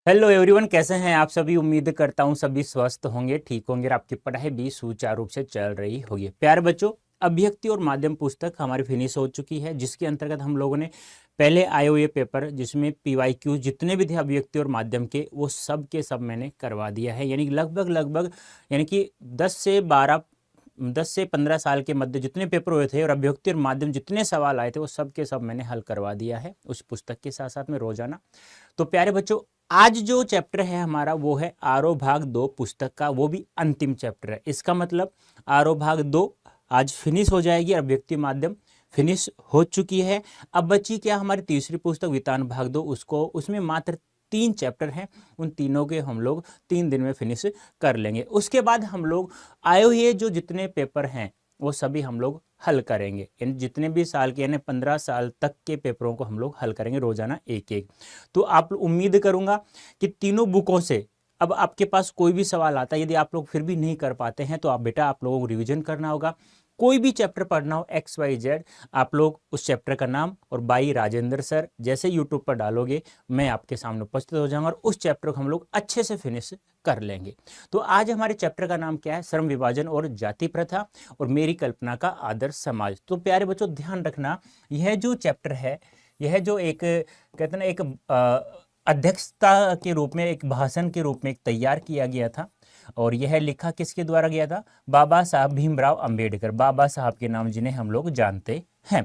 Hello everyone, कैसे हैं आप सभी। उम्मीद करता हूं सभी स्वस्थ होंगे, ठीक होंगे और आपकी पढ़ाई भी सुचारू रूप से चल रही होगी। प्यारे बच्चों, अभिव्यक्ति और माध्यम पुस्तक हमारी फिनिश हो चुकी है, जिसके अंतर्गत हम लोगों ने पहले आए हुए पेपर जिसमें पीवाईक्यू जितने भी थे अभिव्यक्ति और माध्यम के, वो सब के सब मैंने करवा दिया है। यानी लगभग लगभग यानी कि 10 से 15 साल के मध्य जितने पेपर हुए थे और अभिव्यक्ति और माध्यम जितने सवाल आए थे वो सब के सब मैंने हल करवा दिया है उस पुस्तक के साथ साथ में रोजाना। तो प्यारे बच्चों, आज जो चैप्टर है हमारा वो है आरोह भाग 2 पुस्तक का, वो भी अंतिम चैप्टर है। इसका मतलब आरोह भाग 2 आज फिनिश हो जाएगी, अभिव्यक्ति माध्यम फिनिश हो चुकी है। अब बची क्या हमारी तीसरी पुस्तक वितान भाग 2, उसमें मात्र 3 चैप्टर हैं, उन तीनों के हम लोग 3 दिन में फिनिश कर लेंगे। उसके बाद हम लोग आए हुए जो जितने पेपर हैं वो सभी हम लोग हल करेंगे। यानी जितने भी साल के यानी 15 साल तक के पेपरों को हम लोग हल करेंगे रोजाना एक एक। तो आप उम्मीद करूंगा कि तीनों बुकों से अब आपके पास कोई भी सवाल आता है, यदि आप लोग फिर भी नहीं कर पाते हैं तो आप लोगों को रिवीजन करना होगा। कोई भी चैप्टर पढ़ना हो XYZ, आप लोग उस चैप्टर का नाम और बाई राजेंद्र सर जैसे यूट्यूब पर डालोगे, मैं आपके सामने उपस्थित हो जाऊंगा और उस चैप्टर को हम लोग अच्छे से फिनिश कर लेंगे। तो आज हमारे चैप्टर का नाम क्या है? श्रम विभाजन और जाति प्रथा और मेरी कल्पना का आदर्श समाज। तो प्यारे बच्चों, ध्यान रखना, यह जो चैप्टर है, यह जो एक कहते हैं ना, एक अध्यक्षता के रूप में, एक भाषण के रूप में एक तैयार किया गया था। और यह लिखा किसके द्वारा गया था? बाबा साहब भीमराव अंबेडकर, बाबा साहब के नाम जिन्हें हम लोग जानते हैं।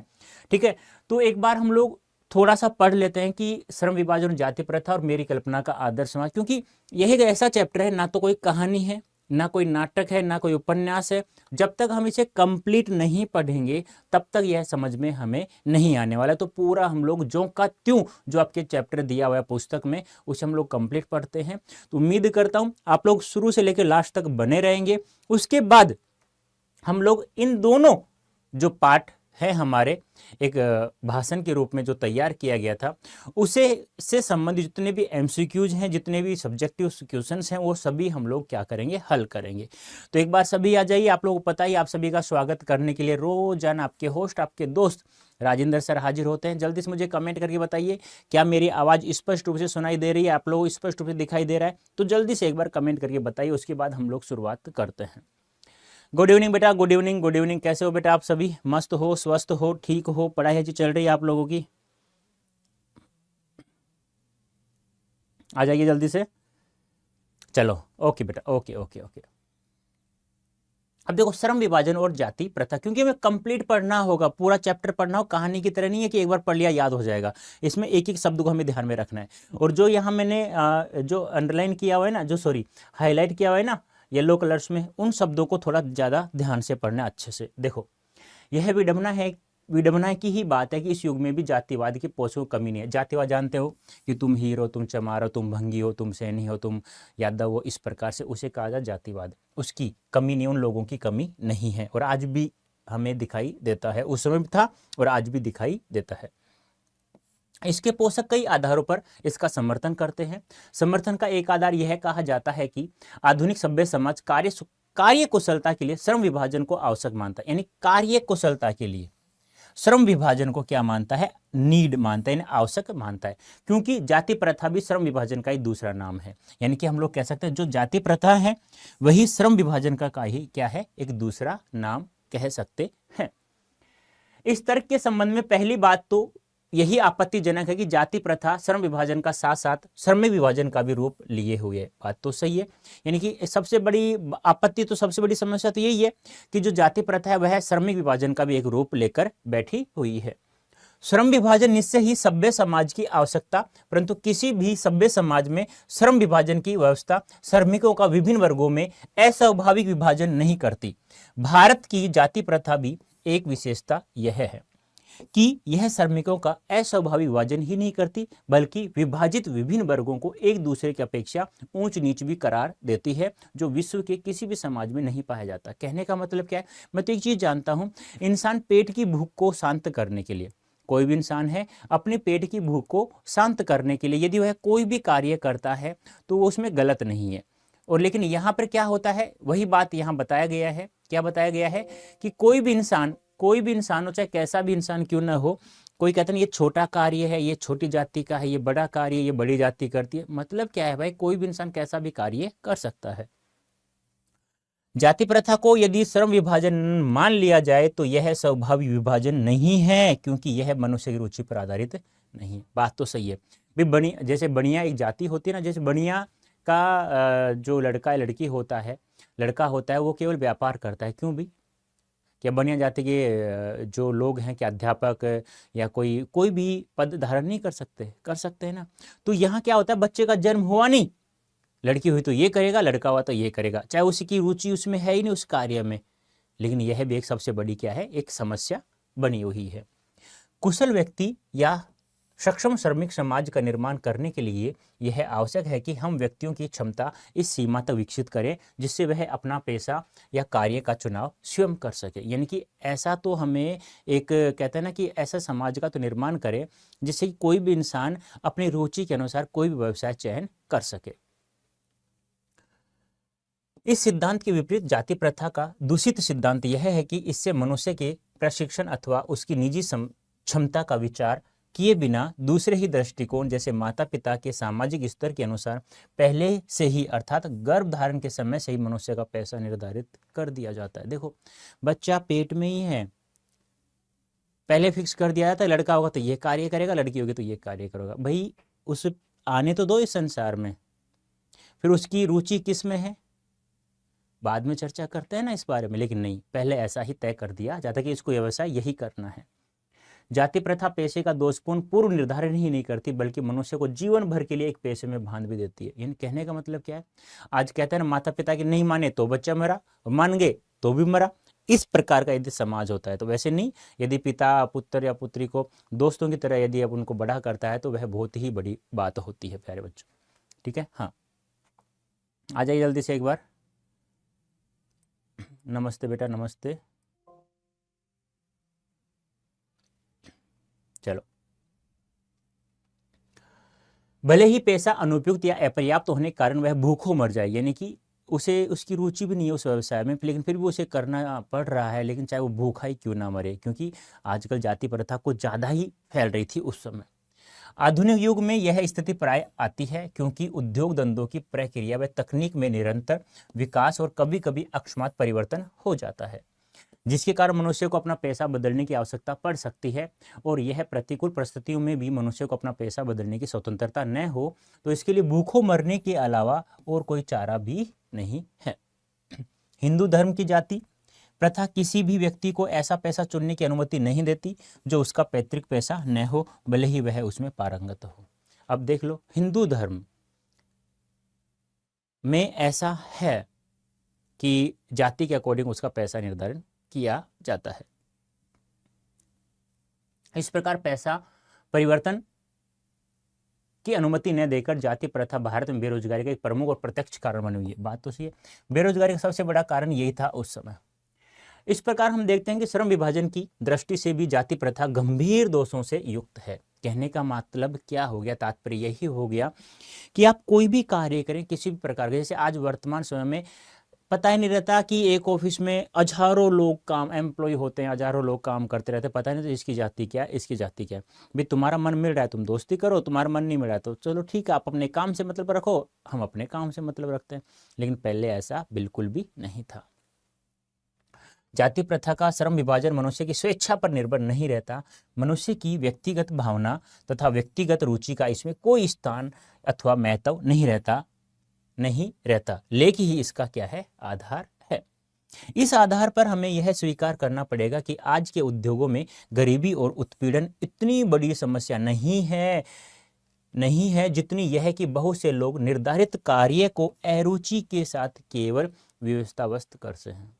ठीक है, तो एक बार हम लोग थोड़ा सा पढ़ लेते हैं कि श्रम विभाजन, जाति प्रथा और मेरी कल्पना का आदर्श समाज, क्योंकि यह एक ऐसा चैप्टर है, ना तो कोई कहानी है, ना कोई नाटक है, ना कोई उपन्यास है। जब तक हम इसे कंप्लीट नहीं पढ़ेंगे तब तक यह समझ में हमें नहीं आने वाला। तो पूरा हम लोग जो का त्यों जो आपके चैप्टर दिया हुआ है पुस्तक में, उसे हम लोग कंप्लीट पढ़ते हैं। तो उम्मीद करता हूं आप लोग शुरू से लेकर लास्ट तक बने रहेंगे। उसके बाद हम लोग इन दोनों जो पार्ट है हमारे एक भाषण के रूप में जो तैयार किया गया था, उसे से संबंधित जितने भी MCQs हैं, जितने भी सब्जेक्टिव क्वेश्चंस हैं, वो सभी हम लोग क्या करेंगे? हल करेंगे। तो एक बार सभी आ जाइए। आप लोगों को पता ही, आप सभी का स्वागत करने के लिए रोजाना आपके होस्ट, आपके दोस्त राजेंद्र सर हाजिर होते हैं। जल्दी से मुझे कमेंट करके बताइए, क्या मेरी आवाज़ स्पष्ट रूप से सुनाई दे रही है? आप लोगों को स्पष्ट रूप से दिखाई दे रहा है? तो जल्दी से एक बार कमेंट करके बताइए, उसके बाद हम लोग शुरुआत करते हैं। गुड इवनिंग बेटा, गुड इवनिंग, गुड इवनिंग। कैसे हो बेटा आप सभी? मस्त हो, स्वस्थ हो, ठीक हो? पढ़ाई अच्छी चल रही है आप लोगों की? आ जाइए जल्दी से। चलो, ओके बेटा, ओके ओके ओके। अब देखो, श्रम विभाजन और जाति प्रथा, क्योंकि हमें कंप्लीट पढ़ना होगा, पूरा चैप्टर पढ़ना हो, कहानी की तरह नहीं है कि एक बार पढ़ लिया याद हो जाएगा। इसमें एक एक शब्द को हमें ध्यान में रखना है। और जो यहाँ मैंने जो अंडरलाइन किया हुआ है ना, जो सॉरी हाईलाइट किया हुआ है ना येलो कलर्स में, उन शब्दों को थोड़ा ज़्यादा ध्यान से पढ़ना अच्छे से। देखो, यह विडंबना की ही बात है कि इस युग में भी जातिवाद की पोषों की कमी नहीं है। जातिवाद जानते हो कि तुम हीर हो, तुम चमार हो, तुम भंगी हो, तुम सैनी हो, तुम यादव हो, इस प्रकार से उसे कहा जाए जातिवाद। उसकी कमी नहीं, उन लोगों की कमी नहीं है, और आज भी हमें दिखाई देता है। उस समय भी था और आज भी दिखाई देता है। इसके पोषक कई आधारों पर इसका समर्थन करते हैं। समर्थन का एक आधार यह कहा जाता है कि आधुनिक सभ्य समाज कार्य कुशलता के लिए श्रम विभाजन को आवश्यक मानता है। यानी कार्य कुशलता के लिए श्रम विभाजन को क्या मानता है? नीड मानता है, यानी आवश्यक मानता है। क्योंकि जाति प्रथा भी श्रम विभाजन का ही दूसरा नाम है। यानी कि हम लोग कह सकते हैं जो जाति प्रथा है वही श्रम विभाजन का ही क्या है? एक दूसरा नाम कह सकते हैं। इस तर्क के संबंध में पहली बात तो यही आपत्तिजनक है कि जाति प्रथा श्रम विभाजन का साथ साथ श्रम विभाजन का भी रूप लिए हुए है। बात तो सही है। यानी कि सबसे बड़ी आपत्ति, तो सबसे बड़ी समस्या तो यही है कि जो जाति प्रथा है वह श्रमिक विभाजन का भी एक रूप लेकर बैठी हुई है। श्रम विभाजन निश्चय ही सभ्य समाज की आवश्यकता, परंतु किसी भी सभ्य समाज में श्रम विभाजन की व्यवस्था श्रमिकों का विभिन्न वर्गों में अस्वाभाविक विभाजन नहीं करती। भारत की जाति प्रथा भी एक विशेषता यह है कि यह श्रमिकों का अस्वाभाविक विभाजन ही नहीं करती, बल्कि विभाजित विभिन्न वर्गों को एक दूसरे की अपेक्षा ऊंच नीच भी करार देती है, जो विश्व के किसी भी समाज में नहीं पाया जाता। कहने का मतलब क्या है? मैं तो एक चीज जानता हूं, इंसान पेट की भूख को शांत करने के लिए, कोई भी इंसान है अपने पेट की भूख को शांत करने के लिए यदि वह कोई भी कार्य करता है तो वो उसमें गलत नहीं है। और लेकिन यहाँ पर क्या होता है, वही बात यहाँ बताया गया है। क्या बताया गया है? कि कोई भी इंसान हो, चाहे कैसा भी इंसान क्यों ना हो, कोई कहता है ये छोटा कार्य है, ये छोटी जाति का है, ये बड़ा कार्य है, ये बड़ी जाति करती है। मतलब क्या है भाई, कोई भी इंसान कैसा भी कार्य कर सकता है। जाति प्रथा को यदि श्रम विभाजन मान लिया जाए तो यह स्वाभाविक विभाजन नहीं है, क्योंकि यह मनुष्य की रुचि पर आधारित नहीं। बात तो सही है भी। बनिया, जैसे बनिया एक जाति होती है ना, जैसे बनिया का जो लड़का या लड़की होता है, लड़का होता है, वो केवल व्यापार करता है। क्यों भी? क्या बनिया जाति के जो लोग हैं, क्या अध्यापक या कोई भी पद धारण नहीं कर सकते? कर सकते हैं ना। तो यहाँ क्या होता है, बच्चे का जन्म हुआ नहीं, लड़की हुई तो ये करेगा, लड़का हुआ तो ये करेगा, चाहे उसकी रुचि उसमें है ही नहीं उस कार्य में। लेकिन यह भी एक सबसे बड़ी क्या है, एक समस्या बनी हुई है। कुशल व्यक्ति या सक्षम श्रमिक समाज का निर्माण करने के लिए यह आवश्यक है कि हम व्यक्तियों की क्षमता इस सीमा तक विकसित करें जिससे वह अपना पेशा या कार्य का चुनाव स्वयं कर सके। यानी कि ऐसा तो हमें एक कहते हैं ना कि ऐसा समाज का तो निर्माण करें जिससे कि कोई भी इंसान अपनी रुचि के अनुसार कोई भी व्यवसाय चयन कर सके। इस सिद्धांत के विपरीत जाति प्रथा का दूषित सिद्धांत यह है कि इससे मनुष्य के प्रशिक्षण अथवा उसकी निजी क्षमता का विचार किए बिना दूसरे ही दृष्टिकोण जैसे माता पिता के सामाजिक स्तर के अनुसार पहले से ही अर्थात गर्भ धारण के समय से ही मनुष्य का पैसा निर्धारित कर दिया जाता है। देखो, बच्चा पेट में ही है, पहले फिक्स कर दिया जाता है, लड़का होगा तो ये कार्य करेगा, लड़की होगी तो ये कार्य करेगा। भाई उस आने तो दो इस संसार में, फिर उसकी रुचि किस में है बाद में चर्चा करते हैं ना इस बारे में। लेकिन नहीं, पहले ऐसा ही तय कर दिया जाता कि इसको व्यवसाय यही करना है। जाति प्रथा पेशे का दोषपूर्ण पूर्व निर्धारण ही नहीं करती बल्कि मनुष्य को जीवन भर के लिए एक पेशे में बांध भी देती है। यानी कहने का मतलब क्या है, आज कहते हैं ना माता पिता की नहीं माने तो बच्चा मरा, मान गए तो भी मरा। इस प्रकार का यदि समाज होता है तो वैसे नहीं, यदि पिता पुत्र या पुत्री को दोस्तों की तरह यदि अब उनको बड़ा करता है तो वह बहुत ही बड़ी बात होती है प्यारे बच्चों। ठीक है, हाँ आ जाइए जल्दी से एक बार। नमस्ते बेटा, नमस्ते। चलो, भले ही पैसा अनुपयुक्त या अपर्याप्त होने के कारण वह भूखों मर जाए, यानी कि उसे उसकी रुचि भी नहीं है उस व्यवसाय में, लेकिन फिर भी उसे करना पड़ रहा है, लेकिन चाहे वो भूखा ही क्यों ना मरे, क्योंकि आजकल जाति प्रथा कुछ ज़्यादा ही फैल रही थी उस समय। आधुनिक युग में यह स्थिति प्राय आती है क्योंकि उद्योग धंधों की प्रक्रिया व तकनीक में निरंतर विकास और कभी कभी अकस्मात परिवर्तन हो जाता है, जिसके कारण मनुष्य को अपना पेशा बदलने की आवश्यकता पड़ सकती है। और यह प्रतिकूल परिस्थितियों में भी मनुष्य को अपना पेशा बदलने की स्वतंत्रता न हो तो इसके लिए भूखों मरने के अलावा और कोई चारा भी नहीं है। हिंदू धर्म की जाति प्रथा किसी भी व्यक्ति को ऐसा पैसा चुनने की अनुमति नहीं देती जो उसका पैतृक पैसा न हो, भले ही वह उसमें पारंगत हो। अब देख लो, हिंदू धर्म में ऐसा है कि जाति के अकॉर्डिंग उसका पैसा निर्धारण किया जाता है। इस प्रकार पैसा परिवर्तन की अनुमति न देकर जाति प्रथा भारत में बेरोजगारी का एक प्रमुख और प्रत्यक्ष कारण बनी हुई है। बात तो सही है, बेरोजगारी का सबसे बड़ा कारण यही था उस समय। इस प्रकार हम देखते हैं कि श्रम विभाजन की दृष्टि से भी जाति प्रथा गंभीर दोषों से युक्त है। कहने का मतलब क्या हो गया, तात्पर्य यही हो गया कि आप कोई भी कार्य करें किसी भी प्रकार के, जैसे आज वर्तमान समय में पता ही नहीं रहता कि एक ऑफिस में हजारों लोग काम एम्प्लॉय होते हैं, हजारों लोग काम करते रहते हैं, पता नहीं तो इसकी जाति क्या है, इसकी जाति क्या है। भाई तुम्हारा मन मिल रहा है तुम दोस्ती करो, तुम्हारा मन नहीं मिल रहा है तो चलो ठीक है, आप अपने काम से मतलब रखो, हम अपने काम से मतलब रखते हैं। लेकिन पहले ऐसा बिल्कुल भी नहीं था। जाति प्रथा का श्रम विभाजन मनुष्य की स्वेच्छा पर निर्भर नहीं रहता, मनुष्य की व्यक्तिगत भावना तथा व्यक्तिगत रुचि का इसमें कोई स्थान अथवा महत्व नहीं रहता, लेकिन ही इसका क्या है, आधार है। इस आधार पर हमें यह स्वीकार करना पड़ेगा कि आज के उद्योगों में गरीबी और उत्पीड़न इतनी बड़ी समस्या नहीं है जितनी यह कि बहुत से लोग निर्धारित कार्य को अरुचि के साथ केवल व्यवस्थावस्थ करते हैं।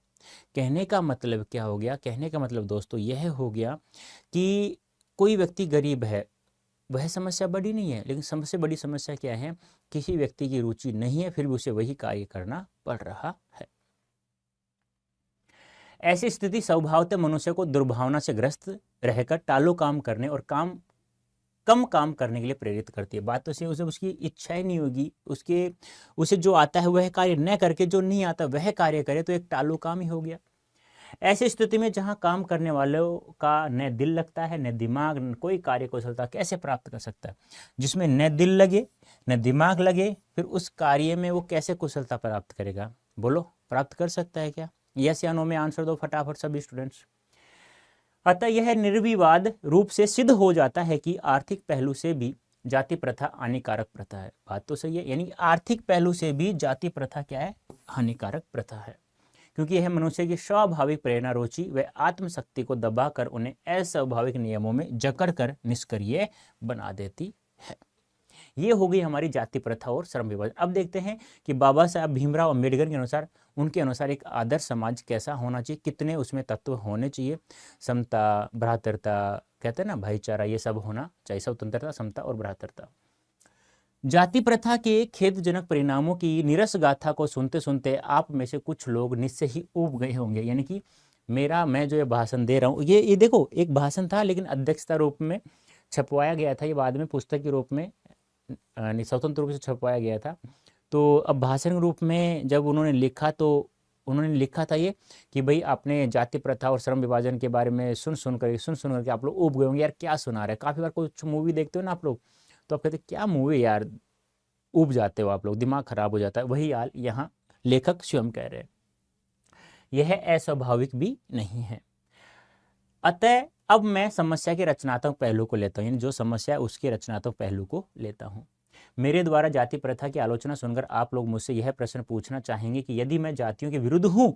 कहने का मतलब क्या हो गया, कहने का मतलब दोस्तों यह हो गया कि कोई व्यक्ति गरीब है, वह समस्या बड़ी नहीं है, लेकिन सबसे बड़ी समस्या क्या है, किसी व्यक्ति की रुचि नहीं है फिर भी उसे वही कार्य करना पड़ रहा है। ऐसी स्थिति स्वभावतः मनुष्य को दुर्भावना से ग्रस्त रहकर टालो काम करने और कम काम करने के लिए प्रेरित करती है। बात तो सही, उसे उसकी इच्छा ही नहीं होगी, उसे जो आता है वह कार्य न करके जो नहीं आता वह कार्य करे, तो एक टालो काम ही हो गया। ऐसी स्थिति में जहां काम करने वालों का न दिल लगता है न दिमाग, न कोई कार्य कुशलता कैसे प्राप्त कर सकता है? जिसमें न दिल लगे न दिमाग लगे, फिर उस कार्य में वो कैसे कुशलता प्राप्त करेगा? बोलो, प्राप्त कर सकता है क्या? यस या नो में आंसर दो फटाफट सभी स्टूडेंट्स। अतः यह निर्विवाद रूप से सिद्ध हो जाता है कि आर्थिक पहलू से भी जाति प्रथा हानिकारक प्रथा है। बात तो सही है, यानी आर्थिक पहलू से भी जाति प्रथा क्या है? हानिकारक प्रथा है, क्योंकि यह मनुष्य की स्वाभाविक प्रेरणा, रुचि व आत्मशक्ति को दबाकर उन्हें अस्वाभाविक नियमों में जकड़ कर निष्क्रिय बना देती है। ये हो गई हमारी जाति प्रथा और श्रम विभाजन। अब देखते हैं कि बाबा साहब भीमराव अंबेडकर के अनुसार, उनके अनुसार एक आदर्श समाज कैसा होना चाहिए, कितने उसमें तत्व होने चाहिए? समता, भ्रातृता, कहते हैं ना भाईचारा, ये सब होना चाहिए। स्वतंत्रता, समता और भ्रातृता। जाति प्रथा के खेदजनक परिणामों की नीरस गाथा को सुनते सुनते आप में से कुछ लोग निश्चय ही ऊब गए होंगे। यानी कि मैं जो ये भाषण दे रहा हूँ, ये देखो एक भाषण था, लेकिन अध्यक्षता रूप में छपवाया गया था। ये बाद में पुस्तक के रूप में स्वतंत्र रूप से छपवाया गया था। तो अब भाषण के रूप में जब उन्होंने लिखा, तो उन्होंने लिखा था ये कि भाई आपने जाति प्रथा और श्रम विभाजन के बारे में सुन सुन करके आप लोग ऊब गए होंगे, यार क्या सुना रहे हैं। काफ़ी बार कुछ मूवी देखते हो ना आप लोग, तो आप कहते क्या मूवी यार, ऊब जाते हो आप लोग, दिमाग खराब हो जाता है। वही हाल यहाँ लेखक स्वयं कह रहे हैं। यह अस्वाभाविक भी नहीं है। अतः अब मैं समस्या के रचनात्मक पहलू को लेता हूँ, यानी जो समस्या है उसके रचनात्मक पहलू को लेता हूँ। मेरे द्वारा जाति प्रथा की आलोचना सुनकर आप लोग मुझसे यह प्रश्न पूछना चाहेंगे कि यदि मैं जातियों के विरुद्ध हूँ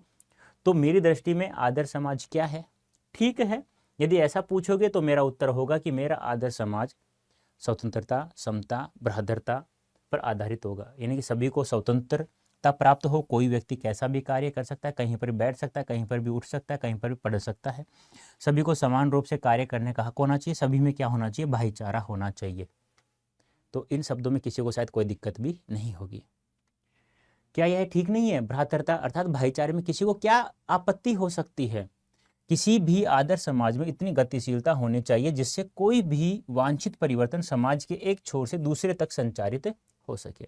तो मेरी दृष्टि में आदर्श समाज क्या है? ठीक है, यदि ऐसा पूछोगे तो मेरा उत्तर होगा कि मेरा आदर्श समाज स्वतंत्रता, समता, भ्रातृता पर आधारित होगा। यानी कि सभी को स्वतंत्रता प्राप्त हो, कोई व्यक्ति कैसा भी कार्य कर सकता है, कहीं पर भी बैठ सकता है, कहीं पर भी उठ सकता है, कहीं पर भी पढ़ सकता है। सभी को समान रूप से कार्य करने का हक होना चाहिए। सभी में क्या होना चाहिए? भाईचारा होना चाहिए। तो इन शब्दों में किसी को शायद कोई दिक्कत भी नहीं होगी। क्या यह ठीक नहीं है? भ्रातृता अर्थात भाईचारे में किसी को क्या आपत्ति हो सकती है? किसी भी आदर्श समाज में इतनी गतिशीलता होनी चाहिए जिससे कोई भी वांछित परिवर्तन समाज के एक छोर से दूसरे तक संचारित हो सके।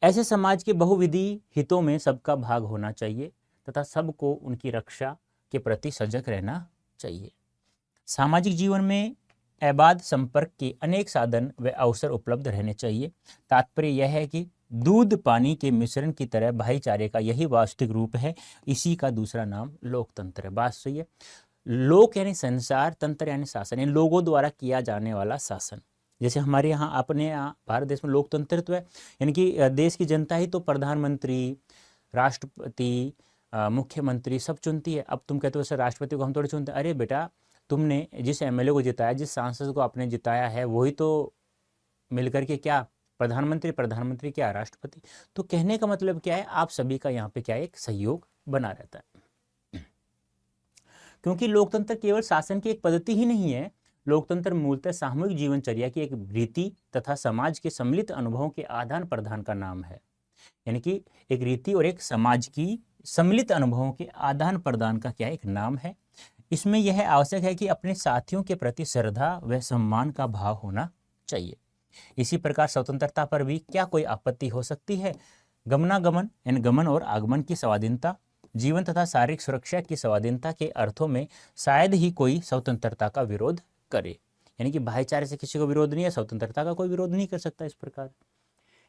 ऐसे समाज के बहुविधि हितों में सबका भाग होना चाहिए तथा सबको उनकी रक्षा के प्रति सजग रहना चाहिए। सामाजिक जीवन में अबाध संपर्क के अनेक साधन व अवसर उपलब्ध रहने चाहिए। तात्पर्य यह है कि दूध पानी के मिश्रण की तरह भाईचारे का यही वास्तविक रूप है। इसी का दूसरा नाम लोकतंत्र है। बात सही है। लोक यानी संसार, तंत्र यानी शासन, यानी लोगों द्वारा किया जाने वाला शासन। जैसे हमारे यहाँ, अपने यहाँ भारत देश में लोकतंत्र है, यानी कि देश की जनता ही तो प्रधानमंत्री, राष्ट्रपति, मुख्यमंत्री सब चुनती है। अब तुम कहते हो सर राष्ट्रपति को हम थोड़ी चुनते। अरे बेटा, तुमने जिस एमएलए को जिताया, जिस सांसद को आपने जिताया है, वही तो मिलकर के क्या प्रधानमंत्री, प्रधानमंत्री क्या राष्ट्रपति। तो कहने का मतलब क्या है? आप सभी का यहाँ पे क्या है? एक सहयोग बना रहता है। क्योंकि लोकतंत्र केवल शासन की एक पद्धति ही नहीं है। लोकतंत्र मूलतः सामूहिक जीवनचर्या की एक रीति तथा समाज के सम्मिलित अनुभवों के आदान प्रदान का नाम है। यानी कि एक रीति और एक समाज की सम्मिलित अनुभवों के आदान प्रदान का क्या एक नाम है। इसमें यह आवश्यक है कि अपने साथियों के प्रति श्रद्धा व सम्मान का भाव होना चाहिए। इसी प्रकार स्वतंत्रता पर भी क्या कोई आपत्ति हो सकती है? गमनागमन यानी गमन और आगमन की स्वाधीनता, जीवन तथा शारीरिक सुरक्षा की स्वाधीनता के अर्थों में शायद ही कोई स्वतंत्रता का विरोध करे। यानी कि भाईचारे से किसी को विरोध नहीं है, स्वतंत्रता का कोई विरोध नहीं कर सकता।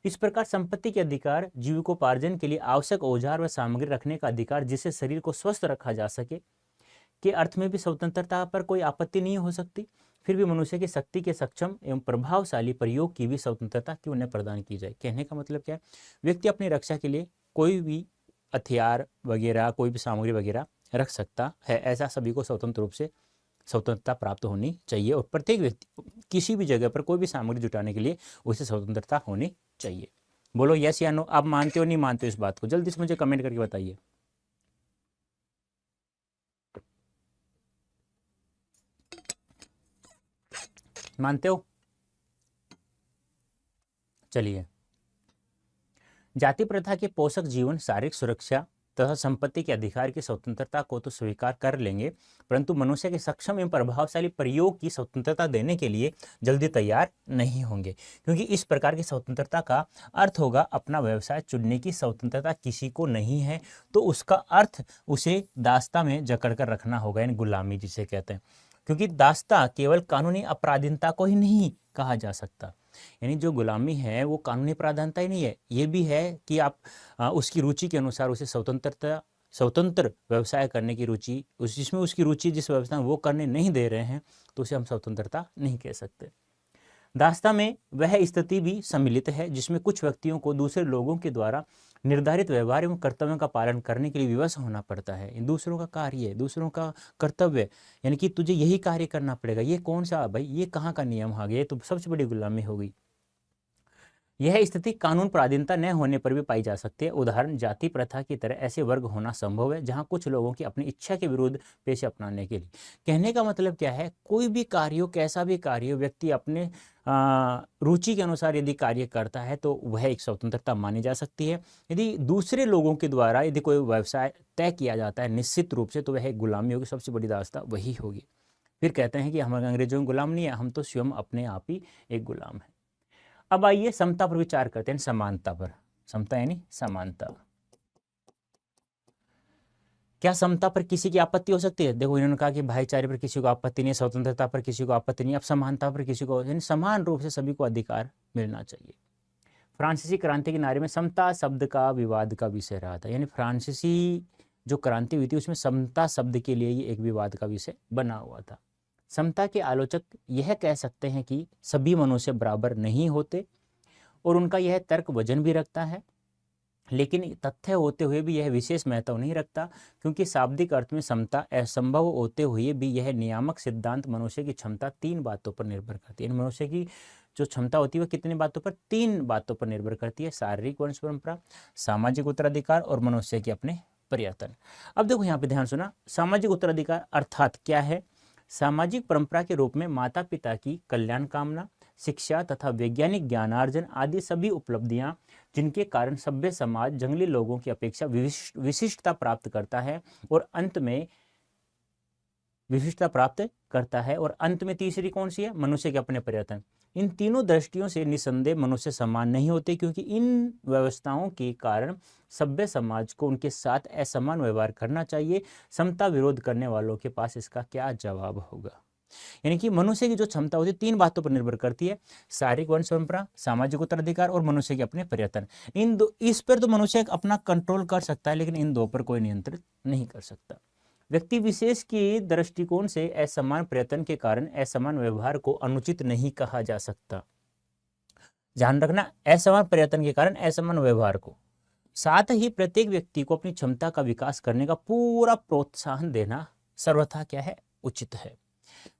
इस प्रकार संपत्ति के अधिकार, जीविकोपार्जन के लिए आवश्यक औजार व सामग्री रखने का अधिकार, जिससे शरीर को स्वस्थ रखा जा सके, के अर्थ में भी स्वतंत्रता पर कोई आपत्ति नहीं हो सकती। फिर भी मनुष्य की शक्ति के सक्षम एवं प्रभावशाली प्रयोग की भी स्वतंत्रता क्यों न प्रदान की जाए। कहने का मतलब क्या है? व्यक्ति अपनी रक्षा के लिए कोई भी हथियार वगैरह, कोई भी सामग्री वगैरह रख सकता है। ऐसा सभी को स्वतंत्र रूप से स्वतंत्रता प्राप्त होनी चाहिए और प्रत्येक व्यक्ति किसी भी जगह पर कोई भी सामग्री जुटाने के लिए उसे स्वतंत्रता होनी चाहिए। बोलो यस या नो, आप मानते हो नहीं मानते हो इस बात को? जल्दी से मुझे कमेंट करके बताइए। मानते हो? चलिए, जाति प्रथा के पोषक जीवन, शारीरिक सुरक्षा तथा संपत्ति के अधिकार की स्वतंत्रता को तो स्वीकार कर लेंगे, परंतु मनुष्य के सक्षम एवं प्रभावशाली प्रयोग की स्वतंत्रता देने के लिए जल्दी तैयार नहीं होंगे, क्योंकि इस प्रकार की स्वतंत्रता का अर्थ होगा अपना व्यवसाय चुनने की स्वतंत्रता किसी को नहीं है, तो उसका अर्थ उसे दास्ता में जकड़ कर रखना होगा, यानी गुलामी जिसे कहते हैं। क्योंकि दास्ता केवल कानूनी अपराधीनता को ही नहीं कहा जा सकता, यानी जो गुलामी है वो कानूनी अपराधीनता ही नहीं है, ये भी है कि आप उसकी रुचि के अनुसार उसे स्वतंत्र व्यवसाय करने की रुचि, जिसमें उसकी रुचि जिस व्यवसाय वो करने नहीं दे रहे हैं, तो उसे हम स्वतंत्रता नहीं कह सकते। दास्ता में वह स्थिति भी सम्मिलित है जिसमें कुछ व्यक्तियों को दूसरे लोगों के द्वारा निर्धारित व्यवहार एवं कर्तव्यों का पालन करने के लिए विवश होना पड़ता है। इन दूसरों का कार्य, दूसरों का कर्तव्य, यानी कि तुझे यही कार्य करना पड़ेगा, ये कौन सा भाई, ये कहाँ का नियम आ गया, तो सबसे बड़ी गुलामी होगी। यह स्थिति कानून पराधीनता न होने पर भी पाई जा सकती है। उदाहरण जाति प्रथा की तरह ऐसे वर्ग होना संभव है जहां कुछ लोगों की अपनी इच्छा के विरुद्ध पेशे अपनाने के लिए। कहने का मतलब क्या है, कोई भी कार्य, कैसा भी कार्य व्यक्ति अपने रुचि के अनुसार यदि कार्य करता है तो वह एक स्वतंत्रता मानी जा सकती है। यदि दूसरे लोगों के द्वारा यदि कोई व्यवसाय तय किया जाता है निश्चित रूप से, तो वह एक गुलामी होगी, सबसे बड़ी दास्ता वही होगी। फिर कहते हैं कि हम अंग्रेजों के गुलाम नहीं है, हम तो स्वयं अपने आप ही एक गुलाम है। अब आइए समता पर विचार करते हैं, समानता पर। समता यानी समानता। क्या समता पर किसी की आपत्ति हो सकती है? देखो, इन्होंने कहा कि भाईचारे पर किसी को आपत्ति नहीं है, स्वतंत्रता पर किसी को आपत्ति नहीं है, अब समानता पर किसी को, यानी समान रूप से सभी को अधिकार मिलना चाहिए। फ्रांसीसी क्रांति के नारे में समता शब्द का विवाद का विषय रहा था, यानी फ्रांसीसी जो क्रांति हुई थी उसमें समता शब्द के लिए ही एक विवाद का विषय बना हुआ था। समता के आलोचक यह कह सकते हैं कि सभी मनुष्य बराबर नहीं होते, और उनका यह तर्क वजन भी रखता है, लेकिन तथ्य होते हुए भी यह विशेष महत्व नहीं रखता, क्योंकि शाब्दिक अर्थ में समता असंभव होते हुए भी यह नियामक सिद्धांत मनुष्य की क्षमता 3 बातों पर निर्भर करती है। मनुष्य की जो क्षमता होती है वह कितनी बातों पर? 3 बातों पर निर्भर करती है, शारीरिक वंश परंपरा, सामाजिक उत्तराधिकार और मनुष्य के अपने प्रयत्न। अब देखो यहाँ पे ध्यान सुना, सामाजिक उत्तराधिकार अर्थात क्या है? सामाजिक परंपरा के रूप में माता पिता की कल्याण कामना, शिक्षा तथा वैज्ञानिक ज्ञानार्जन आदि सभी उपलब्धियां जिनके कारण सभ्य समाज जंगली लोगों की अपेक्षा विशिष्टता प्राप्त करता है, और अंत में विशिष्टता प्राप्त करता है, और अंत में तीसरी कौन सी है? मनुष्य के अपने प्रयत्न। इन तीनों दृष्टियों से निसंदेह मनुष्य समान नहीं होते, क्योंकि इन व्यवस्थाओं के कारण सभ्य समाज को उनके साथ असमान व्यवहार करना चाहिए। समता विरोध करने वालों के पास इसका क्या जवाब होगा? यानी कि मनुष्य की जो क्षमता होती है 3 बातों पर निर्भर करती है, शारीरिक वंश परंपरा, सामाजिक उत्तराधिकार और मनुष्य के अपने प्रयत्न। इस पर तो मनुष्य अपना कंट्रोल कर सकता है, लेकिन इन 2 पर कोई नियंत्रित नहीं कर सकता। व्यक्ति विशेष के दृष्टिकोण से असमान प्रयत्न के कारण असमान व्यवहार को अनुचित नहीं कहा जा सकता। ध्यान रखना, असमान प्रयत्न के कारण असमान व्यवहार को, साथ ही प्रत्येक व्यक्ति को अपनी क्षमता का विकास करने का पूरा प्रोत्साहन देना सर्वथा क्या है? उचित है।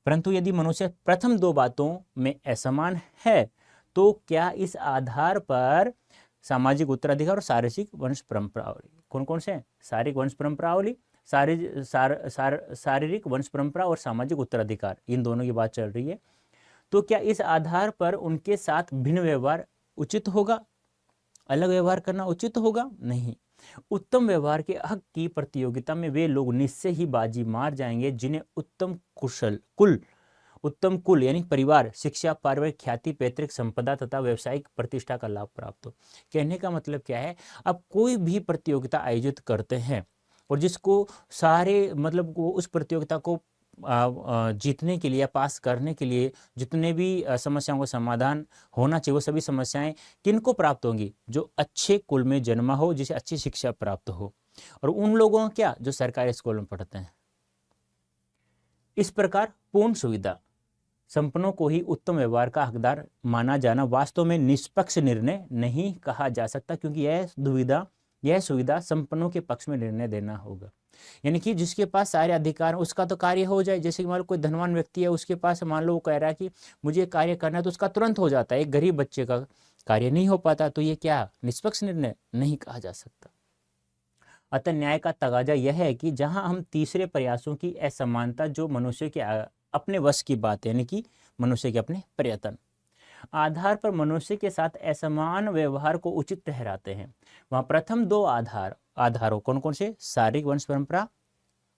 परंतु यदि मनुष्य प्रथम 2 बातों में असमान है, तो क्या इस आधार पर सामाजिक उत्तराधिकार और शारीरिक वंश परंपरावली, कौन कौन से हैं? शारीरिक वंश परंपरावली, शारीरिक वंश परंपरा और सामाजिक उत्तराधिकार, इन दोनों की बात चल रही है। तो क्या इस आधार पर उनके साथ भिन्न व्यवहार उचित होगा? अलग व्यवहार करना उचित होगा? नहीं। उत्तम व्यवहार के हक की प्रतियोगिता में वे लोग निश्चय ही बाजी मार जाएंगे जिन्हें उत्तम कुल यानी परिवार, शिक्षा, पारिवारिक ख्याति, पैतृक संपदा तथा व्यावसायिक प्रतिष्ठा का लाभ प्राप्त हो। कहने का मतलब क्या है, अब कोई भी प्रतियोगिता आयोजित करते हैं और जिसको सारे मतलब वो उस प्रतियोगिता को जीतने के लिए, पास करने के लिए जितने भी समस्याओं का समाधान होना चाहिए, वो सभी समस्याएं किनको प्राप्त होंगी? जो अच्छे कुल में जन्मा हो, जिसे अच्छी शिक्षा प्राप्त हो, और उन लोगों को क्या, जो सरकारी स्कूल में पढ़ते हैं। इस प्रकार पूर्ण सुविधा संपन्नों को ही उत्तम व्यवहार का हकदार माना जाना वास्तव में निष्पक्ष निर्णय नहीं कहा जा सकता, क्योंकि यह सुविधा संपन्नों के पक्ष में निर्णय देना होगा। यानी कि जिसके पास सारे अधिकार उसका तो कार्य हो जाए। जैसे कि मान लो कोई धनवान व्यक्ति है, उसके पास मान लो वो कह रहा है कि मुझे कार्य करना है, तो उसका तुरंत हो जाता है। एक गरीब बच्चे का कार्य नहीं हो पाता, तो ये क्या, निष्पक्ष निर्णय नहीं कहा जा सकता। अतः न्याय का तगाजा यह है कि जहां हम तीसरे प्रयासों की असमानता, जो मनुष्य के अपने वश की बात है, यानी कि मनुष्य के अपने प्रयत्न आधार पर मनुष्य के साथ असमान व्यवहार को उचित ठहराते हैं, वहां प्रथम 2 आधार आधारों, कौन कौन से? शारीरिक वंश परंपरा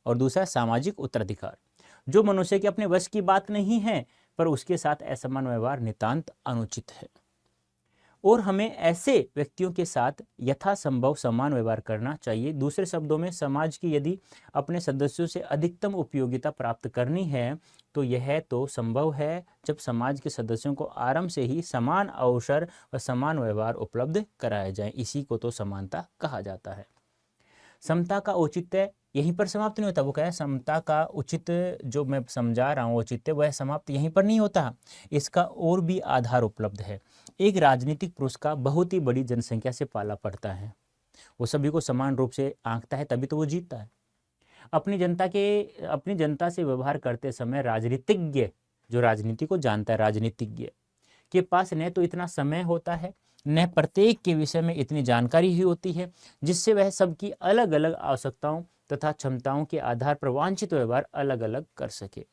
और दूसरा सामाजिक उत्तराधिकार, जो मनुष्य के अपने वश की बात नहीं है पर उसके साथ असमान व्यवहार नितांत अनुचित है। और हमें ऐसे व्यक्तियों के साथ यथासंभव समान व्यवहार करना चाहिए। दूसरे शब्दों में, समाज की यदि अपने सदस्यों से अधिकतम उपयोगिता प्राप्त करनी है तो यह तो संभव है जब समाज के सदस्यों को आरंभ से ही समान अवसर व समान व्यवहार उपलब्ध कराया जाए। इसी को तो समानता कहा जाता है। समता का औचित्य यहीं पर समाप्त नहीं होता। वो क्या है? समता का उचित जो मैं समझा रहा हूँ औचित्य, वह समाप्त यहीं पर नहीं होता, इसका और भी आधार उपलब्ध है। एक राजनीतिक पुरुष का बहुत ही बड़ी जनसंख्या से पाला पड़ता है, वो सभी को समान रूप से आंकता है, तभी तो वो जीतता है। अपनी जनता से व्यवहार करते समय राजनीतिज्ञ, जो राजनीति को जानता है, राजनीतिज्ञ के पास न तो इतना समय होता है, न प्रत्येक के विषय में इतनी जानकारी ही होती है जिससे वह सबकी अलग अलग आवश्यकताओं तथा क्षमताओं के आधार पर वांछित व्यवहार अलग अलग कर सके।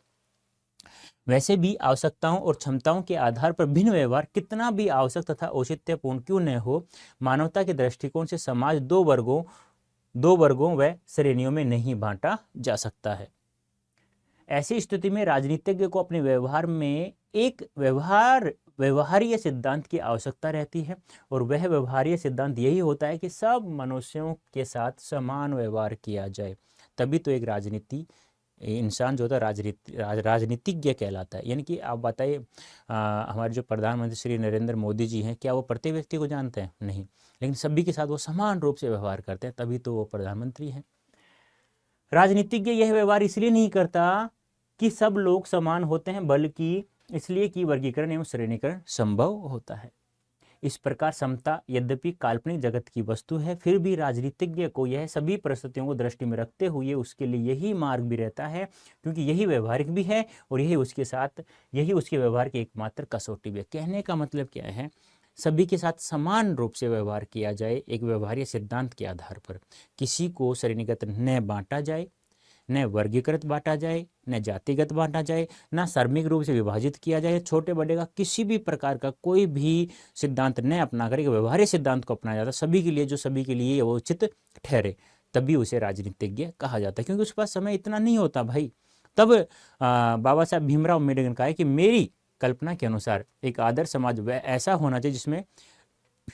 वैसे भी आवश्यकताओं और क्षमताओं के आधार पर भिन्न व्यवहार कितना भी आवश्यक तथा औचित्यपूर्ण क्यों न हो, मानवता के दृष्टिकोण से समाज दो वर्गों व श्रेणियों में नहीं बांटा जा सकता है। ऐसी स्थिति में राजनीतिज्ञ को अपने व्यवहार में एक व्यवहार्य सिद्धांत की आवश्यकता रहती है, और वह व्यवहार्य सिद्धांत यही होता है कि सब मनुष्यों के साथ समान व्यवहार किया जाए। तभी तो एक इंसान जो होता है राजनीतिज्ञ कहलाता है। यानी कि आप बताइए, हमारे जो प्रधानमंत्री श्री नरेंद्र मोदी जी हैं, क्या वो प्रत्येक व्यक्ति को जानते हैं? नहीं, लेकिन सभी के साथ वो समान रूप से व्यवहार करते हैं, तभी तो वो प्रधानमंत्री हैं। राजनीतिज्ञ यह व्यवहार इसलिए नहीं करता कि सब लोग समान होते हैं, बल्कि इसलिए कि वर्गीकरण एवं श्रेणीकरण संभव होता है। इस प्रकार समता यद्यपि काल्पनिक जगत की वस्तु है, फिर भी राजनीतिज्ञ को यह सभी परिस्थितियों को दृष्टि में रखते हुए उसके लिए यही मार्ग भी रहता है, क्योंकि यही व्यवहारिक भी है और यही उसके व्यवहार की एकमात्र कसौटी भी है। कहने का मतलब क्या है? सभी के साथ समान रूप से व्यवहार किया जाए, एक व्यवहार्य सिद्धांत के आधार पर। किसी को श्रेणीगत न बांटा जाए, न वर्गीकृत बांटा जाए, न जातिगत बांटा जाए, न सार्वजनिक रूप से विभाजित किया जाए। छोटे बड़े का किसी भी प्रकार का कोई भी सिद्धांत न अपना कर व्यवहार्य सिद्धांत को अपनाया जाता सभी के लिए, जो सभी के लिए वो उचित ठहरे, तभी उसे राजनीतिज्ञ कहा जाता है। क्योंकि उसके पास समय इतना नहीं होता भाई। तब बाबा साहब भीमराव अम्बेडकर ने कहा है कि मेरी कल्पना के अनुसार एक आदर्श समाज वह ऐसा होना चाहिए जिसमें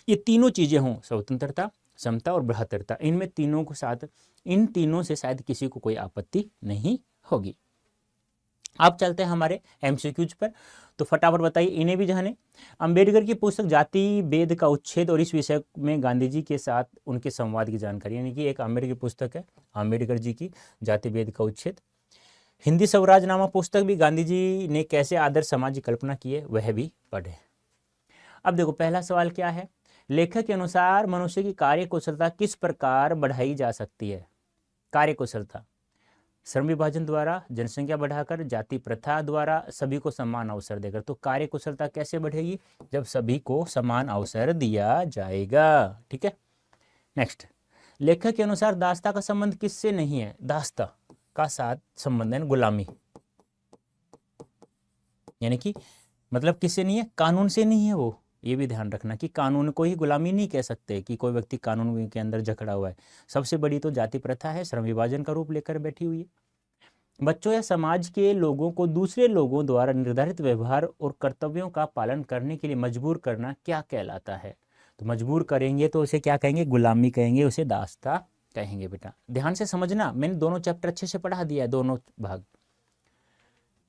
ये तीनों चीजें हों, स्वतंत्रता, समता और बृहत्तरता। इन तीनों से शायद किसी को कोई आपत्ति नहीं होगी। आप चलते हैं हमारे एमसीक्यूज पर, तो फटाफट बताइए, इन्हें भी जाने। अंबेडकर की पुस्तक जाति भेद का उच्छेद और इस विषय में गांधी जी के साथ उनके संवाद की जानकारी, यानी कि एक अंबेडकर की पुस्तक है अंबेडकर जी की, जाति भेद का उच्छेद। हिंदी स्वराज नामक पुस्तक भी गांधी जी ने कैसे आदर्श समाज की कल्पना की है, वह भी पढ़े। अब देखो, पहला सवाल क्या है? लेखक के अनुसार मनुष्य की कार्य कुशलता किस प्रकार बढ़ाई जा सकती है? कार्य कुशलता श्रम विभाजन द्वारा, जनसंख्या बढ़ाकर, जाति प्रथा द्वारा, सभी को समान अवसर देकर। तो कार्य कुशलता कैसे बढ़ेगी? जब सभी को समान अवसर दिया जाएगा। ठीक है, नेक्स्ट। लेखक के अनुसार दासता का संबंध किससे नहीं है? दासता का साथ संबंध है गुलामी, यानी कि मतलब किससे नहीं है? कानून से नहीं है। वो ये भी ध्यान रखना कि कानून को ही गुलामी नहीं कह सकते कि कोई व्यक्ति कानून के अंदर जकड़ा हुआ है। सबसे बड़ी तो जाति प्रथा है, श्रम विभाजन का रूप लेकर बैठी हुई है। बच्चों या समाज के लोगों को दूसरे लोगों द्वारा निर्धारित व्यवहार और कर्तव्यों का पालन करने के लिए मजबूर करना क्या कहलाता है? तो मजबूर करेंगे तो उसे क्या कहेंगे? गुलामी कहेंगे, उसे दासता कहेंगे। बेटा ध्यान से समझना, मैंने दोनों चैप्टर अच्छे से पढ़ा दिया है, दोनों भाग।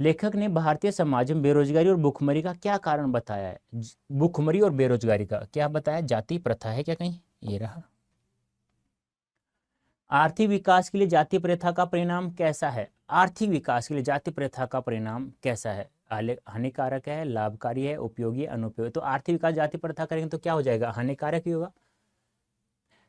लेखक ने भारतीय समाज में बेरोजगारी और भुखमरी का क्या कारण बताया है? भुखमरी और बेरोजगारी का क्या बताया? जाति प्रथा है क्या कहीं? ये रहा। आर्थिक विकास के लिए जाति प्रथा का परिणाम कैसा है? आर्थिक विकास के लिए जाति प्रथा का परिणाम कैसा है? हानिकारक है, लाभकारी है, उपयोगी, अनुपयोगी। तो आर्थिक विकास जाति प्रथा करेंगे तो क्या हो जाएगा? हानिकारक ही होगा।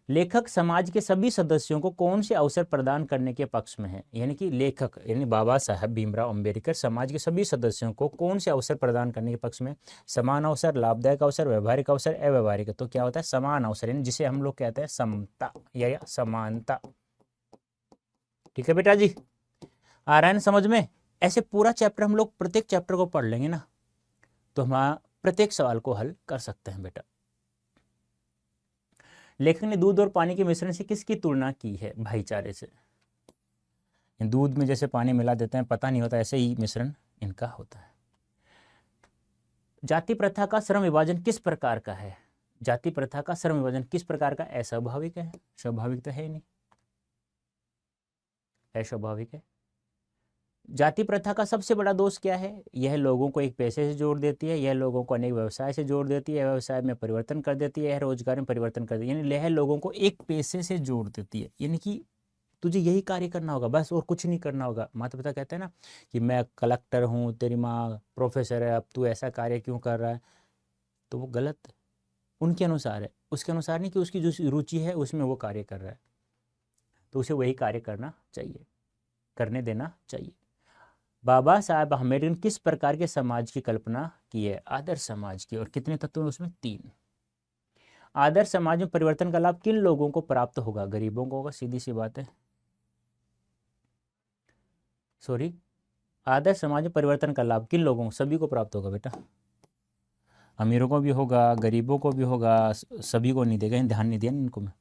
लेखक समाज के सभी सदस्यों को कौन से अवसर प्रदान करने के पक्ष में है? यानी कि लेखक यानी बाबा साहब भीमराव अंबेडकर समाज के सभी सदस्यों को कौन से अवसर प्रदान करने के पक्ष में? समान अवसर, लाभदायक अवसर, व्यवहारिक अवसर, अव्यवहारिक। तो क्या होता है? समान अवसर, यानी जिसे हम लोग कहते हैं समता या समानता। ठीक है बेटा जी, आ रहा है ना समझ में? ऐसे पूरा चैप्टर हम लोग प्रत्येक चैप्टर को पढ़ लेंगे ना, तो हम प्रत्येक सवाल को हल कर सकते हैं बेटा। लेखक ने दूध और पानी के मिश्रण से किसकी तुलना की है? भाईचारे से। दूध में जैसे पानी मिला देते हैं, पता नहीं होता, ऐसे ही मिश्रण इनका होता है। जाति प्रथा का श्रम विभाजन किस प्रकार का है? जाति प्रथा का श्रम विभाजन किस प्रकार का? अस्वाभाविक है। स्वाभाविक तो है ही नहीं, अस्वाभाविक है। जाति प्रथा का सबसे बड़ा दोष क्या है? यह लोगों को एक पैसे से जोड़ देती है, यह लोगों को अनेक व्यवसाय से जोड़ देती है, व्यवसाय में परिवर्तन कर देती है, यह रोजगार में परिवर्तन कर देती है। यानी यह लोगों को एक पैसे से जोड़ देती है, यानी कि तुझे यही कार्य करना होगा बस, और कुछ नहीं करना होगा। माता पिता कहते हैं ना कि मैं कलेक्टर हूँ, तेरी माँ प्रोफेसर है, अब तू ऐसा कार्य क्यों कर रहा है, तो वो गलत उनके अनुसार है, उसके अनुसार नहीं कि उसकी जो रुचि है उसमें वो कार्य कर रहा है, तो उसे वही कार्य करना चाहिए, करने देना चाहिए। बाबा साहब अम्बेडकर ने किस प्रकार के समाज की कल्पना की है? आदर्श समाज की। और कितने तत्व हैं उसमें? 3। आदर्श समाज में परिवर्तन का लाभ किन लोगों को प्राप्त होगा? गरीबों को होगा, सीधी सी बात है। सॉरी, आदर्श समाज में परिवर्तन का लाभ किन लोगों को? सभी को प्राप्त होगा बेटा, अमीरों को भी होगा, गरीबों को भी होगा, सभी को नहीं देगा, ध्यान नहीं दिया इनको में।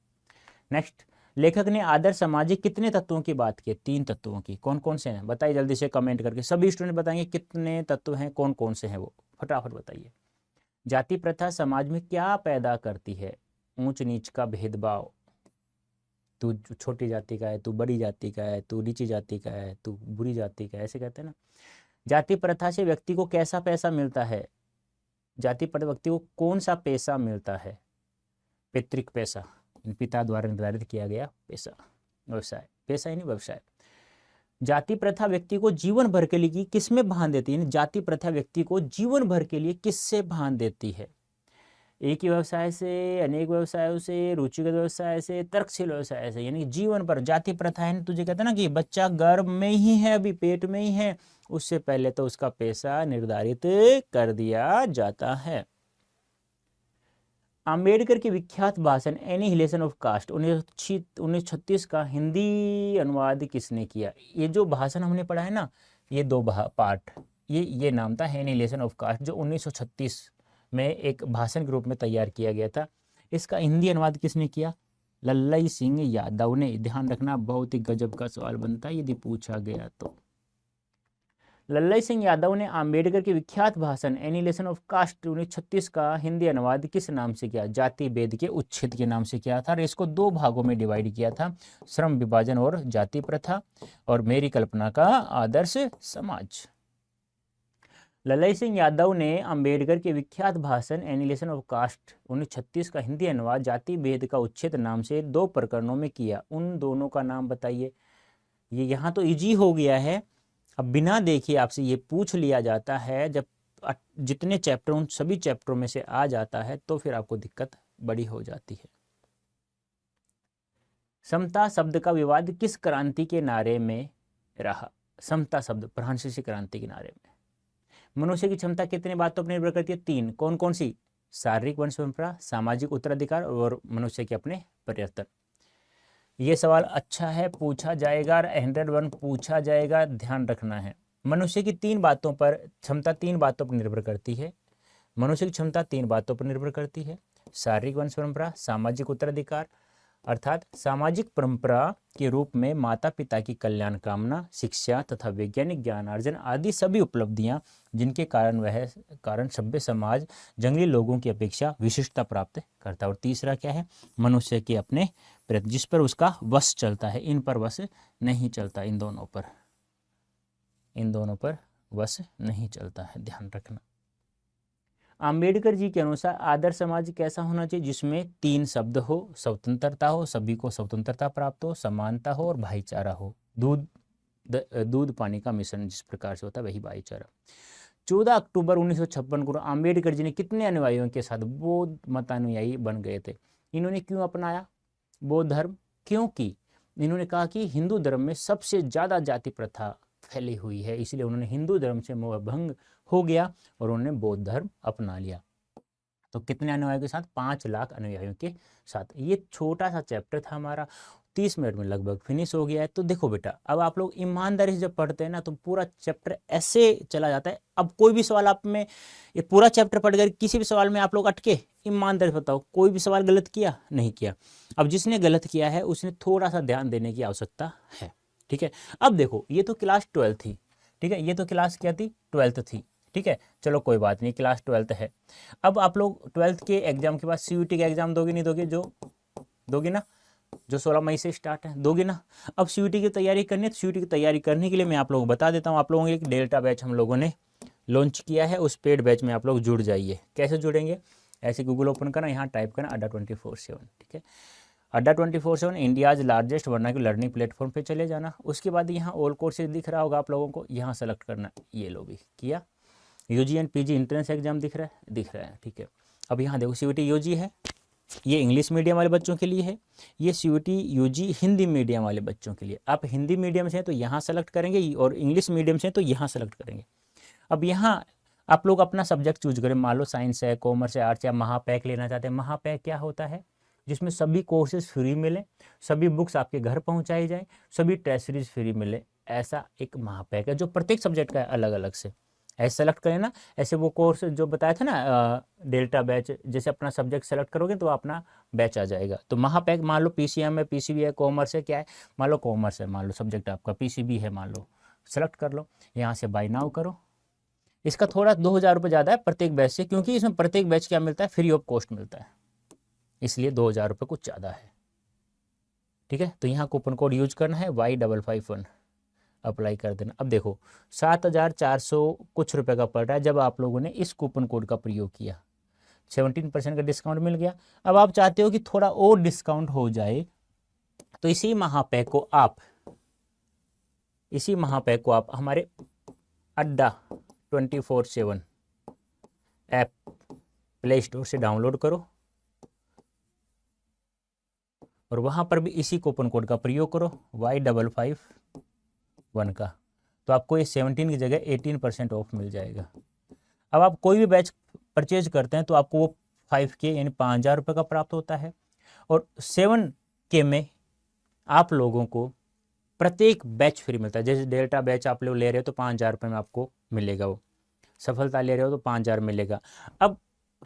नेक्स्ट, लेखक ने आदर्श समाज के कितने तत्वों की बात की? 3 तत्वों की। कौन कौन से हैं बताइए जल्दी से कमेंट करके, सभी स्टूडेंट बताएंगे कितने तत्व हैं, कौन कौन से हैं वो, फटाफट बताइए। जाति प्रथा समाज में क्या पैदा करती है? ऊंच नीच का भेदभाव, तू छोटी जाति का है, तू बड़ी जाति का है, तू नीची जाति का है, तू बुरी जाति का है, ऐसे कहते हैं ना। जाति प्रथा से व्यक्ति को कैसा पैसा मिलता है? जाति प्रथा व्यक्ति को कौन सा पैसा मिलता है? पैतृक पैसा, पिता द्वारा निर्धारित किया गया पैसा, व्यवसाय, पैसा ही नहीं व्यवसाय। जाति प्रथा व्यक्ति को जीवन भर के लिए किसमें बांध देती है? जाति प्रथा व्यक्ति को जीवन भर के लिए किससे बांध देती है? एक ही व्यवसाय से, अनेक व्यवसायों से, रुचिगत व्यवसाय से, तर्कशील व्यवसाय से, यानी जीवन पर। जाति प्रथा है तुझे कहते हैं ना कि बच्चा गर्भ में ही है, अभी पेट में ही है, उससे पहले तो उसका पैसा निर्धारित कर दिया जाता है। अंबेडकर के विख्यात भाषण एनिहिलेशन ऑफ कास्ट 1936 का हिंदी अनुवाद किसने किया? ये जो भाषण हमने पढ़ा है ना, ये 2 पार्ट, ये नाम था एनिहिलेशन ऑफ कास्ट, जो 1936 में एक भाषण के रूप में तैयार किया गया था। इसका हिंदी अनुवाद किसने किया? लल्लई सिंह यादव ने। ध्यान रखना, बहुत ही गजब का सवाल बनता है यदि पूछा गया तो। लल्लई सिंह यादव ने अंबेडकर के विख्यात भाषण एनिहिलेशन ऑफ कास्ट 1936 का हिंदी अनुवाद किस नाम से किया? जाति भेद के उच्छेद के नाम से किया था। और इसको 2 भागों में डिवाइड किया था, श्रम विभाजन और जाति प्रथा, और मेरी कल्पना का आदर्श समाज। लल्लई सिंह यादव ने अंबेडकर के विख्यात भाषण एनिहिलेशन ऑफ कास्ट 1936 का हिंदी अनुवाद जाति भेद का उच्छेद नाम से 2 प्रकरणों में किया। उन दोनों का नाम बताइए। ये यहाँ तो इजी हो गया है, अब बिना देखे आपसे ये पूछ लिया जाता है, जब जितने चैप्टर उन सभी चैप्टरों में से आ जाता है तो फिर आपको दिक्कत बड़ी हो जाती है। समता शब्द का विवाद किस क्रांति के नारे में रहा? समता शब्द फ्रांसीसी क्रांति के नारे में। मनुष्य की क्षमता कितने बातों पर निर्भर करती है? 3। कौन कौन सी? शारीरिक वंश परंपरा, सामाजिक उत्तराधिकार और मनुष्य के अपने परिवर्तन। ये सवाल अच्छा है, पूछा जाएगा, 101 पूछा जाएगा, ध्यान रखना है। मनुष्य की 3 बातों पर क्षमता 3 बातों पर निर्भर करती है। मनुष्य की क्षमता 3 बातों पर निर्भर करती है, शारीरिक वंश परंपरा, सामाजिक उत्तराधिकार, अर्थात सामाजिक परंपरा के रूप में माता पिता की कल्याण कामना, शिक्षा तथा वैज्ञानिक ज्ञान अर्जन आदि सभी उपलब्धियां जिनके कारण सभ्य समाज जंगली लोगों की अपेक्षा विशिष्टता प्राप्त करता है। और तीसरा क्या है? मनुष्य के अपने प्रयत्न, जिस पर उसका वश चलता है। इन पर वश नहीं चलता, इन दोनों पर वश नहीं चलता है, ध्यान रखना। अंबेडकर जी के अनुसार आदर्श समाज कैसा होना चाहिए? जिसमें 3 शब्द हो, स्वतंत्रता हो, सभी को स्वतंत्रता प्राप्त हो, समानता हो और भाईचारा हो। दूध पानी का मिश्रण जिस प्रकार से होता है वही भाईचारा। 14 अक्टूबर 1956 को अंबेडकर जी ने कितने अनुयायियों के साथ बौद्ध मतानुयायी बन गए थे? इन्होंने क्यों अपनाया बौद्ध धर्म? क्योंकि इन्होंने कहा कि हिंदू धर्म में सबसे ज़्यादा जाति प्रथा फैली हुई है, इसलिए उन्होंने हिंदू धर्म से मोह भंग हो गया और उन्होंने बौद्ध धर्म अपना लिया। तो कितने अनुयायियों के साथ? 5 लाख अनुयायियों के साथ। ये छोटा सा चैप्टर था हमारा, 30 मिनट में लगभग फिनिश हो गया है। तो देखो बेटा, अब आप लोग ईमानदारी से जब पढ़ते हैं ना तो पूरा चैप्टर ऐसे चला जाता है। अब कोई भी सवाल आप में, ये पूरा चैप्टर पढ़ कर किसी भी सवाल में आप लोग अटके, ईमानदारी से बताओ कोई भी सवाल गलत किया? नहीं किया। अब जिसने गलत किया है उसने थोड़ा सा ध्यान देने की आवश्यकता है, ठीक है। अब देखो, ये तो क्लास 12 थी, ठीक है, ये तो क्लास क्या थी? 12th थी, ठीक है। चलो कोई बात नहीं, क्लास 12th है। अब आप लोग 12th के एग्जाम के बाद CUET का एग्जाम दोगे नहीं दोगे? जो दोगे ना, जो 16 मई से स्टार्ट है, दोगे ना। अब CUET की तैयारी करनी है, तो CUET की तैयारी करने के लिए मैं आप लोगों को बता देता हूँ। आप लोगों को एक डेल्टा बैच हम लोगों ने लॉन्च किया है, उस पेड बैच में आप लोग जुड़ जाइए। कैसे जुड़ेंगे? ऐसे गूगल ओपन करना, यहाँ टाइप करना अड्डा 24/7, ठीक है। अड्डा 24/7 India's largest vernacular learning platform पे चले जाना। उसके बाद यहाँ ऑल कोर्सेज दिख रहा होगा आप लोगों को, यहाँ सेलेक्ट करना। ये लो भी किया। UG and PG entrance exam दिख रहा है? दिख रहा है, ठीक है। अब यहाँ देखो CUET UG है, ये इंग्लिश मीडियम वाले बच्चों के लिए है। ये CUET UG हिंदी मीडियम वाले बच्चों के लिए। आप हिंदी मीडियम से हैं तो यहाँ सेलेक्ट करेंगे, और इंग्लिश मीडियम से हैं तो यहाँ सेलेक्ट करेंगे। अब यहाँ आप लोग अपना सब्जेक्ट चूज करें। मान लो साइंस है, कॉमर्स है, आर्ट्स, या महापैक लेना चाहते हैं। महापैक क्या होता है? जिसमें सभी कोर्सेज फ्री मिले, सभी बुक्स आपके घर पहुँचाई जाए, सभी टेस्ट सीरीज फ्री मिले, ऐसा एक महापैक है जो प्रत्येक सब्जेक्ट का है अलग अलग से। ऐसे सेलेक्ट करें ना, ऐसे वो कोर्स जो बताया था ना डेल्टा बैच, जैसे अपना सब्जेक्ट सेलेक्ट करोगे तो अपना बैच आ जाएगा। तो महापैक, मान लो PCM है, PCB है, कॉमर्स है, क्या है, मान लो कॉमर्स है, मान लो सब्जेक्ट आपका PCB है, मान लो सेलेक्ट कर लो, यहाँ से बाय नाउ करो। इसका थोड़ा 2000 रुपये ज़्यादा है प्रत्येक बैच से, क्योंकि इसमें प्रत्येक बैच क्या मिलता है? फ्री ऑफ कॉस्ट मिलता है, इसलिए 2000 रुपये कुछ ज़्यादा है, ठीक है। तो यहाँ कूपन कोड यूज करना है Y551, अप्लाई कर देना। अब देखो 7400 कुछ रुपए का पड़ रहा है जब आप लोगों ने इस कूपन कोड का प्रयोग किया, 17% का डिस्काउंट मिल गया। अब आप चाहते हो कि थोड़ा और डिस्काउंट हो जाए, तो इसी महापैक को आप हमारे अड्डा 24/7 ऐप प्ले स्टोर से डाउनलोड करो, और वहां पर भी इसी कूपन कोड का प्रयोग करो Y551 का, तो आपको ये 17 की जगह 18% ऑफ मिल जाएगा। अब आप कोई भी बैच परचेज करते हैं तो आपको वो 5K यानी 5000 रुपये का प्राप्त होता है, और 7K में आप लोगों को प्रत्येक बैच फ्री मिलता है। जैसे डेल्टा बैच आप लोग ले रहे हो तो 5000 रुपये में आपको मिलेगा, वो सफलता ले रहे हो तो 5000 मिलेगा। अब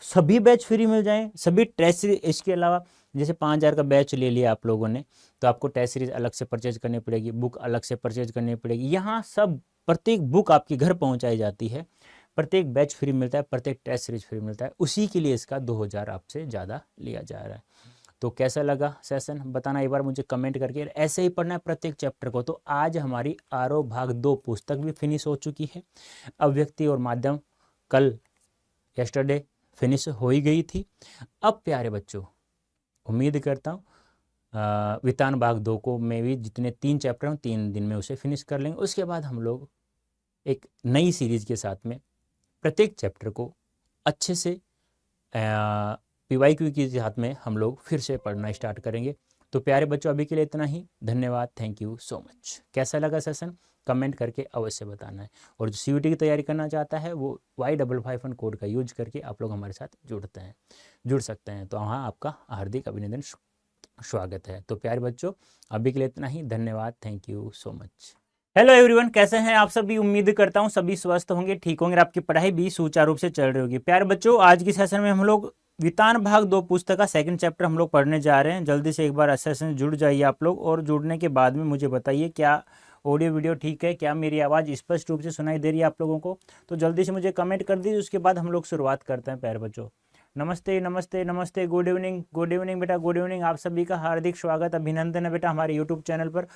सभी बैच फ्री मिल जाएं, सभी टेस्ट सीरीज, इसके अलावा जैसे 5000 का बैच ले लिया आप लोगों ने तो आपको टेस्ट सीरीज अलग से परचेज करनी पड़ेगी, बुक अलग से परचेज करनी पड़ेगी। यहाँ सब प्रत्येक बुक आपके घर पहुँचाई जाती है, प्रत्येक बैच फ्री मिलता है, प्रत्येक टेस्ट सीरीज फ्री मिलता है, उसी के लिए इसका 2000 आपसे ज़्यादा लिया जा रहा है। तो कैसा लगा सेशन बताना एक बार मुझे कमेंट करके। ऐसे ही पढ़ना है प्रत्येक चैप्टर को। तो आज हमारी आरो भाग 2 पुस्तक भी फिनिश हो चुकी है। अव्यक्ति और माध्यम कल यस्टरडे फिनिश हो ही गई थी। अब प्यारे बच्चों, उम्मीद करता हूँ वितान भाग 2 को मैं भी जितने 3 चैप्टर हैं 3 दिन में उसे फिनिश कर लेंगे। उसके बाद हम लोग एक नई सीरीज के साथ में प्रत्येक चैप्टर को अच्छे से PYQ के साथ में हम लोग फिर से पढ़ना स्टार्ट करेंगे। तो प्यारे बच्चों, अभी के लिए इतना ही। धन्यवाद, थैंक यू सो मच। कैसा लगा सेशन कमेंट करके अवश्य बताना है। और जो CUET की तैयारी करना चाहता है वो Y551 कोड का यूज करके आप लोग हमारे साथ जुड़ सकते हैं। तो वहाँ आपका हार्दिक अभिनंदन, स्वागत है। तो प्यारे बच्चों, अभी के लिए इतना ही। धन्यवाद, thank you so much. Hello everyone, कैसे हैं आप सभी? उम्मीद करता हूं सभी स्वस्थ होंगे, ठीक होंगे, आपकी पढ़ाई भी सुचारू रूप से चल रही होगी। प्यारे बच्चों, आज की सेशन में हम लोग वितान भाग 2 पुस्तक का सेकंड चैप्टर हम लोग पढ़ने जा रहे हैं। जल्दी से एक बार सेशन जुड़ जाइए आप लोग, और जुड़ने के बाद में मुझे बताइए क्या ऑडियो वीडियो ठीक है, क्या मेरी आवाज़ स्पष्ट रूप से सुनाई दे रही है आप लोगों को। तो जल्दी से मुझे कमेंट कर दीजिए, उसके बाद हम लोग शुरुआत करते हैं। प्यारे बच्चों, नमस्ते नमस्ते नमस्ते, गुड इवनिंग बेटा, गुड इवनिंग। आप सभी का हार्दिक स्वागत, अभिनंदन है बेटा हमारे यूट्यूब चैनल पर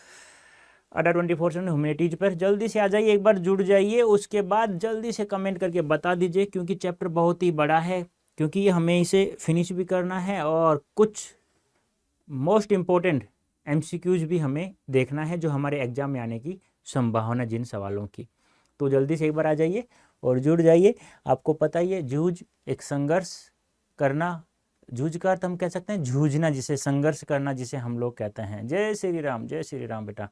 अड्डा 24/7 ह्यूमैनिटीज पर। जल्दी से आ जाइए, एक बार जुड़ जाइए, उसके बाद जल्दी से कमेंट करके बता दीजिए, क्योंकि चैप्टर बहुत ही बड़ा है, क्योंकि हमें इसे फिनिश भी करना है और कुछ मोस्ट इम्पोर्टेंट MCQs भी हमें देखना है जो हमारे एग्जाम में आने की संभावना जिन सवालों की। तो जल्दी से एक बार आ जाइए और जुड़ जाइए। आपको पता ही है, जूझ एक संघर्ष करना, जूझ का अर्थ हम कह सकते हैं जूझना, जिसे संघर्ष करना जिसे हम लोग कहते हैं। जय श्री राम, जय श्री राम बेटा।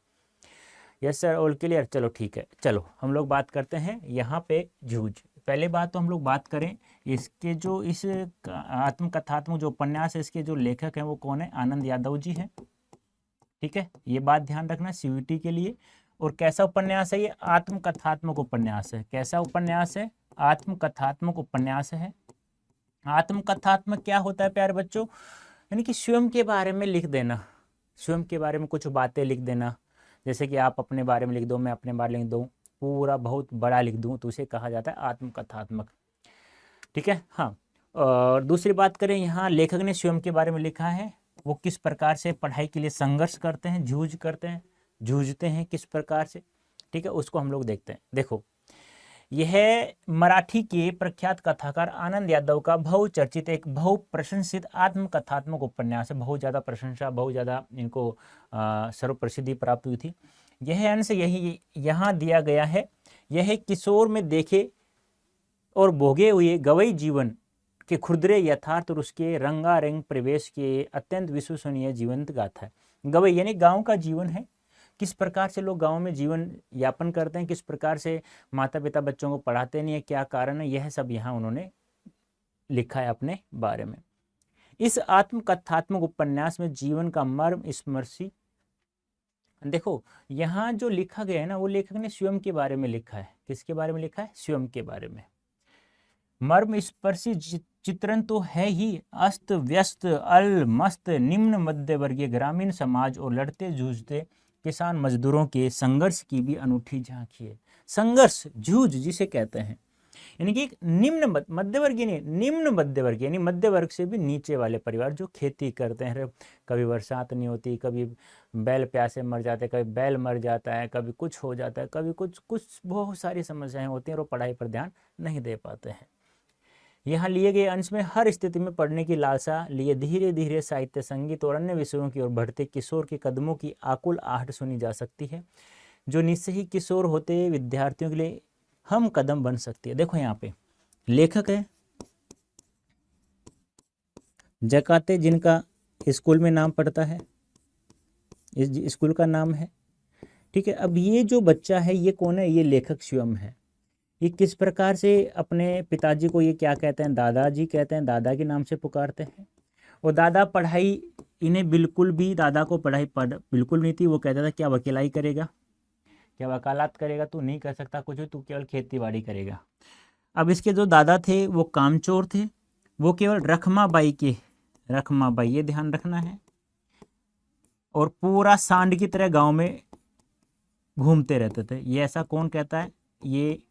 Yes sir, all clear. चलो ठीक है, चलो हम लोग बात करते हैं यहाँ पे जूझ। पहले बात तो हम लोग बात करें इसके जो इस आत्मकथात्मक जो उपन्यास है, इसके जो लेखक हैं वो कौन है? आनंद यादव जी हैं। ठीक है, ये बात ध्यान रखना सीयूईटी के लिए। और कैसा उपन्यास है ये? आत्मकथात्मक उपन्यास है। कैसा उपन्यास है? आत्मकथात्मक उपन्यास है। आत्मकथात्मक क्या होता है प्यारे बच्चों? यानी कि स्वयं के बारे में लिख देना, स्वयं के बारे में कुछ बातें लिख देना। जैसे कि आप अपने बारे में लिख दो, मैं अपने बारे में लिख दूँ, पूरा बहुत बड़ा लिख दूँ, तो उसे कहा जाता है आत्मकथात्मक। ठीक है, हाँ। और दूसरी बात करें, यहाँ लेखक ने स्वयं के बारे में लिखा है, वो किस प्रकार से पढ़ाई के लिए संघर्ष करते हैं, जूझते हैं किस प्रकार से, ठीक है, उसको हम लोग देखते हैं। देखो, यह मराठी के प्रख्यात कथाकार आनंद यादव का बहुचर्चित, एक बहुप्रशंसित आत्मकथात्मक उपन्यास है। बहुत ज़्यादा प्रशंसा, बहुत ज़्यादा इनको सर्वप्रसिद्धि प्राप्त हुई थी। यह अंश यही यहाँ दिया गया है। यह किशोर में देखे और भोगे हुए गवई जीवन के खुरदरे यथार्थ और उसके रंगारंग प्रवेश के अत्यंत विश्वसनीय जीवंत गाथा है। गवई यानी गांव का जीवन है, किस प्रकार से लोग गांव में जीवन यापन करते हैं, किस प्रकार से माता पिता बच्चों को पढ़ाते नहीं है, क्या कारण है, यह सब यहाँ उन्होंने लिखा है अपने बारे में। इस आत्मकथात्मक उपन्यास में जीवन का मर्म स्पर्शी, देखो यहाँ जो लिखा गया है ना, वो लेखक ने स्वयं के बारे में लिखा है। किसके बारे में लिखा है? स्वयं के बारे में। मर्म स्पर्शी चित्रण तो है ही, अस्त व्यस्त अल मस्त निम्न मध्य वर्गीय ग्रामीण समाज और लड़ते जूझते किसान मजदूरों के संघर्ष की भी अनूठी झांकी है। संघर्ष, जूझ जिसे कहते हैं, यानी कि निम्न मध्यवर्गीय नहीं, निम्न मध्यवर्गीय यानी मध्य वर्ग से भी नीचे वाले परिवार जो खेती करते हैं। कभी बरसात नहीं होती, कभी बैल प्यासे मर जाते हैं, कभी बैल मर जाता है, कभी कुछ हो जाता है, कभी कुछ बहुत सारी समस्याएं होती हैं और वो पढ़ाई पर ध्यान नहीं दे पाते हैं। यहाँ लिए गए अंश में हर स्थिति में पढ़ने की लालसा लिए धीरे धीरे साहित्य, संगीत और अन्य विषयों की ओर बढ़ते किशोर के कदमों की आकुल आहट सुनी जा सकती है, जो निश्चय ही किशोर होते विद्यार्थियों के लिए हम कदम बन सकती है। देखो यहाँ पे लेखक है जकाते, जिनका स्कूल में नाम पड़ता है, इस स्कूल का नाम है, ठीक है। अब ये जो बच्चा है ये कौन है? ये लेखक स्वयं है। ये किस प्रकार से अपने पिताजी को ये क्या कहते हैं? दादाजी कहते हैं, दादा के नाम से पुकारते हैं। और दादा पढ़ाई, इन्हें बिल्कुल भी, दादा को पढ़ाई बिल्कुल नहीं थी। वो कहता था क्या वकीलाई करेगा, क्या वकालत करेगा, तू नहीं कर सकता कुछ, तू केवल खेती बाड़ी करेगा। अब इसके जो दादा थे वो कामचोर थे, वो केवल रखमाबाई, ये ध्यान रखना है, और पूरा सांड की तरह गांव में घूमते रहते थे। ये ऐसा कौन कहता है? ये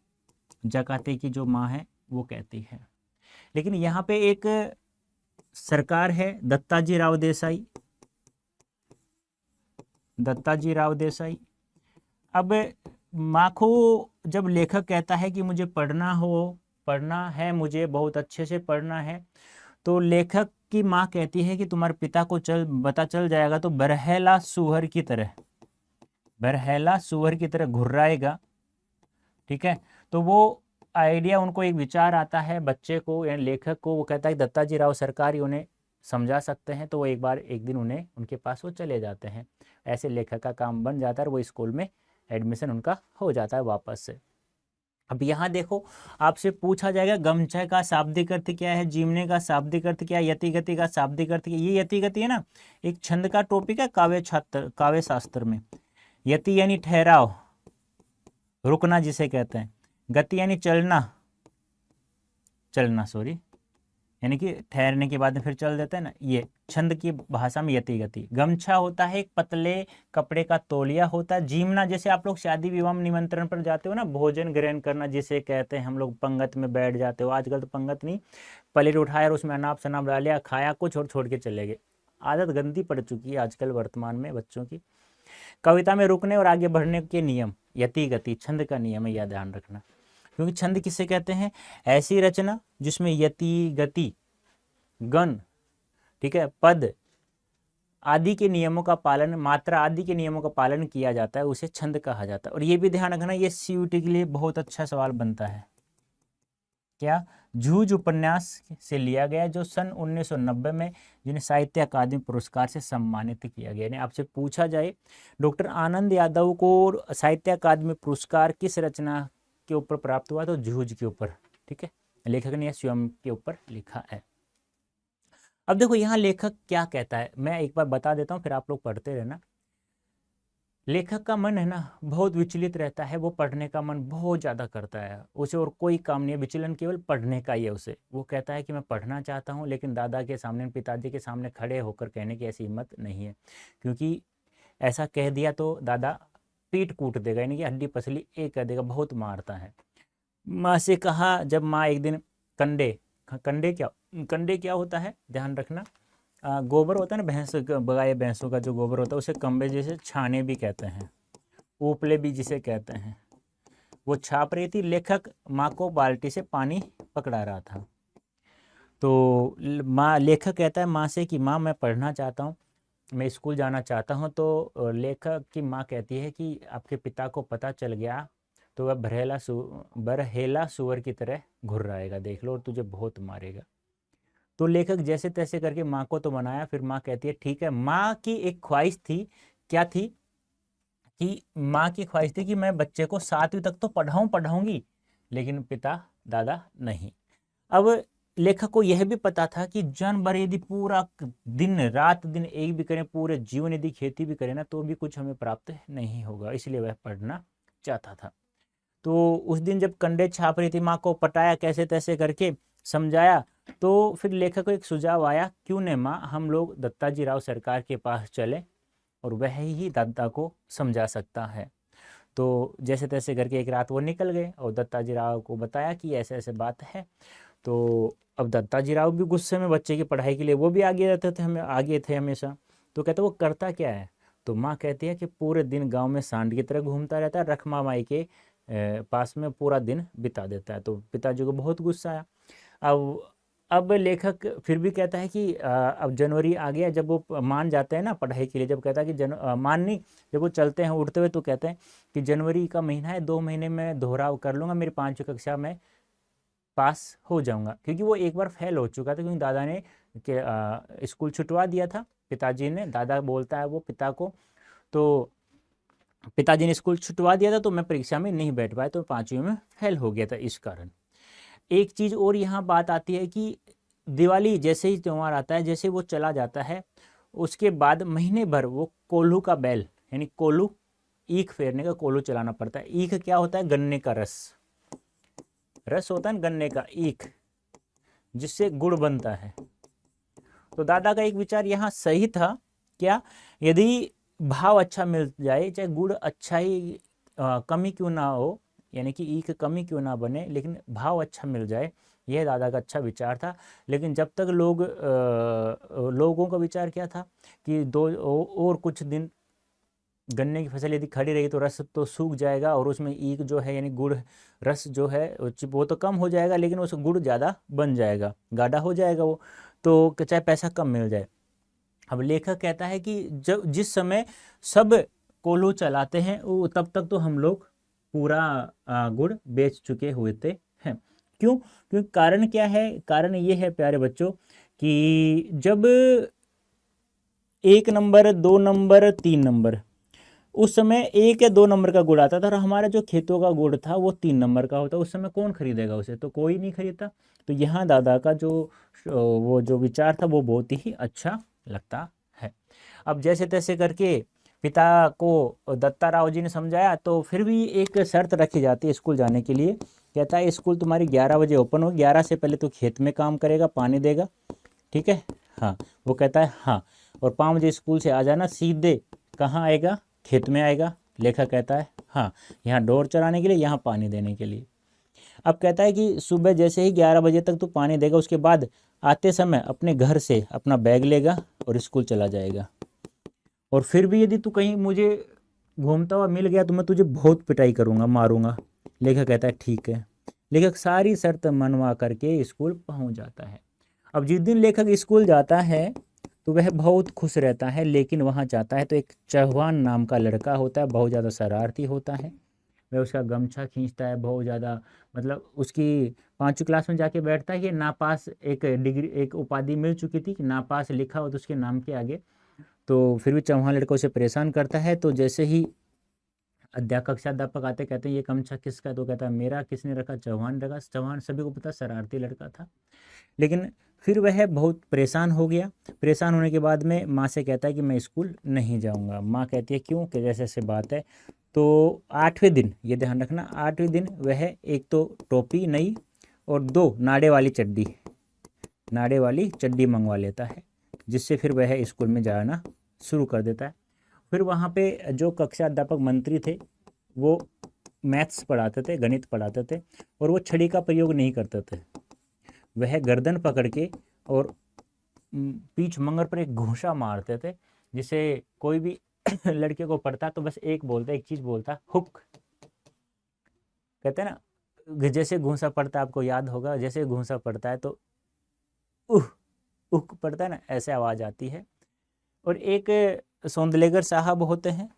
जकाते की जो माँ है वो कहती है। लेकिन यहाँ पे एक सरकार है, दत्ताजी राव देसाई। अब माँ को जब लेखक कहता है कि मुझे पढ़ना है, मुझे बहुत अच्छे से पढ़ना है, तो लेखक की माँ कहती है कि तुम्हारे पिता को पता चल जाएगा तो बरहैला सुअर की तरह घुर्राएगा, ठीक है। तो वो आइडिया, उनको एक विचार आता है बच्चे को या लेखक को, वो कहता है कि दत्ताजी राव सरकार ही उन्हें समझा सकते हैं। तो वो एक दिन उनके पास वो चले जाते हैं। ऐसे लेखक का काम बन जाता है और वो स्कूल में एडमिशन उनका हो जाता है वापस से। अब यहाँ देखो, आपसे पूछा जाएगा गमछा का शाब्दिक अर्थ क्या है, जीवने का शाब्दिक अर्थ क्या है, यतिगति का शाब्दिक अर्थ क्या है। ये यतिगति है ना, एक छंद का टॉपिक है काव्य शास्त्र में। यति यानी ठहराव, रुकना जिसे कहते हैं। गति यानी चलना सॉरी, यानी कि ठहरने के बाद फिर चल देते हैं ना, ये छंद की भाषा में यति गति। गमछा होता है एक पतले कपड़े का तौलिया होता है। जीवना, जैसे आप लोग शादी विवाह निमंत्रण पर जाते हो ना, भोजन ग्रहण करना जिसे कहते हैं, हम लोग पंगत में बैठ जाते हो। आजकल तो पंगत नहीं, प्लेट उठाया और उसमें अनाप शनाप डालिया, खाया कुछ और छोड़ के चले गए। आदत गंदी पड़ चुकी है आजकल वर्तमान में बच्चों की। कविता में रुकने और आगे बढ़ने के नियम, यति गति छंद का नियम है, यह ध्यान रखना। क्योंकि छंद किसे कहते हैं? ऐसी रचना जिसमें यति गति गण, ठीक है, पद आदि के नियमों का पालन, मात्रा आदि के नियमों का पालन किया जाता है, उसे छंद कहा जाता है। और ये भी ध्यान रखना, ये सीयूटी के लिए बहुत अच्छा सवाल बनता है। क्या? जूझ उपन्यास से लिया गया, जो सन 1990 में जिन्हें साहित्य अकादमी पुरस्कार से सम्मानित किया गया। यानी आपसे पूछा जाए डॉक्टर आनंद यादव को साहित्य अकादमी पुरस्कार किस रचना के ऊपर प्राप्त हुआ, तो जूझ के ऊपर, ठीक है। लेखक ने स्वयं के ऊपर लिखा है। अब देखो यहाँ लेखक क्या कहता है, मैं एक बार बता देता हूँ, फिर आप लोग पढ़ते रहना। लेखक का मन है ना बहुत विचलित रहता है, वो पढ़ने का मन बहुत ज़्यादा करता है, उसे और कोई काम नहीं है, विचलन केवल पढ़ने का ही है उसे। वो कहता है कि मैं पढ़ना चाहता हूँ, लेकिन दादा के सामने, पिताजी के सामने खड़े होकर कहने की ऐसी हिम्मत नहीं है, क्योंकि ऐसा कह दिया तो दादा पीठ कूट देगा, यानी कि हड्डी पसली एक कर देगा, बहुत मारता है। माँ से कहा, जब माँ एक दिन कंडे, कंडे क्या होता है ध्यान रखना, गोबर होता है ना, भैंस गाय भैंसों का जो गोबर होता है उसे कंबे जैसे छाने भी कहते हैं, उपले भी जिसे कहते हैं, वो छाप रही थी। लेखक माँ को बाल्टी से पानी पकड़ा रहा था। तो माँ, लेखक कहता है माँ से कि माँ मैं पढ़ना चाहता हूँ, मैं स्कूल जाना चाहता हूँ। तो लेखक की माँ कहती है कि आपके पिता को पता चल गया तो वह बरहेला सुअर की तरह घुर आएगा, देख लो, और तुझे बहुत मारेगा। तो लेखक जैसे तैसे करके माँ को तो मनाया, फिर माँ कहती है ठीक है। माँ की एक ख्वाहिश थी, क्या थी, कि माँ की ख्वाहिश थी कि मैं बच्चे को 7वीं तक तो पढ़ाऊंगी, लेकिन पिता दादा नहीं। अब लेखक को यह भी पता था कि जन भर यदि पूरा दिन रात दिन एक भी करें, पूरे जीवन यदि खेती भी करें ना, तो भी कुछ हमें प्राप्त नहीं होगा, इसलिए वह पढ़ना चाहता था। तो उस दिन जब कंडे छाप रही थी, माँ को पटाया कैसे तैसे करके, समझाया, तो फिर लेखक को एक सुझाव आया, क्यों न माँ हम लोग दत्ताजी राव सरकार के पास चले और वह ही दादा को समझा सकता है। तो जैसे तैसे करके एक रात वो निकल गए और दत्ताजी राव को बताया कि ऐसे ऐसे बात है। तो अब दत्ताजी राव भी गुस्से में, बच्चे की पढ़ाई के लिए वो भी आगे रहते थे, हमें आगे थे हमेशा। तो कहते वो करता क्या है, तो माँ कहती है कि पूरे दिन गांव में सांड की तरह घूमता रहता है, रखमा माई के पास में पूरा दिन बिता देता है। तो पिताजी को बहुत गुस्सा आया। अब लेखक फिर भी कहता है कि अब जनवरी आ गया, जब वो मान जाते हैं ना पढ़ाई के लिए, जब कहता है कि मान नहीं, जब वो चलते हैं उठते हुए, तो कहते हैं कि जनवरी का महीना है, 2 महीने में दोहराव कर लूँगा, मेरी 5वीं कक्षा में पास हो जाऊंगा, क्योंकि वो एक बार फेल हो चुका था, क्योंकि दादा ने स्कूल छुटवा दिया था, पिताजी ने, दादा बोलता है वो पिता को, तो पिताजी ने स्कूल छुटवा दिया था, तो मैं परीक्षा में नहीं बैठ पाया, तो 5वीं में फेल हो गया था इस कारण। एक चीज़ और यहाँ बात आती है कि दिवाली जैसे ही त्यौहार आता है, जैसे वो चला जाता है, उसके बाद महीने भर वो कोल्हू का बैल, यानी कोल्हू, ईख फेरने का कोल्हू चलाना पड़ता है। ईख क्या होता है, गन्ने का रस, रस होता है गन्ने का, ईख, जिससे गुड़ बनता है। तो दादा का एक विचार यहाँ सही था, क्या, यदि भाव अच्छा मिल जाए, चाहे गुड़ अच्छा ही कमी क्यों ना हो, यानी कि ईख कमी क्यों ना बने, लेकिन भाव अच्छा मिल जाए, यह दादा का अच्छा विचार था। लेकिन जब तक लोगों का विचार क्या था कि और कुछ दिन गन्ने की फसल यदि खड़ी रही तो रस तो सूख जाएगा, और उसमें ईख जो है यानी गुड़ रस जो है वो तो कम हो जाएगा, लेकिन उस गुड़ ज़्यादा बन जाएगा, गाढ़ा हो जाएगा वो, तो चाहे पैसा कम मिल जाए। अब लेखक कहता है कि जब जिस समय सब कोल्हू चलाते हैं वो तब तक तो हम लोग पूरा गुड़ बेच चुके हुए थे हैं। क्यों, क्योंकि कारण क्या है, कारण ये है प्यारे बच्चों कि जब 1 नंबर 2 नंबर 3 नंबर, उस समय 1 या 2 नंबर का गुड़ आता था, और हमारा जो खेतों का गुड़ था वो 3 नंबर का होता, उस समय कौन खरीदेगा उसे, तो कोई नहीं खरीदता। तो यहाँ दादा का जो वो जो विचार था वो बहुत ही अच्छा लगता है। अब जैसे तैसे करके पिता को दत्ता राव जी ने समझाया, तो फिर भी एक शर्त रखी जाती है स्कूल जाने के लिए, कहता है स्कूल तुम्हारी 11 बजे ओपन हो, 11 से पहले तो खेत में काम करेगा, पानी देगा, ठीक है, हाँ। वो कहता है हाँ, और 5 बजे स्कूल से आ जाना, सीधे कहाँ आएगा, खेत में आएगा। लेखक कहता है हाँ, यहाँ डोर चराने के लिए, यहाँ पानी देने के लिए। अब कहता है कि सुबह जैसे ही 11 बजे तक तो पानी देगा, उसके बाद आते समय अपने घर से अपना बैग लेगा और स्कूल चला जाएगा, और फिर भी यदि तू कहीं मुझे घूमता हुआ मिल गया तो मैं तुझे बहुत पिटाई करूँगा, मारूंगा। लेखक कहता है ठीक है। लेखक सारी शर्त मनवा करके स्कूल पहुँच जाता है। अब जिस दिन लेखक स्कूल जाता है तो वह बहुत खुश रहता है, लेकिन वहाँ जाता है तो एक चौहान नाम का लड़का होता है, बहुत ज़्यादा शरारती होता है। वह उसका गमछा खींचता है बहुत ज़्यादा, मतलब उसकी 5वीं क्लास में जाके बैठता है कि नापास, एक डिग्री, एक उपाधि मिल चुकी थी कि नापास लिखा हो तो उसके नाम के आगे, तो फिर भी चौहान लड़का उसे परेशान करता है। तो जैसे ही अध्यापक आते, कहते हैं ये गमछा किसका है, तो कहता है मेरा, किसने रखा, चौहान रखा। चौहान सभी को पता शरारती लड़का था, लेकिन फिर वह बहुत परेशान हो गया। परेशान होने के बाद में माँ से कहता है कि मैं स्कूल नहीं जाऊँगा। माँ कहती है क्यों, कि जैसे ऐसे बात है। तो 8वें दिन, ये ध्यान रखना, 8वें दिन वह एक तो टोपी नई और 2 नाड़े वाली चड्डी मंगवा लेता है, जिससे फिर वह स्कूल में जाना शुरू कर देता है। फिर वहाँ पे जो कक्षा अध्यापक मंत्री थे, वो मैथ्स पढ़ाते थे, गणित पढ़ाते थे, और वो छड़ी का प्रयोग नहीं करते थे। वह गर्दन पकड़ के और पीठ मंगर पर एक घूंसा मारते थे, जिसे कोई भी लड़के को पढ़ता तो बस एक चीज बोलता, हुक। कहते हैं ना, जैसे घूंसा पड़ता है, आपको याद होगा, जैसे घूंसा पड़ता है तो उह उह पड़ता है ना, ऐसे आवाज आती है। और एक सौंदलेगर साहब होते हैं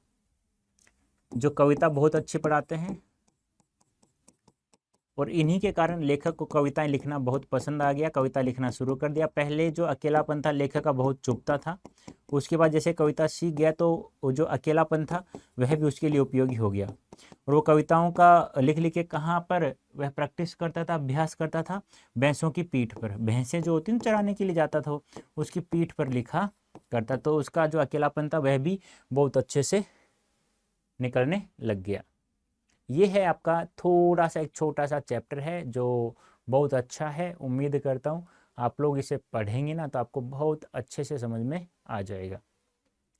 जो कविता बहुत अच्छी पढ़ाते हैं, और इन्हीं के कारण लेखक को कविताएं लिखना बहुत पसंद आ गया, कविता लिखना शुरू कर दिया। पहले जो अकेलापन था लेखक का बहुत चुभता था, उसके बाद जैसे कविता सीख गया तो वो जो अकेलापन था वह भी उसके लिए उपयोगी हो गया। और वो कविताओं का लिख लिख के कहाँ पर वह प्रैक्टिस करता था, अभ्यास करता था, भैंसों की पीठ पर। भैंसें जो होती हैं चराने के लिए जाता था, उसकी पीठ पर लिखा करता, तो उसका जो अकेलापन था वह भी बहुत अच्छे से निकलने लग गया। ये है आपका थोड़ा सा एक छोटा सा चैप्टर है जो बहुत अच्छा है। उम्मीद करता हूँ आप लोग इसे पढ़ेंगे ना तो आपको बहुत अच्छे से समझ में आ जाएगा।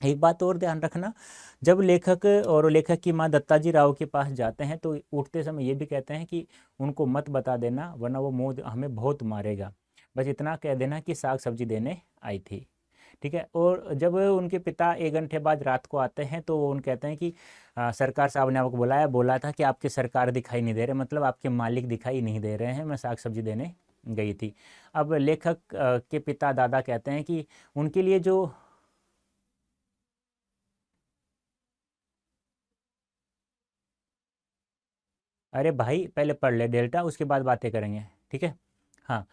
एक बात और ध्यान रखना, जब लेखक और लेखक की माँ दत्ताजी राव के पास जाते हैं तो उठते समय ये भी कहते हैं कि उनको मत बता देना, वरना वो मुँह हमें बहुत मारेगा। बस इतना कह देना कि साग सब्जी देने आई थी, ठीक है। और जब उनके पिता 1 घंटे बाद रात को आते हैं तो उन कहते हैं कि सरकार साहब ने आपको बोला था कि आपके सरकार दिखाई नहीं दे रहे, मतलब आपके मालिक दिखाई नहीं दे रहे हैं, मैं साग सब्जी देने गई थी। अब लेखक के पिता दादा कहते हैं कि उनके लिए जो अरे भाई पहले पढ़ ले डेल्टा, उसके बाद बातें करेंगे, ठीक है। हाँ,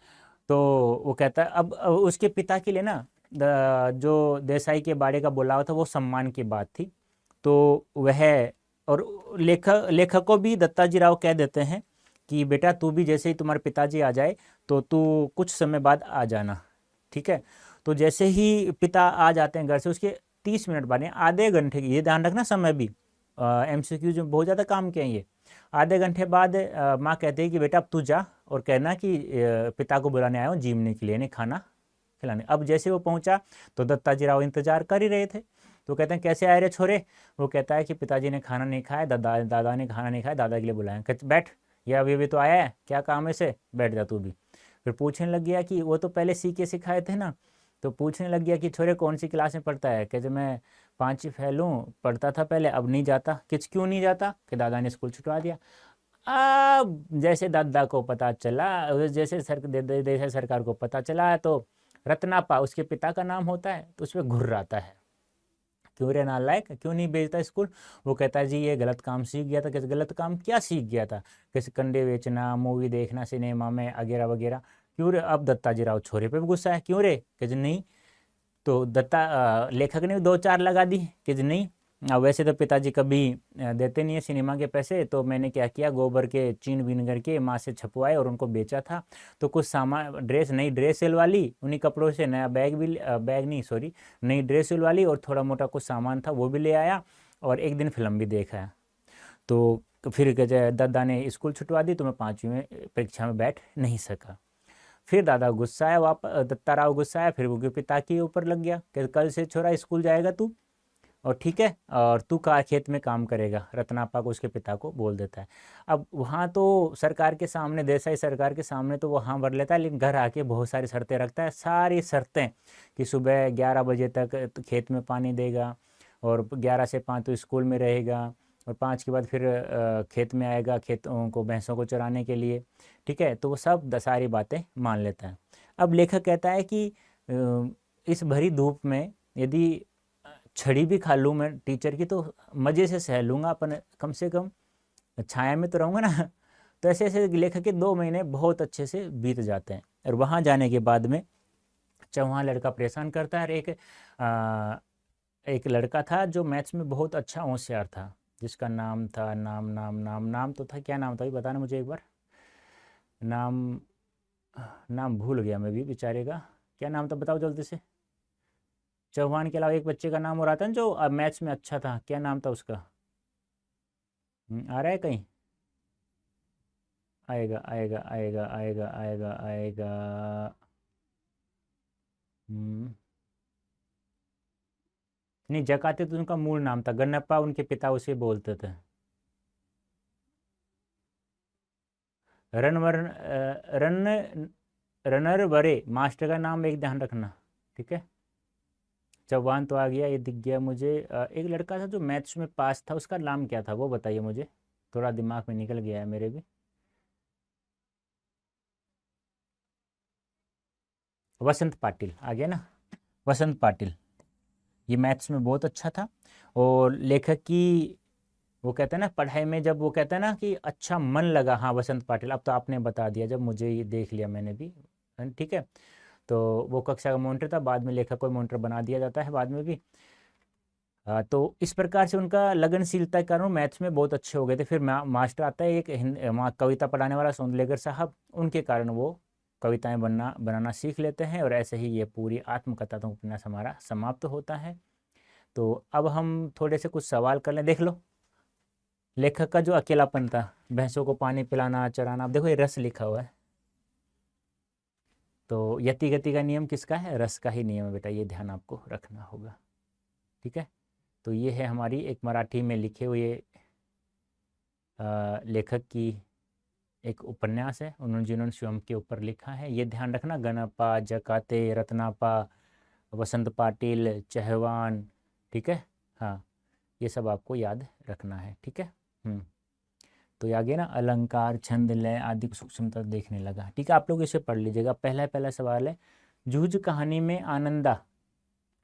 तो वो कहता है अब उसके पिता के लिए ना जो देसाई के बाड़े का बुलावा था वो सम्मान की बात थी। तो वह और लेखक को भी दत्ताजी राव कह देते हैं कि बेटा तू भी जैसे ही तुम्हारे पिताजी आ जाए तो तू कुछ समय बाद आ जाना, ठीक है। तो जैसे ही पिता आ जाते हैं घर से उसके 30 मिनट बाद, आधे घंटे की, ये ध्यान रखना समय भी, MCQ में बहुत ज़्यादा काम किया ये। आधे घंटे बाद माँ कहती है कि बेटा अब तू जा और कहना कि पिता को बुलाने आया हूँ जीमने के लिए, इन्हें खाना खिलाने। अब जैसे वो पहुंचा तो दत्ताजी राव इंतजार कर ही रहे थे। तो कहते हैं कैसे आए रे छोरे। वो कहता है कि पिताजी ने खाना नहीं खाया, दादा ने खाना नहीं खाया, दादा के लिए बुलाया। कहते बैठ, ये अभी तो आया है, क्या काम है इसे, बैठ जा तू भी। फिर पूछने लग गया कि वो तो पहले सीखे सिखाए थे ना। तो पूछने लग गया कि छोरे कौन सी क्लास में पढ़ता है। कहते मैं 5वीं फेल हूँ, पढ़ता था पहले, अब नहीं जाता। किस क्यों नहीं जाता, कि दादा ने स्कूल छुटवा दिया। अब जैसे दादा को पता चला, जैसे जैसे सरकार को पता चला तो रत्नापा उसके पिता का नाम होता है, तो उसमें घुर्राता है, क्यों रे नालायक, क्यों नहीं भेजता स्कूल। वो कहता है जी ये गलत काम सीख गया था। कैसे गलत काम, क्या सीख गया था, कैसे कंडे बेचना, मूवी देखना सिनेमा में वगैरह वगैरह। क्यों रे, अब दत्ताजी राव छोरे पे भी गुस्सा है, क्यों रे, कहते नहीं। तो लेखक ने भी 2-4 लगा दी कि जी नहीं, वैसे तो पिताजी कभी देते नहीं है सिनेमा के पैसे, तो मैंने क्या किया, गोबर के चीन बीन करके माँ से छपवाए और उनको बेचा था। तो कुछ सामान, नई ड्रेस सिलवा ली, उन्हीं कपड़ों से नया बैग भी, बैग नहीं सॉरी, नई ड्रेस सिलवा ली, और थोड़ा मोटा कुछ सामान था वो भी ले आया, और एक दिन फिल्म भी देखा। तो फिर दादा ने स्कूल छुटवा दी, तो मैं 5वीं में परीक्षा में बैठ नहीं सका। फिर दादा गुस्सा है, वापस दत्ता राव गुस्सा है, फिर वो पिता के ऊपर लग गया कि कल से छोरा स्कूल जाएगा तू, और ठीक है, और तू का खेत में काम करेगा। रत्नापा को उसके पिता को बोल देता है। अब वहाँ तो सरकार के सामने, देसाई सरकार के सामने तो वो हाँ भर लेता है, लेकिन घर आके बहुत सारी शर्तें रखता है, सारी शर्तें कि सुबह 11 बजे तक खेत में पानी देगा, और 11 से 5 तो स्कूल में रहेगा, और 5 के बाद फिर खेत में आएगा, खेतों को भैंसों को चराने के लिए, ठीक है। तो वो सब सारी बातें मान लेता है। अब लेखक कहता है कि इस भरी धूप में यदि छड़ी भी खा लूँ मैं टीचर की तो मज़े से सह लूँगा, अपन कम से कम छाया में तो रहूँगा ना। तो ऐसे ऐसे लेखक के 2 महीने बहुत अच्छे से बीत जाते हैं। और वहाँ जाने के बाद में वहाँ लड़का परेशान करता है। और एक लड़का था जो मैथ्स में बहुत अच्छा होशियार था, जिसका नाम था, नाम तो था, क्या नाम था ये बताना मुझे एक बार। नाम नाम भूल गया मैं भी बेचारे का, क्या नाम था बताओ जल्दी से। चौहान के अलावा एक बच्चे का नाम और आता है ना जो मैथ्स में अच्छा था, क्या नाम था उसका? आ रहा है कहीं? आएगा आएगा आएगा आएगा आएगा आएगा। हम्म, नहीं, जकाते तो उनका मूल नाम था, गन्नप्पा उनके पिता उसे बोलते थे। रनवर रन रनर वरे मास्टर का नाम एक ध्यान रखना, ठीक है। चौहान तो आ गया, ये दिख गया मुझे। एक लड़का था जो मैथ्स में पास था, उसका नाम क्या था वो बताइए मुझे, थोड़ा दिमाग में निकल गया है मेरे भी। वसंत पाटिल आ गया ना, वसंत पाटिल। ये मैथ्स में बहुत अच्छा था। और लेखक की, वो कहते हैं ना पढ़ाई में, जब वो कहते हैं ना कि अच्छा मन लगा, हाँ वसंत पाटिल, अब तो आपने बता दिया जब मुझे ये देख लिया मैंने भी। ठीक है। तो वो कक्षा का मॉनिटर था, बाद में लेखक को मॉनिटर बना दिया जाता है बाद में भी। तो इस प्रकार से उनका लगनशीलता के कारण मैथ्स में बहुत अच्छे हो गए थे। फिर मास्टर आता है एक कविता पढ़ाने वाला सोंदलेकर साहब, उनके कारण वो कविताएं बनाना सीख लेते हैं, और ऐसे ही ये पूरी आत्मकथा तो उपन्यास हमारा समाप्त होता है। तो अब हम थोड़े से कुछ सवाल कर लें, देख लो। लेखक का जो अकेलापन था, भैंसों को पानी पिलाना, चराना, अब देखो ये रस लिखा हुआ है, तो यति गति का नियम किसका है? रस का ही नियम है बेटा, ये ध्यान आपको रखना होगा, ठीक है। तो ये है हमारी एक मराठी में लिखे हुए लेखक की एक उपन्यास है, उन्होंने जिन्होंने स्वयं के ऊपर लिखा है, ये ध्यान रखना। गणपा, जकाते, रत्नापा, वसंत पाटिल, चहवान, ठीक है। हाँ, ये सब आपको याद रखना है, ठीक है। तो ये आगे ना अलंकार, छंद, लय आदि की सूक्ष्मता देखने लगा, ठीक है। आप लोग इसे पढ़ लीजिएगा। पहला पहला सवाल है, जूझ कहानी में आनंदा,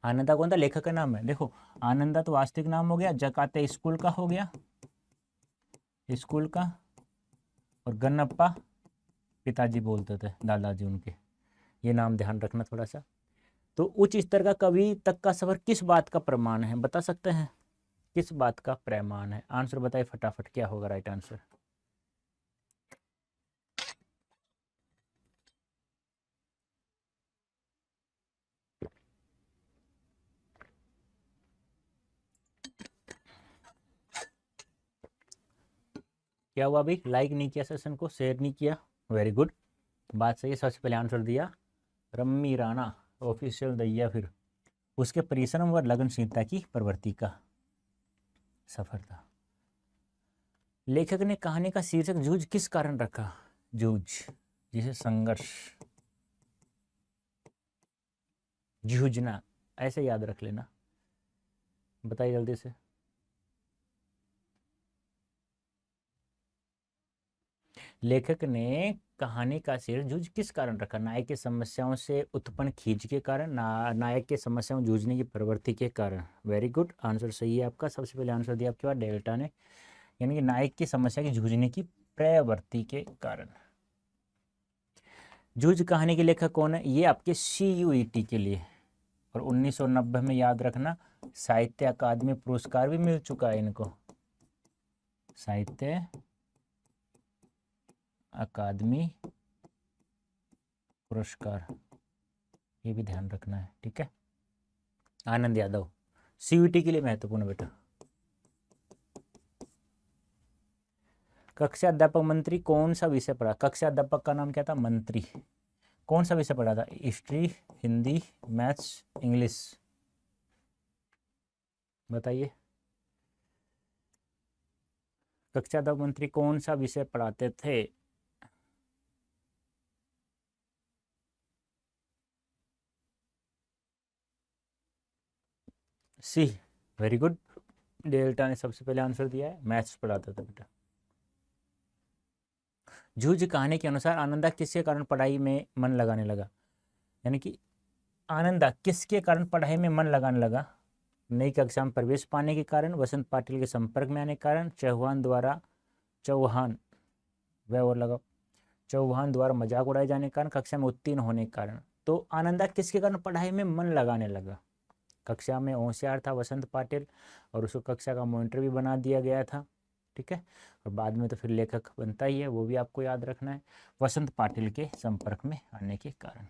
आनंदा कौन था? लेखक का नाम है, देखो। आनंदा तो वास्तविक नाम हो गया, जकाते स्कूल का हो गया, स्कूल का, और गन्नप्पा पिताजी बोलते थे, दादाजी उनके। ये नाम ध्यान रखना थोड़ा सा। तो उच्च स्तर का कवि तक का सफर किस बात का प्रमाण है, बता सकते हैं? किस बात का प्रमाण है? आंसर बताइए फटाफट, क्या होगा राइट आंसर? क्या हुआ अभी? लाइक नहीं किया सेशन को, शेयर नहीं किया, वेरी गुड, बात सही है। सबसे पहले आंसर दिया रम्मी राणा, ऑफिशियल दैया, फिर उसके परिश्रम व लगनशीलता की प्रवृत्ति का सफर था। लेखक ने कहानी का शीर्षक जूझ किस कारण रखा? जूझ, जिसे संघर्ष, जूझना, ऐसे याद रख लेना। बताइए जल्दी से। लेखक ने कहानी का शीर्षक जूझ किस कारण रखा? नायक की समस्याओं से उत्पन्न खींच के कारण, नायक के समस्याओं जूझने की प्रवृत्ति के कारण। वेरी गुड, आंसर सही है आपका। सबसे पहले आंसर दिया आपके पास डेल्टा ने, यानी कि नायक की समस्या की जूझने की प्रवृत्ति के कारण। जूझ कहानी के लेखक कौन है? ये आपके CUET के लिए, और 1990 में याद रखना साहित्य अकादमी पुरस्कार भी मिल चुका है इनको, साहित्य अकादमी पुरस्कार, ये भी ध्यान रखना है, ठीक है। आनंद यादव, CUET के लिए महत्वपूर्ण बेटा। कक्षा अध्यापक मंत्री कौन सा विषय पढ़ा? कक्षा अध्यापक का नाम क्या था? मंत्री। कौन सा विषय पढ़ा था? हिस्ट्री, हिंदी, मैथ्स, इंग्लिश, बताइए। कक्षा अध्यापक मंत्री कौन सा विषय पढ़ाते थे? सी, वेरी गुड, डेल्टा ने सबसे पहले आंसर दिया है, मैथ्स पढ़ाता था बेटा। जूझ कहानी के अनुसार आनंदा किसके कारण पढ़ाई में मन लगाने लगा? यानी कि आनंदा किसके कारण पढ़ाई में मन लगाने लगा? नई कक्षा में प्रवेश पाने के कारण, वसंत पाटिल के संपर्क में आने के कारण, चौहान, वह और लगाओ, चौहान द्वारा मजाक उड़ाए जाने के कारण, कक्षा में उत्तीर्ण होने के कारण। तो आनंदा किसके कारण पढ़ाई में मन लगाने लगा? कक्षा में होशियार था वसंत पाटिल, और उसको कक्षा का मॉनिटर भी बना दिया गया था, ठीक है। और बाद में तो फिर लेखक बनता ही है, वो भी आपको याद रखना है। वसंत पाटिल के संपर्क में आने के कारण।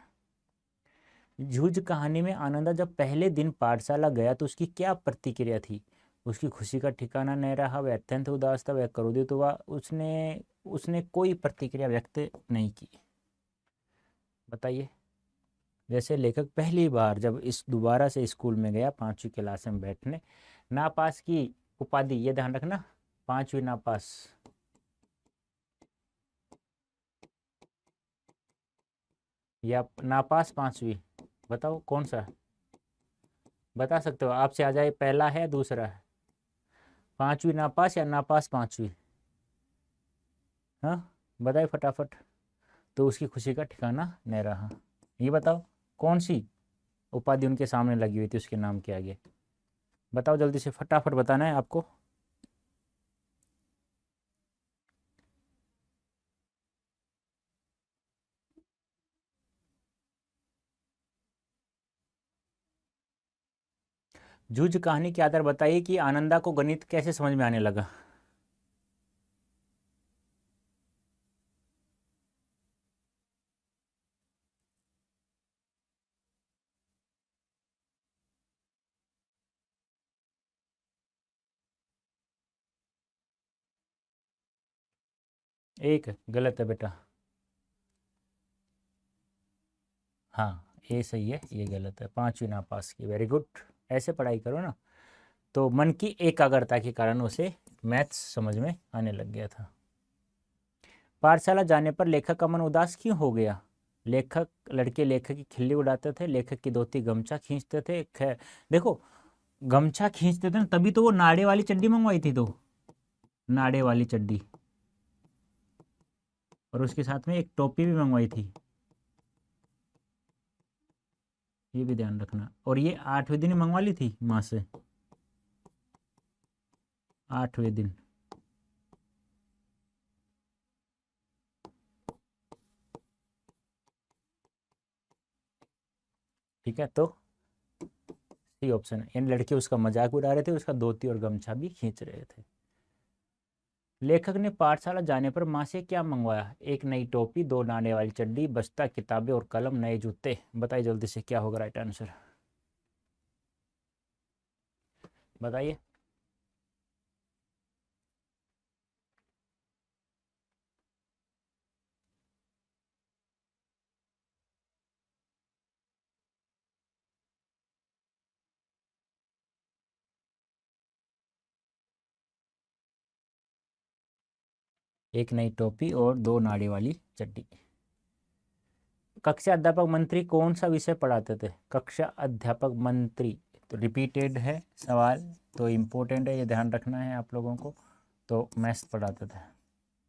जूझ कहानी में आनंदा जब पहले दिन पाठशाला गया तो उसकी क्या प्रतिक्रिया थी? उसकी खुशी का ठिकाना नहीं रहा, वह अत्यंत उदास था, वह क्रोधित हुआ, उसने उसने कोई प्रतिक्रिया व्यक्त नहीं की। बताइए। जैसे लेखक पहली बार जब इस दोबारा से स्कूल में गया 5वीं क्लास में बैठने, नापास की उपाधि, ये ध्यान रखना, 5वीं नापास, या नापास 5वीं, बताओ कौन सा? बता सकते हो, आपसे आ जाए, पहला है दूसरा है? 5वीं नापास या नापास 5वीं? हाँ, बताइए फटाफट। तो उसकी खुशी का ठिकाना नहीं रहा। ये बताओ कौन सी उपाधि उनके सामने लगी हुई थी उसके नाम के आगे? बताओ जल्दी से, फटाफट बताना है आपको। जूझ कहानी के आधार बताइए कि आनंदा को गणित कैसे समझ में आने लगा। एक गलत है बेटा। हाँ, ये सही है, ये गलत है, 5वीं नापास की। Very good. ऐसे पढ़ाई करो ना। तो मन की एकाग्रता के कारण उसे मैथ्स समझ में आने लग गया था। पाठशाला जाने पर लेखक का मन उदास क्यों हो गया? लड़के लेखक की खिल्ली उड़ाते थे, लेखक की धोती गमछा खींचते थे। देखो, गमछा खींचते थे ना, तभी तो वो नाड़े वाली चड्डी मंगवाई थी, तो नाड़े वाली चड्डी, और उसके साथ में एक टोपी भी मंगवाई थी, ये भी ध्यान रखना। और ये 8वें दिन ही मंगवा ली थी माँ से, 8वें दिन। ठीक है, तो सही ऑप्शन है। इन लड़के उसका मजाक उड़ा रहे थे, उसका धोती और गमछा भी खींच रहे थे। लेखक ने पाठशाला जाने पर माँ से क्या मंगवाया? एक नई टोपी, 2 नाणे वाली चड्डी, बस्ता, किताबें और कलम, नए जूते। बताइए जल्दी से क्या होगा राइट आंसर? बताइए। एक नई टोपी और 2 नाड़ी वाली चड्डी। कक्षा अध्यापक मंत्री कौन सा विषय पढ़ाते थे? कक्षा अध्यापक मंत्री, तो रिपीटेड है सवाल, तो इम्पोर्टेंट है, ये ध्यान रखना है आप लोगों को। तो मैथ्स पढ़ाते थे,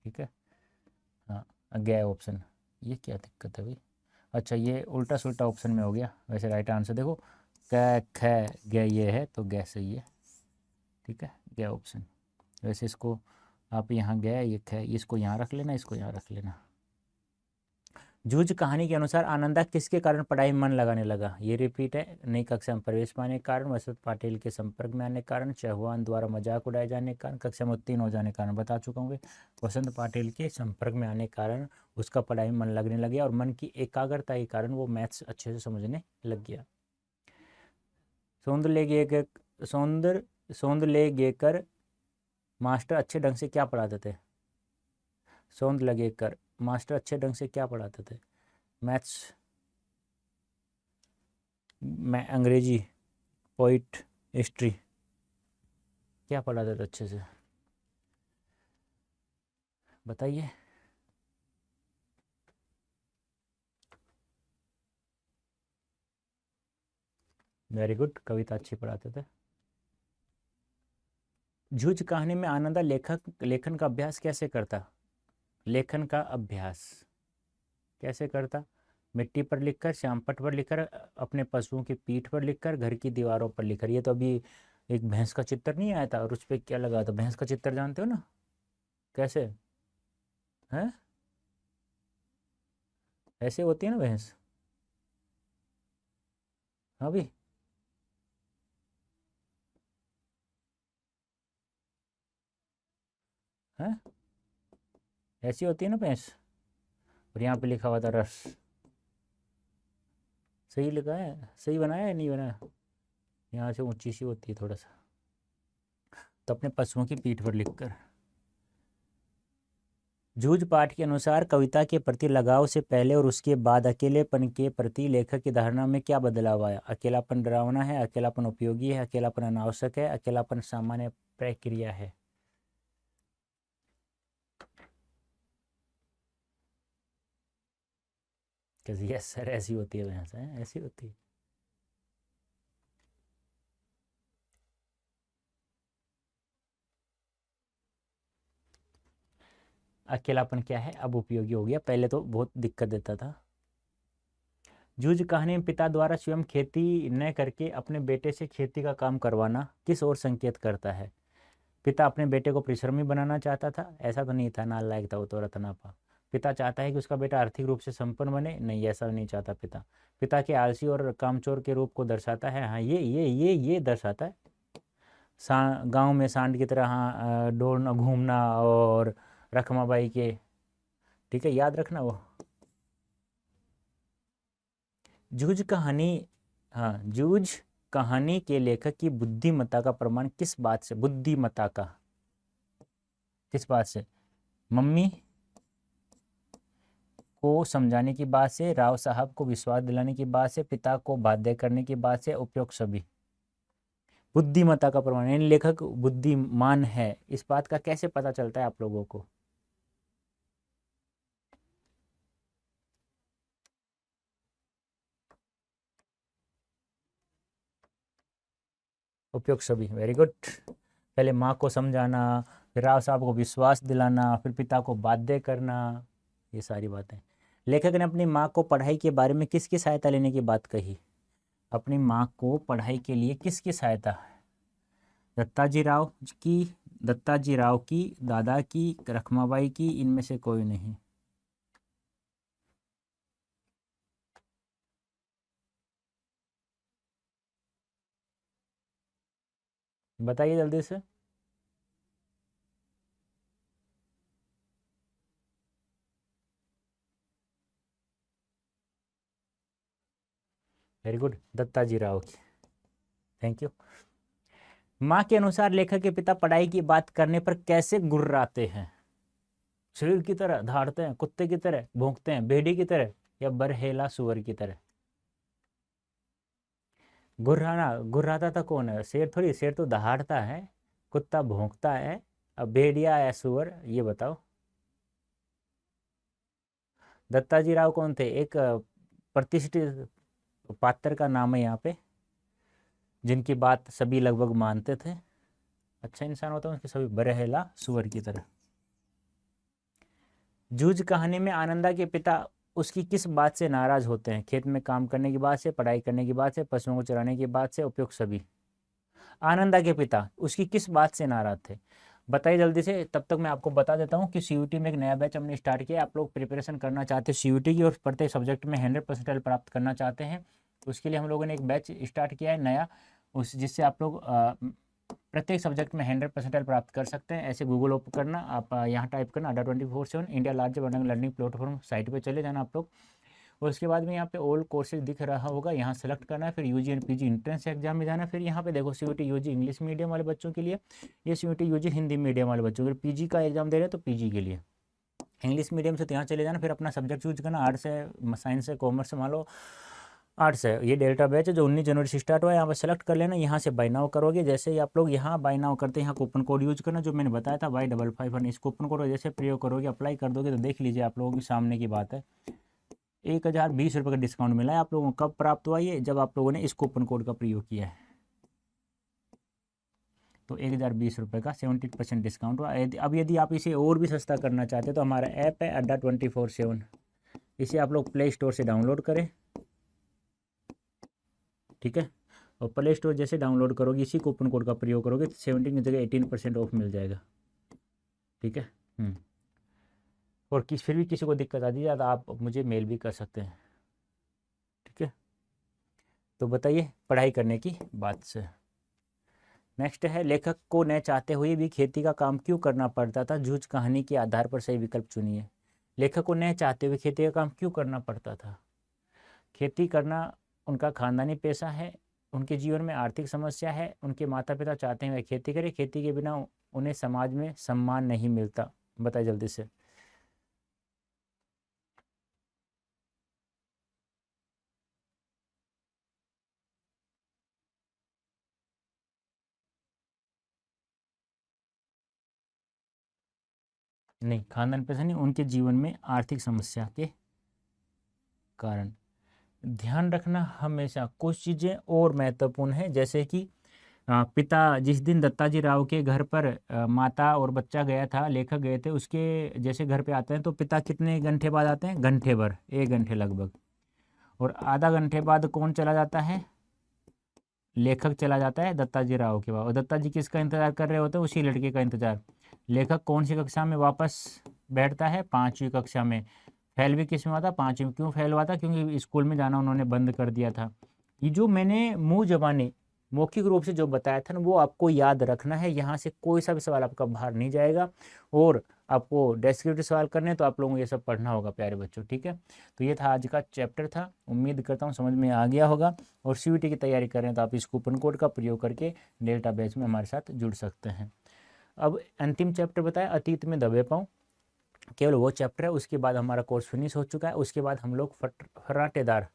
ठीक है। हाँ, गया ऑप्शन। ये क्या दिक्कत है भाई? अच्छा, ये उल्टा सुल्टा ऑप्शन में हो गया। वैसे राइट आंसर देखो, क ख ग, ये है तो गै सही है, ठीक है, गया ऑप्शन। वैसे इसको आप यहाँ गया, ये ख, इसको यहाँ रख लेना, इसको यहाँ रख लेना। जूझ कहानी के अनुसार आनंदा किसके कारण पढ़ाई में मन लगाने लगा? ये रिपीट है। नई कक्षा में प्रवेश पाने के कारण, वसंत पाटिल के संपर्क में आने के कारण, चौहान द्वारा मजाक उड़ाए जाने के कारण, कक्षा में उत्तीर्ण हो जाने के कारण। बता चुका हूँ। वसंत पाटिल के संपर्क में आने के कारण उसका पढ़ाई में मन लगने लग गया, और मन की एकाग्रता के कारण वो मैथ्स अच्छे से समझने लग गया। सौंदर्य सौंदर्यलेकर मास्टर अच्छे ढंग से क्या पढ़ाते थे? सौंदर्यलेकर मास्टर अच्छे ढंग से क्या पढ़ाते थे? मैथ्स, मैं अंग्रेजी, पोइट, हिस्ट्री, क्या पढ़ाते थे अच्छे से? बताइए। वेरी गुड, कविता अच्छी पढ़ाते थे। जूझ कहानी में आनंदा लेखन का अभ्यास कैसे करता? लेखन का अभ्यास कैसे करता? मिट्टी पर लिखकर, श्यामपट्ट पर लिखकर, अपने पशुओं की पीठ पर लिखकर, घर की दीवारों पर लिखकर। ये तो अभी एक भैंस का चित्र नहीं आया था, और उस पर क्या लगा था? भैंस का चित्र जानते हो ना, कैसे है? ऐसे होती है ना भैंस। हाँ भी। है, ऐसी होती है ना भैंस। और यहाँ पे लिखा हुआ था रस। सही लिखा है, सही बनाया है नहीं बनाया? यहाँ से ऊंची सी होती है थोड़ा सा, तो अपने पशुओं की पीठ पर लिखकर। जूझ पाठ के अनुसार कविता के प्रति लगाव से पहले और उसके बाद अकेलेपन के प्रति लेखक की धारणा में क्या बदलाव आया? अकेलापन डरावना है, अकेलापन उपयोगी है, अकेलापन अनावश्यक है, अकेलापन सामान्य प्रक्रिया है। यस सर, ऐसी होती है भैंस, है ऐसी होती है। अकेलापन क्या है, अब उपयोगी हो गया, पहले तो बहुत दिक्कत देता था। जूझ कहानी में पिता द्वारा स्वयं खेती न करके अपने बेटे से खेती का काम करवाना किस ओर संकेत करता है? पिता अपने बेटे को परिश्रमी बनाना चाहता था? ऐसा तो नहीं था, नालायक था वो तो रतनापा। पिता चाहता है कि उसका बेटा आर्थिक रूप से संपन्न बने? नहीं, ऐसा नहीं चाहता पिता। पिता के आलसी और कामचोर के रूप को दर्शाता है? हाँ, ये दर्शाता है। गांव में सांड की तरह, हाँ, दौड़ना घूमना और रखमाबाई के, ठीक है, याद रखना वो। जूझ कहानी, हाँ, जूझ कहानी के लेखक की बुद्धिमत्ता का प्रमाण किस बात से? बुद्धिमत्ता का किस बात से? मम्मी को समझाने की बात से, राव साहब को विश्वास दिलाने की बात से, पिता को बाध्य करने की बात से, उपयुक्त सभी। बुद्धिमत्ता का प्रमाण, यानी लेखक बुद्धिमान है, इस बात का कैसे पता चलता है आप लोगों को? उपयुक्त सभी, वेरी गुड। पहले माँ को समझाना, फिर राव साहब को विश्वास दिलाना, फिर पिता को बाध्य करना, ये सारी बातें। लेखक ने अपनी माँ को पढ़ाई के बारे में किसकी सहायता लेने की बात कही? अपनी माँ को पढ़ाई के लिए किसकी सहायता? दत्ताजी राव की, दत्ताजी राव की, दादा की, रखमाबाई की, इनमें से कोई नहीं। बताइए जल्दी से। वेरी गुड, दत्ताजी राव की। Thank you. माँ के अनुसार लेखक के पिता पढ़ाई की बात करने पर कैसे गुर्राते हैं? शेर की तरह धाड़ते हैं, कुत्ते की तरह भौंकते हैं, भेड़ी की तरह, या बरहेला सुअर की तरह? गुर्राना, गुर्राता था कौन है? शेर थोड़ी, शेर तो दहाड़ता है, कुत्ता भौंकता है, अब भेड़िया या सुअर, ये बताओ। दत्ताजी राव कौन थे? एक प्रतिष्ठित पात्र का नाम है यहाँ पे, जिनकी बात सभी लगभग मानते थे। अच्छा इंसान होता है उसके सभी, बरहेला सुअर की तरह। जूझ कहानी में आनंदा के पिता उसकी किस बात से नाराज होते हैं? खेत में काम करने की बात से, पढ़ाई करने की बात से, पशुओं को चराने की बात से, उपयुक्त सभी। आनंदा के पिता उसकी किस बात से नाराज थे? बताइए जल्दी से, तब तक मैं आपको बता देता हूँ कि सीयूटी में एक नया बैच हमने स्टार्ट किया। आप लोग प्रिपरेशन करना चाहते हैं सीयूटी की और प्रत्येक सब्जेक्ट में 100% प्राप्त करना चाहते हैं, तो उसके लिए हम लोगों ने एक बैच स्टार्ट किया है नया, उस जिससे आप लोग प्रत्येक सब्जेक्ट में 100% प्राप्त कर सकते हैं। ऐसे गूगल ओपन करना, आप यहाँ टाइप करना अड्डा 24/7 India largest learning platform, site पे चले जाना आप लोग। और उसके बाद में यहाँ पे ऑल कोर्सेज दिख रहा होगा, यहाँ सेलेक्ट करना है, फिर UG and PG entrance exam में जाना। फिर यहाँ पे देखो सीयूटी यूजी इंग्लिश मीडियम वाले बच्चों के लिए, ये सीयूटी यूजी हिंदी मीडियम वाले बच्चों के लिए, पीजी का एग्जाम दे रहे हैं तो पीजी के लिए इंग्लिश मीडियम से तो यहाँ चले जाना। फिर अपना सब्जेक्ट चूज करना, आर्ट्स है, साइंस है, कॉमर्स है, मान लो आर्ट्स है। ये डेल्टा बैच है जो 19 जनवरी से स्टार्ट हुआ है, यहाँ पर सेलेक्ट कर लेना, यहाँ से बाय नाउ करोगे। जैसे ही आप लोग यहाँ बाय नाउ करते हैं, यहाँ कूपन कोड यूज करना जो मैंने बताया था Y55, इस कूपन कोड जैसे प्रयोग करोगे, अप्लाई कर दोगे, तो देख लीजिए आप लोगों के सामने की बात है, 1020 रुपये का डिस्काउंट मिला है आप लोगों को। कब प्राप्त हुआ ये? जब आप लोगों ने इस कूपन कोड का प्रयोग किया है, तो 1020 रुपये का 70% डिस्काउंट हुआ। अब यदि आप इसे और भी सस्ता करना चाहते हैं तो हमारा ऐप है अड्डा 24/7, इसे आप लोग प्ले स्टोर से डाउनलोड करें, ठीक है। और प्ले स्टोर जैसे डाउनलोड करोगे, इसी कूपन कोड का प्रयोग करोगे तो 17 की जगह 18% ऑफ मिल जाएगा, ठीक है। और फिर भी किसी को दिक्कत आती है तो आप मुझे मेल भी कर सकते हैं, ठीक है। तो बताइए पढ़ाई करने की बात से, नेक्स्ट है, लेखक को न चाहते हुए भी खेती का काम क्यों करना पड़ता था? जूझ कहानी के आधार पर सही विकल्प चुनिए। लेखक को न चाहते हुए खेती का काम क्यों करना पड़ता था? खेती करना उनका खानदानी पेशा है, उनके जीवन में आर्थिक समस्या है, उनके माता पिता चाहते हैं वे खेती करें, खेती के बिना उन्हें समाज में सम्मान नहीं मिलता। बताइए जल्दी से। नहीं, खानदान पेशा नहीं, उनके जीवन में आर्थिक समस्या के कारण। ध्यान रखना हमेशा कुछ चीज़ें और महत्वपूर्ण है, जैसे कि पिता जिस दिन दत्ताजी राव के घर पर माता और बच्चा गया था, लेखक गए थे, उसके जैसे घर पे आते हैं तो पिता कितने घंटे बाद आते हैं? घंटे भर, 1 घंटे लगभग। और आधा घंटे बाद कौन चला जाता है? लेखक चला जाता है दत्ताजी राव के बाद। और दत्ताजी किसका इंतजार कर रहे होते हैं? उसी लड़के का इंतजार। लेखक कौन सी कक्षा में वापस बैठता है? 5वीं कक्षा में। फेल भी किस में हुआ था? 5वीं। क्यों फेल हुआ था? क्योंकि स्कूल में जाना उन्होंने बंद कर दिया था। ये जो मैंने मुंह जबानी मौखिक रूप से जो बताया था ना, वो आपको याद रखना है। यहाँ से कोई सा भी सवाल आपका बाहर नहीं जाएगा। और आपको डेस्क्रिप्टिव सवाल करने तो आप लोगों को ये सब पढ़ना होगा प्यारे बच्चों, ठीक है। तो ये था आज का चैप्टर था, उम्मीद करता हूँ समझ में आ गया होगा। और सीयूईटी की तैयारी कर रहे हैं तो आप इस कूपन कोड का प्रयोग करके डेल्टा बैच में हमारे साथ जुड़ सकते हैं। अब अंतिम चैप्टर बताया, अतीत में दबे पाँव, केवल वो चैप्टर है। उसके बाद हमारा कोर्स फिनिश हो चुका है। उसके बाद हम लोग फर्राटेदार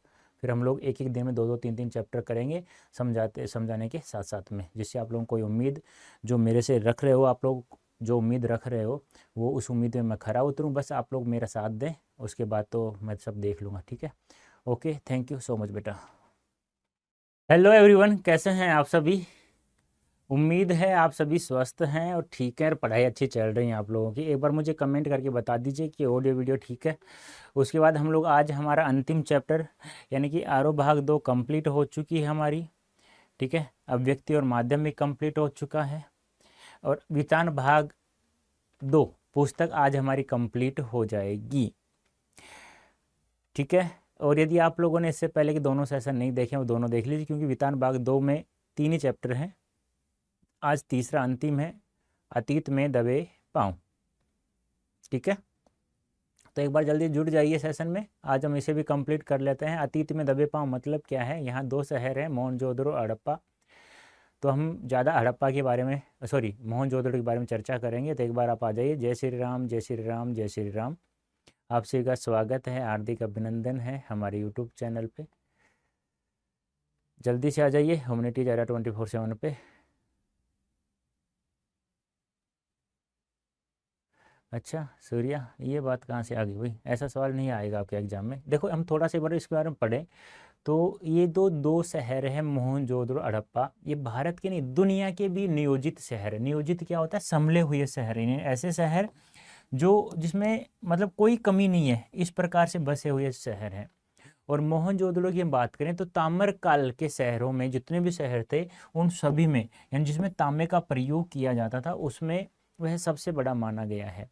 फिर हम लोग एक एक दिन में 2-2 3-3 चैप्टर करेंगे, समझाने के साथ साथ में, जिससे आप लोगों को कोई उम्मीद जो मेरे से रख रहे हो, आप लोग जो उम्मीद रख रहे हो वो उस उम्मीद में मैं खरा उतरूँ। बस आप लोग मेरा साथ दें, उसके बाद तो मैं सब देख लूँगा, ठीक है। Okay, thank you so much बेटा। हेलो एवरीवन, कैसे हैं आप सभी? उम्मीद है आप सभी स्वस्थ हैं और ठीक है, और पढ़ाई अच्छी चल रही है आप लोगों की। एक बार मुझे कमेंट करके बता दीजिए कि ऑडियो वीडियो ठीक है। उसके बाद हम लोग आज हमारा अंतिम चैप्टर यानी कि आरोह भाग 2 कंप्लीट हो चुकी है हमारी, ठीक है। अभिव्यक्ति और माध्यम भी कंप्लीट हो चुका है, और वितान भाग 2 पुस्तक आज हमारी कंप्लीट हो जाएगी, ठीक है। और यदि आप लोगों ने इससे पहले के दोनों सेशन नहीं देखे वो दोनों देख लीजिए, क्योंकि वितान भाग 2 में 3 ही चैप्टर हैं। आज तीसरा अंतिम है, अतीत में दबे पाँव, ठीक है। तो एक बार जल्दी जुड़ जाइए सेशन में, आज हम इसे भी कंप्लीट कर लेते हैं। अतीत में दबे पाँव मतलब क्या है? यहाँ 2 शहर हैं, मोहनजोदड़ो और हड़प्पा। तो हम ज़्यादा हड़प्पा के बारे में मोहनजोदड़ो के बारे में चर्चा करेंगे। तो एक बार आप आ जाइए। जय श्री राम, जय श्री राम, जय श्री राम। आप सभी का स्वागत है, हार्दिक अभिनंदन है हमारे यूट्यूब चैनल पे। जल्दी से आ जाइए ह्यूमैनिटीज एरा 24/7 पे। अच्छा सूर्या, ये बात कहाँ से आ गई भाई? ऐसा सवाल नहीं आएगा आपके एग्जाम में। देखो हम थोड़ा सा बार इसके बारे में पढ़ें तो ये दो शहर हैं, मोहनजोदड़ो हड़प्पा। ये भारत के नहीं, दुनिया के भी नियोजित शहर है। नियोजित क्या होता है? संभले हुए शहर, इन्हें ऐसे शहर जो जिसमें मतलब कोई कमी नहीं है, इस प्रकार से बसे हुए शहर हैं। और मोहनजोदड़ो की हम बात करें तो ताम्रकाल के शहरों में जितने भी शहर थे उन सभी में, यानी जिसमें तांबे का प्रयोग किया जाता था, उसमें वह सबसे बड़ा माना गया है।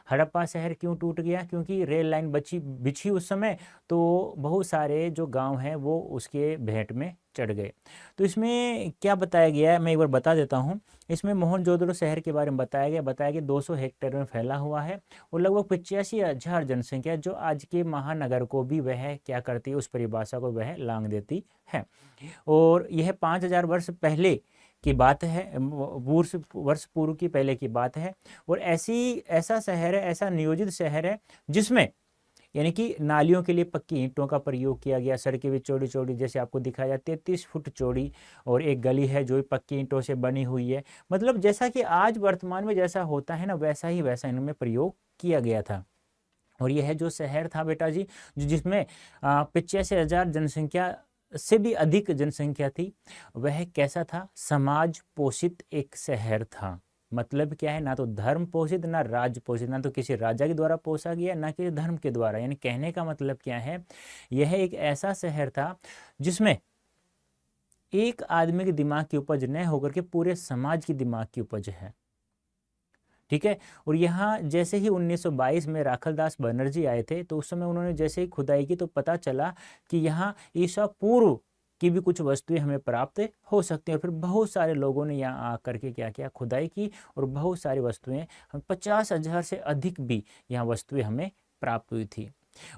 हड़प्पा शहर क्यों टूट गया? क्योंकि रेल लाइन बिछी उस समय, तो बहुत सारे जो गांव हैं वो उसके भेंट में चढ़ गए। तो इसमें क्या बताया गया है मैं एक बार बता देता हूँ। इसमें मोहनजोदड़ो शहर के बारे में बताया कि 200 हेक्टेयर में फैला हुआ है, और लगभग 85,000 जनसंख्या, जो आज के महानगर को भी वह क्या करती है, उस परिभाषा को वह लांग देती है। और यह 5,000 वर्ष पहले की बात है, वर्ष पूर्व की पहले की बात है। और ऐसा शहर है, ऐसा नियोजित शहर है जिसमें यानी कि नालियों के लिए पक्की ईंटों का प्रयोग किया गया। सड़कें भी चौड़ी चौड़ी, जैसे आपको दिखाया 33 फुट चौड़ी, और एक गली है जो पक्की ईंटों से बनी हुई है। मतलब जैसा कि आज वर्तमान में जैसा होता है ना, वैसा इनमें प्रयोग किया गया था। और यह जो शहर था बेटा जी, जिसमें 85,000 जनसंख्या से भी अधिक जनसंख्या थी, वह कैसा था? समाज पोषित एक शहर था। मतलब क्या है? ना तो धर्म पोषित, ना राज पोषित, ना तो किसी राजा के द्वारा पोसा गया, ना किसी धर्म के द्वारा। यानी कहने का मतलब क्या है? यह एक ऐसा शहर था जिसमें एक आदमी के दिमाग की उपज न होकर के पूरे समाज की दिमाग की उपज है, ठीक है। और यहाँ जैसे ही 1922 में राखलदास बनर्जी आए थे, तो उस समय उन्होंने जैसे ही खुदाई की तो पता चला कि यहाँ ईसा पूर्व की भी कुछ वस्तुएं हमें प्राप्त हो सकती हैं। और फिर बहुत सारे लोगों ने यहाँ आकर के क्या किया, खुदाई की और बहुत सारी वस्तुएं, हम 50,000 से अधिक भी यहाँ वस्तुएं हमें प्राप्त हुई थी।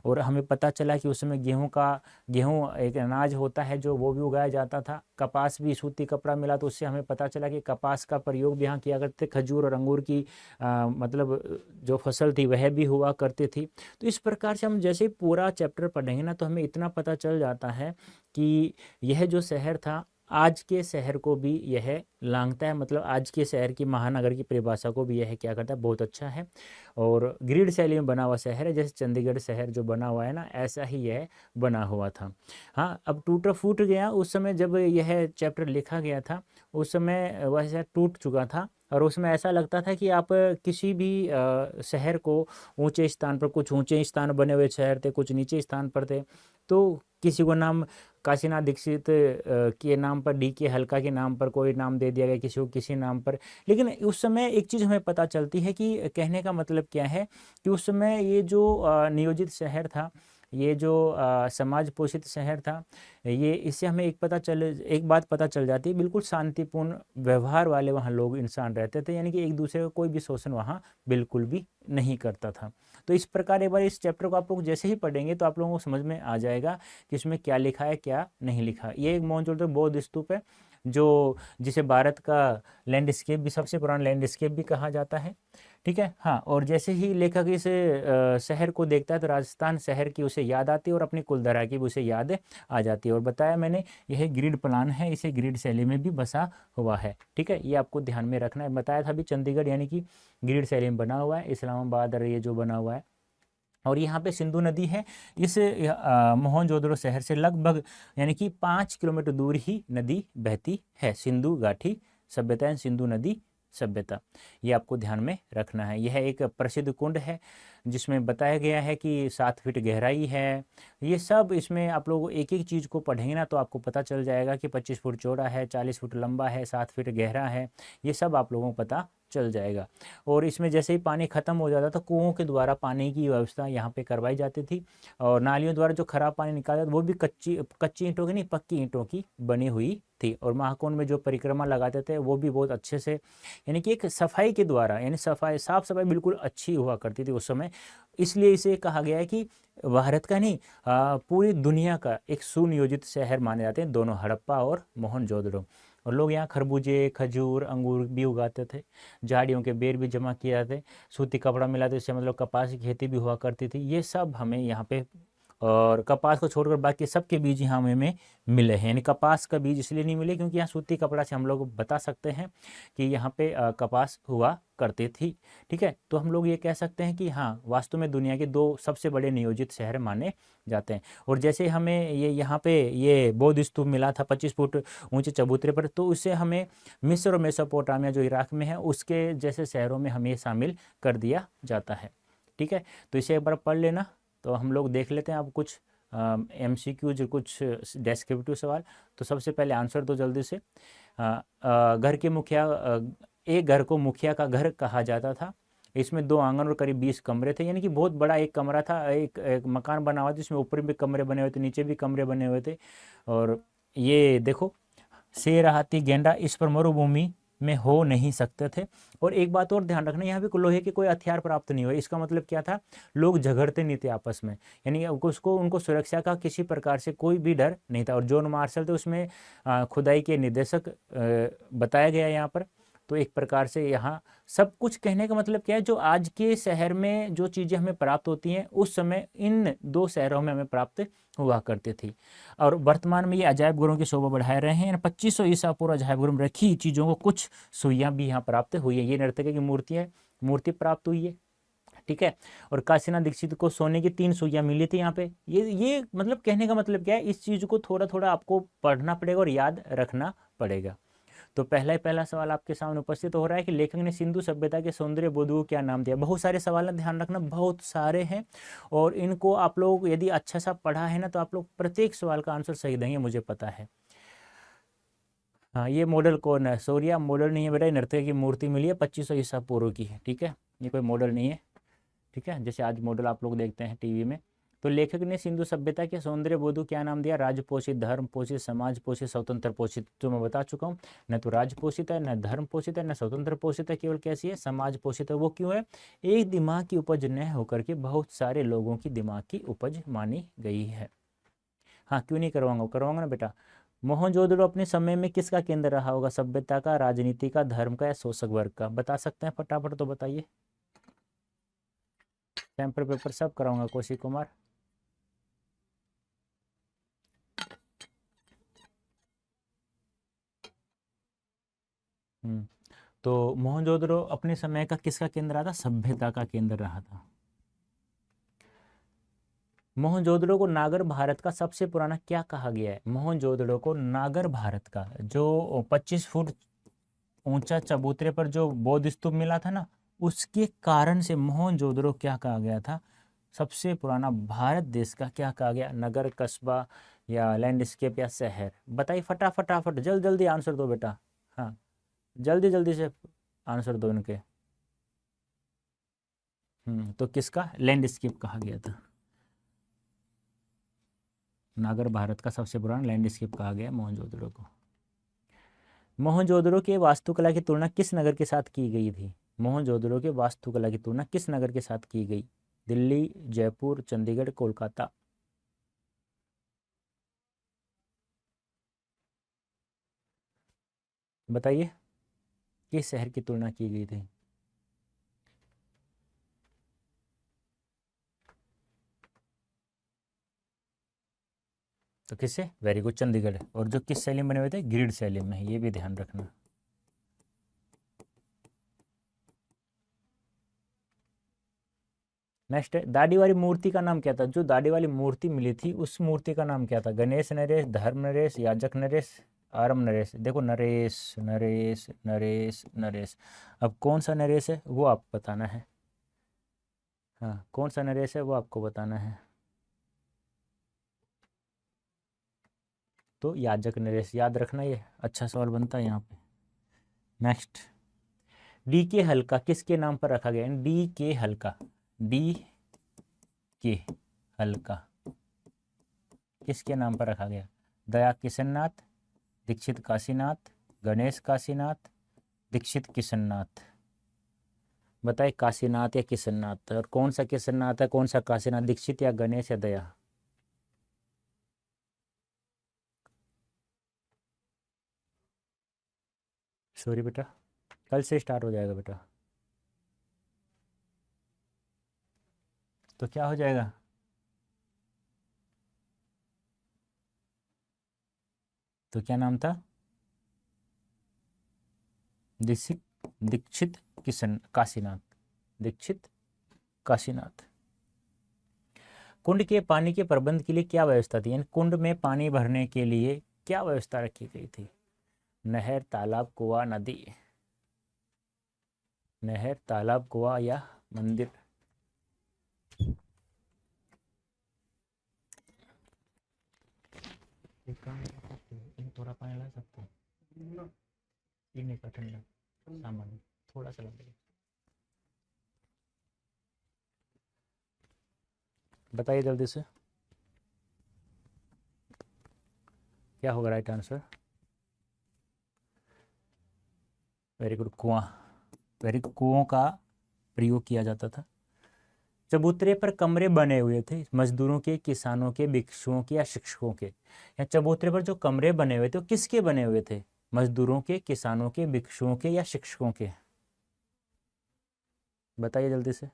और हमें पता चला कि उस समय गेहूं एक अनाज होता है जो वो भी उगाया जाता था। कपास भी, सूती कपड़ा मिला तो उससे हमें पता चला कि कपास का प्रयोग भी यहाँ किया करते। खजूर और अंगूर की मतलब जो फसल थी वह भी हुआ करती थी। तो इस प्रकार से हम जैसे ही पूरा चैप्टर पढ़ेंगे ना, तो हमें इतना पता चल जाता है कि यह जो शहर था आज के शहर को भी यह लांघता है, मतलब आज के शहर की, महानगर की परिभाषा को भी यह क्या करता है, बहुत अच्छा है। और ग्रिड शैली में बना हुआ शहर है, जैसे चंडीगढ़ शहर जो बना हुआ है ना, ऐसा ही यह बना हुआ था। हाँ, अब टूटा फूट गया उस समय जब यह चैप्टर लिखा गया था, उस समय वह टूट चुका था। और उसमें ऐसा लगता था कि आप किसी भी शहर को ऊंचे स्थान पर, कुछ ऊंचे स्थान बने हुए शहर थे, कुछ नीचे स्थान पर थे, तो किसी को नाम काशीनाथ दीक्षित के नाम पर, डी के हल्का के नाम पर कोई नाम दे दिया गया, किसी को किसी नाम पर। लेकिन उस समय एक चीज़ हमें पता चलती है कि कहने का मतलब क्या है कि उस समय ये जो नियोजित शहर था, ये जो समाज पोषित शहर था, ये इससे हमें एक बात पता चल जाती है, बिल्कुल शांतिपूर्ण व्यवहार वाले वहाँ लोग, इंसान रहते थे, यानी कि एक दूसरे का कोई भी शोषण वहाँ बिल्कुल भी नहीं करता था। तो इस प्रकार एक बार इस चैप्टर को आप लोग जैसे ही पढ़ेंगे तो आप लोगों को समझ में आ जाएगा कि इसमें क्या लिखा है, क्या नहीं लिखा। ये एक मोहनजोदड़ो बौद्ध स्तूप है, जो जिसे भारत का लैंडस्केप भी, सबसे पुराना लैंडस्केप भी कहा जाता है। ठीक है, हाँ। और जैसे ही लेखक इस शहर को देखता है तो राजस्थान शहर की उसे याद आती है और अपनी कुलधारा की भी उसे याद आ जाती है। और बताया मैंने, यह ग्रिड प्लान है, इसे ग्रिड शैली में भी बसा हुआ है। ठीक है, ये आपको ध्यान में रखना है। बताया था अभी चंडीगढ़ यानी कि ग्रिड शैली में बना हुआ है, इस्लामाबाद और ये जो बना हुआ है। और यहाँ पे सिंधु नदी है, इस मोहनजोदड़ो शहर से लगभग यानी कि 5 किलोमीटर दूर ही नदी बहती है। सिंधु घाटी सभ्यता है, सिंधु नदी सभ्यता, ये आपको ध्यान में रखना है। यह एक प्रसिद्ध कुंड है जिसमें बताया गया है कि 7 फीट गहराई है। ये सब इसमें आप लोग एक एक चीज़ को पढ़ेंगे ना तो आपको पता चल जाएगा कि 25 फुट चौड़ा है, 40 फुट लंबा है, 7 फीट गहरा है, ये सब आप लोगों को पता चल जाएगा। और इसमें जैसे ही पानी ख़त्म हो जाता था, कुओं के द्वारा पानी की व्यवस्था यहाँ पे करवाई जाती थी। और नालियों द्वारा जो खराब पानी निकाला वो भी कच्ची ईंटों की नहीं, पक्की ईंटों की बनी हुई थी। और महाकुंड में जो परिक्रमा लगाते थे वो भी बहुत अच्छे से, यानी कि एक सफाई के द्वारा, यानी साफ सफाई बिल्कुल अच्छी हुआ करती थी उस समय। इसलिए इसे कहा गया है कि भारत का नहीं, पूरी दुनिया का एक सुनियोजित शहर माने जाते हैं दोनों, हड़प्पा और मोहनजोदड़ो। और लोग यहाँ खरबूजे, खजूर, अंगूर भी उगाते थे, झाड़ियों के बेर भी जमा किए जाते, सूती कपड़ा मिला तो इससे मतलब कपास की खेती भी हुआ करती थी। ये सब हमें यहाँ पे, और कपास को छोड़कर बाकी सबके बीज यहाँ हमें मिले हैं। यानी कपास का बीज इसलिए नहीं मिले क्योंकि यहाँ सूती कपड़ा से हम लोग बता सकते हैं कि यहाँ पे कपास हुआ करती थी। ठीक है, तो हम लोग ये कह सकते हैं कि हाँ, वास्तव में दुनिया के 2 सबसे बड़े नियोजित शहर माने जाते हैं। और जैसे हमें ये यहाँ पे ये बौद्ध स्तूप मिला था 25 फुट ऊंचे चबूतरे पर, तो उससे हमें मिस्र और मेसोपोटामिया जो इराक में है उसके जैसे शहरों में हमें शामिल कर दिया जाता है। ठीक है, तो इसे एक बार पढ़ लेना। तो हम लोग देख लेते हैं अब कुछ MCQ, कुछ डेस्क्रिप्टिव सवाल। तो सबसे पहले आंसर दो जल्दी से। घर के मुखिया, एक घर को मुखिया का घर कहा जाता था। इसमें 2 आंगन और करीब 20 कमरे थे, यानी कि बहुत बड़ा एक कमरा था, एक मकान बना हुआ था जिसमें ऊपर भी कमरे बने हुए थे, नीचे भी कमरे बने हुए थे। और ये देखो, शेर, हाथी, गेंडा इस पर मरुभूमि में हो नहीं सकते थे। और एक बात और ध्यान रखना, यहाँ पे लोहे के कोई हथियार प्राप्त नहीं हुए। इसका मतलब क्या था, लोग झगड़ते नहीं थे आपस में, यानी उनको सुरक्षा का किसी प्रकार से कोई भी डर नहीं था। और जॉन मार्शल थे उसमें खुदाई के निर्देशक बताया गया यहाँ पर। तो एक प्रकार से यहाँ सब कुछ, कहने का मतलब क्या है, जो आज के शहर में जो चीज़ें हमें प्राप्त होती हैं उस समय इन 2 शहरों में हमें प्राप्त हुआ करती थी। और वर्तमान में ये अजायब घरों की शोभा बढ़ा रहे हैं। 2500 ईसा पूर्व अजायब घरों में रखी चीज़ों को कुछ सुइयाँ भी यहाँ प्राप्त हुई है। ये नर्तकी की मूर्ति प्राप्त हुई है। ठीक है, और काशीनाथ दीक्षित को सोने की 3 सुइयाँ मिली थी यहाँ पे। ये मतलब कहने का मतलब क्या है, इस चीज़ को थोड़ा थोड़ा आपको पढ़ना पड़ेगा और याद रखना पड़ेगा। तो पहला सवाल आपके सामने उपस्थित हो रहा है कि लेखक ने सिंधु सभ्यता के सौंदर्य बोधों को क्या नाम दिया। बहुत सारे सवाल है, ध्यान रखना, बहुत सारे हैं। और इनको आप लोग यदि अच्छा सा पढ़ा है ना तो आप लोग प्रत्येक सवाल का आंसर सही देंगे, मुझे पता है। हाँ, ये मॉडल कौन है? सूर्या मॉडल नहीं है बेटा, नर्तकी की मूर्ति मिली है 2500 ईसा पूर्व की है। ठीक है, ये कोई मॉडल नहीं है। ठीक है, जैसे आज मॉडल आप लोग देखते हैं टीवी में, तो लेखक ने सिंधु सभ्यता के सौंदर्य बोधु क्या नाम दिया? राजपोषित, धर्म पोषित, समाज पोषित, स्वतंत्र पोषित। तो मैं बता चुका हूँ, न तो राज पोषित है, न धर्म पोषित है, न स्वतंत्र पोषित है, केवल कैसी है? समाज पोषित है। वो क्यों है? एक दिमाग की उपज न होकर के बहुत सारे लोगों की दिमाग की उपज मानी गई है। हाँ, क्यों नहीं करवाऊंगा? करवाऊंगा ना बेटा। मोहनजोदड़ो अपने समय में किसका केंद्र रहा होगा? सभ्यता का, राजनीति का, धर्म का या शोषक वर्ग का? बता सकते हैं फटाफट तो बताइए। सैंपल पेपर सब कराऊंगा कौशिक कुमार। तो मोहनजोदड़ो अपने समय का किसका केंद्र रहा था? सभ्यता का केंद्र रहा था। मोहनजोदड़ो को नागर भारत का सबसे पुराना क्या कहा गया है? मोहनजोदड़ो को नागर भारत का, जो 25 फुट ऊंचा चबूतरे पर जो बौद्ध स्तूप मिला था ना, उसके कारण से मोहनजोदड़ो क्या कहा गया था? सबसे पुराना भारत देश का क्या कहा गया? नगर, कस्बा या लैंडस्केप या शहर? बताइए फटाफट, जल्दी जल्दी आंसर दो बेटा। हाँ, जल्दी जल्दी से आंसर दो इनके। तो किसका? लैंडस्केप कहा गया था। नागर भारत का सबसे पुराना लैंडस्केप कहा गया मोहनजोदड़ो को। मोहनजोदड़ो के वास्तुकला की तुलना किस नगर के साथ की गई थी? मोहनजोदड़ो के वास्तुकला की तुलना किस नगर के साथ की गई? दिल्ली, जयपुर, चंडीगढ़, कोलकाता? बताइए किस शहर की तुलना की गई थी? तो किससे? Very good, Chandigarh. और जो किस शैली में बने हुए थे? ग्रिड शैली में, ये भी ध्यान रखना। नेक्स्ट है, दाढ़ी वाली मूर्ति का नाम क्या था? जो दाढ़ी वाली मूर्ति मिली थी उस मूर्ति का नाम क्या था? गणेश नरेश, धर्म नरेश, याजक नरेश, आरम नरेश? देखो, नरेश नरेश नरेश नरेश। अब कौन सा नरेश है वो आपको बताना है। हाँ, कौन सा नरेश है वो आपको बताना है। तो याजक नरेश, याद रखना, ये अच्छा सवाल बनता है यहाँ पे। नेक्स्ट, डी के हल्का किसके नाम पर रखा गया? डी के हल्का, डी के हल्का किसके नाम पर रखा गया? दया किशननाथ, दीक्षित काशीनाथ, गणेश काशीनाथ, दीक्षित किशननाथ? बताइए, काशीनाथ या किशननाथ? और कौन सा किशननाथ है, कौन सा काशीनाथ? दीक्षित या गणेश या दया? सॉरी बेटा, कल से स्टार्ट हो जाएगा बेटा। तो क्या हो जाएगा? तो क्या नाम था? दीक्षित, दीक्षित किशन काशीनाथ, दीक्षित काशीनाथ। कुंड के पानी के प्रबंध के लिए क्या व्यवस्था थी? यानी कुंड में पानी भरने के लिए क्या व्यवस्था रखी गई थी? नहर, तालाब, कुआं, नदी? नहर, तालाब, कुआं या मंदिर? थोड़ा पानी ला सकते हो? पीने का ठंडा सामान थोड़ा सा लगेगा। बताइए जल्दी से, क्या होगा राइट आंसर? वेरी गुड, कुआं। वेरी गुड, कुओं का प्रयोग किया जाता था। चबूतरे पर कमरे बने हुए थे मजदूरों के, किसानों के, भिक्षुओं के या शिक्षकों के? या चबूतरे पर जो कमरे बने हुए थे वो किसके बने हुए थे? मजदूरों के, किसानों के, भिक्षुओं के या शिक्षकों के? बताइए जल्दी से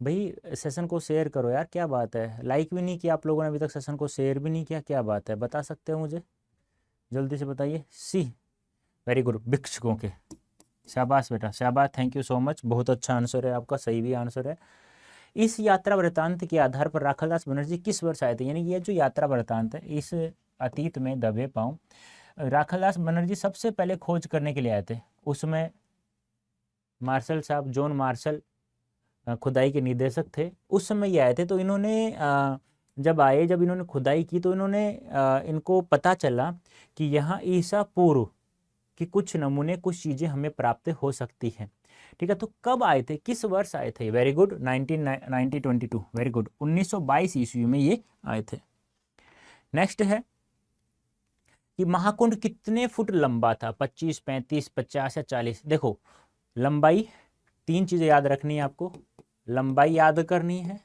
भाई। सेशन को शेयर करो यार, क्या बात है, लाइक भी नहीं किया आप लोगों ने अभी तक, सेशन को शेयर भी नहीं किया, क्या बात है? बता सकते हो मुझे? जल्दी से बताइए। सी, वेरी गुड, भिक्षुकों के। शाबाश बेटा, शाबाश, थैंक यू सो मच, बहुत अच्छा आंसर है आपका, सही भी आंसर है। इस यात्रा वृतांत के आधार पर राखालदास बनर्जी किस वर्ष आए थे? यानी ये जो यात्रा वृतांत है, इस अतीत में दबे पाँव राखालदास बनर्जी सबसे पहले खोज करने के लिए आए थे। उसमें मार्शल साहब, जॉन मार्शल खुदाई के निदेशक थे, उस समय ये आए थे। तो इन्होंने जब इन्होंने खुदाई की तो इन्होंने इनको पता चला कि यहाँ ईसा पूर्व कि कुछ नमूने, कुछ चीज़ें हमें प्राप्त हो सकती हैं। ठीक है, तो कब आए थे, किस वर्ष आए थे? वेरी गुड, 1922, वेरी गुड, 1922 ईस्वी में ये आए थे। नेक्स्ट है कि महाकुंड कितने फुट लंबा था? 25, 35, 50 या 40? देखो लंबाई, 3 चीजें याद रखनी है आपको, लंबाई याद करनी है,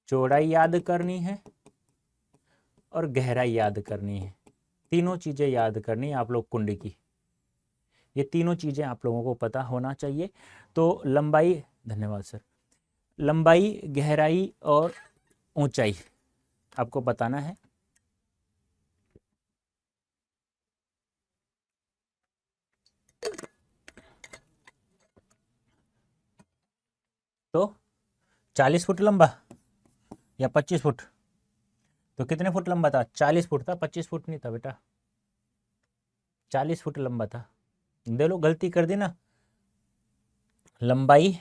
चौड़ाई याद करनी है और गहराई याद करनी है। तीनों चीजें याद करनी है आप लोग कुंड की, ये तीनों चीजें आप लोगों को पता होना चाहिए। तो लंबाई, धन्यवाद सर, लंबाई, गहराई और ऊंचाई आपको बताना है। तो 40 फुट लंबा या 25 फुट? तो कितने फुट लंबा था? 40 फुट था, 25 फुट नहीं था बेटा, 40 फुट लंबा था। दे लो, गलती कर दी ना, लंबाई,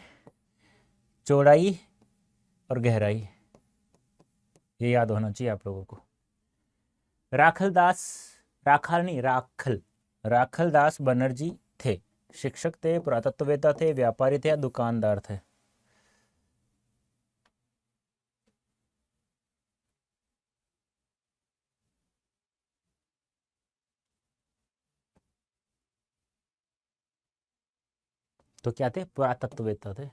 चौड़ाई और गहराई, ये याद होना चाहिए आप लोगों को। राखलदास, राखाल नहीं, राखलदास बनर्जी थे, शिक्षक थे, पुरातत्ववेत्ता थे, व्यापारी थे या दुकानदार थे? तो क्या थे? पुरातत्ववेत्ता थे,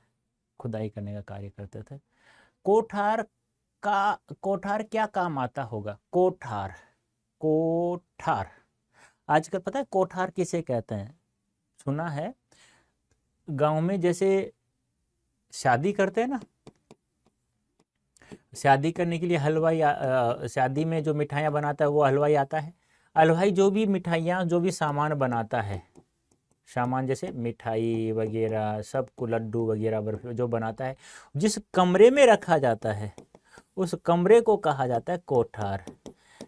खुदाई करने का कार्य करते थे। कोठार का, कोठार क्या काम आता होगा? कोठार, कोठार आजकल पता है कोठार किसे कहते हैं? सुना है गांव में जैसे शादी करते हैं ना, शादी करने के लिए हलवाई शादी में जो मिठाइयाँ बनाता है वो हलवाई आता है। हलवाई जो भी मिठाइयाँ, जो भी सामान बनाता है, सामान जैसे मिठाई वगैरह सब को, लड्डू वगैरह बर्फी जो बनाता है, जिस कमरे में रखा जाता है उस कमरे को कहा जाता है कोठार।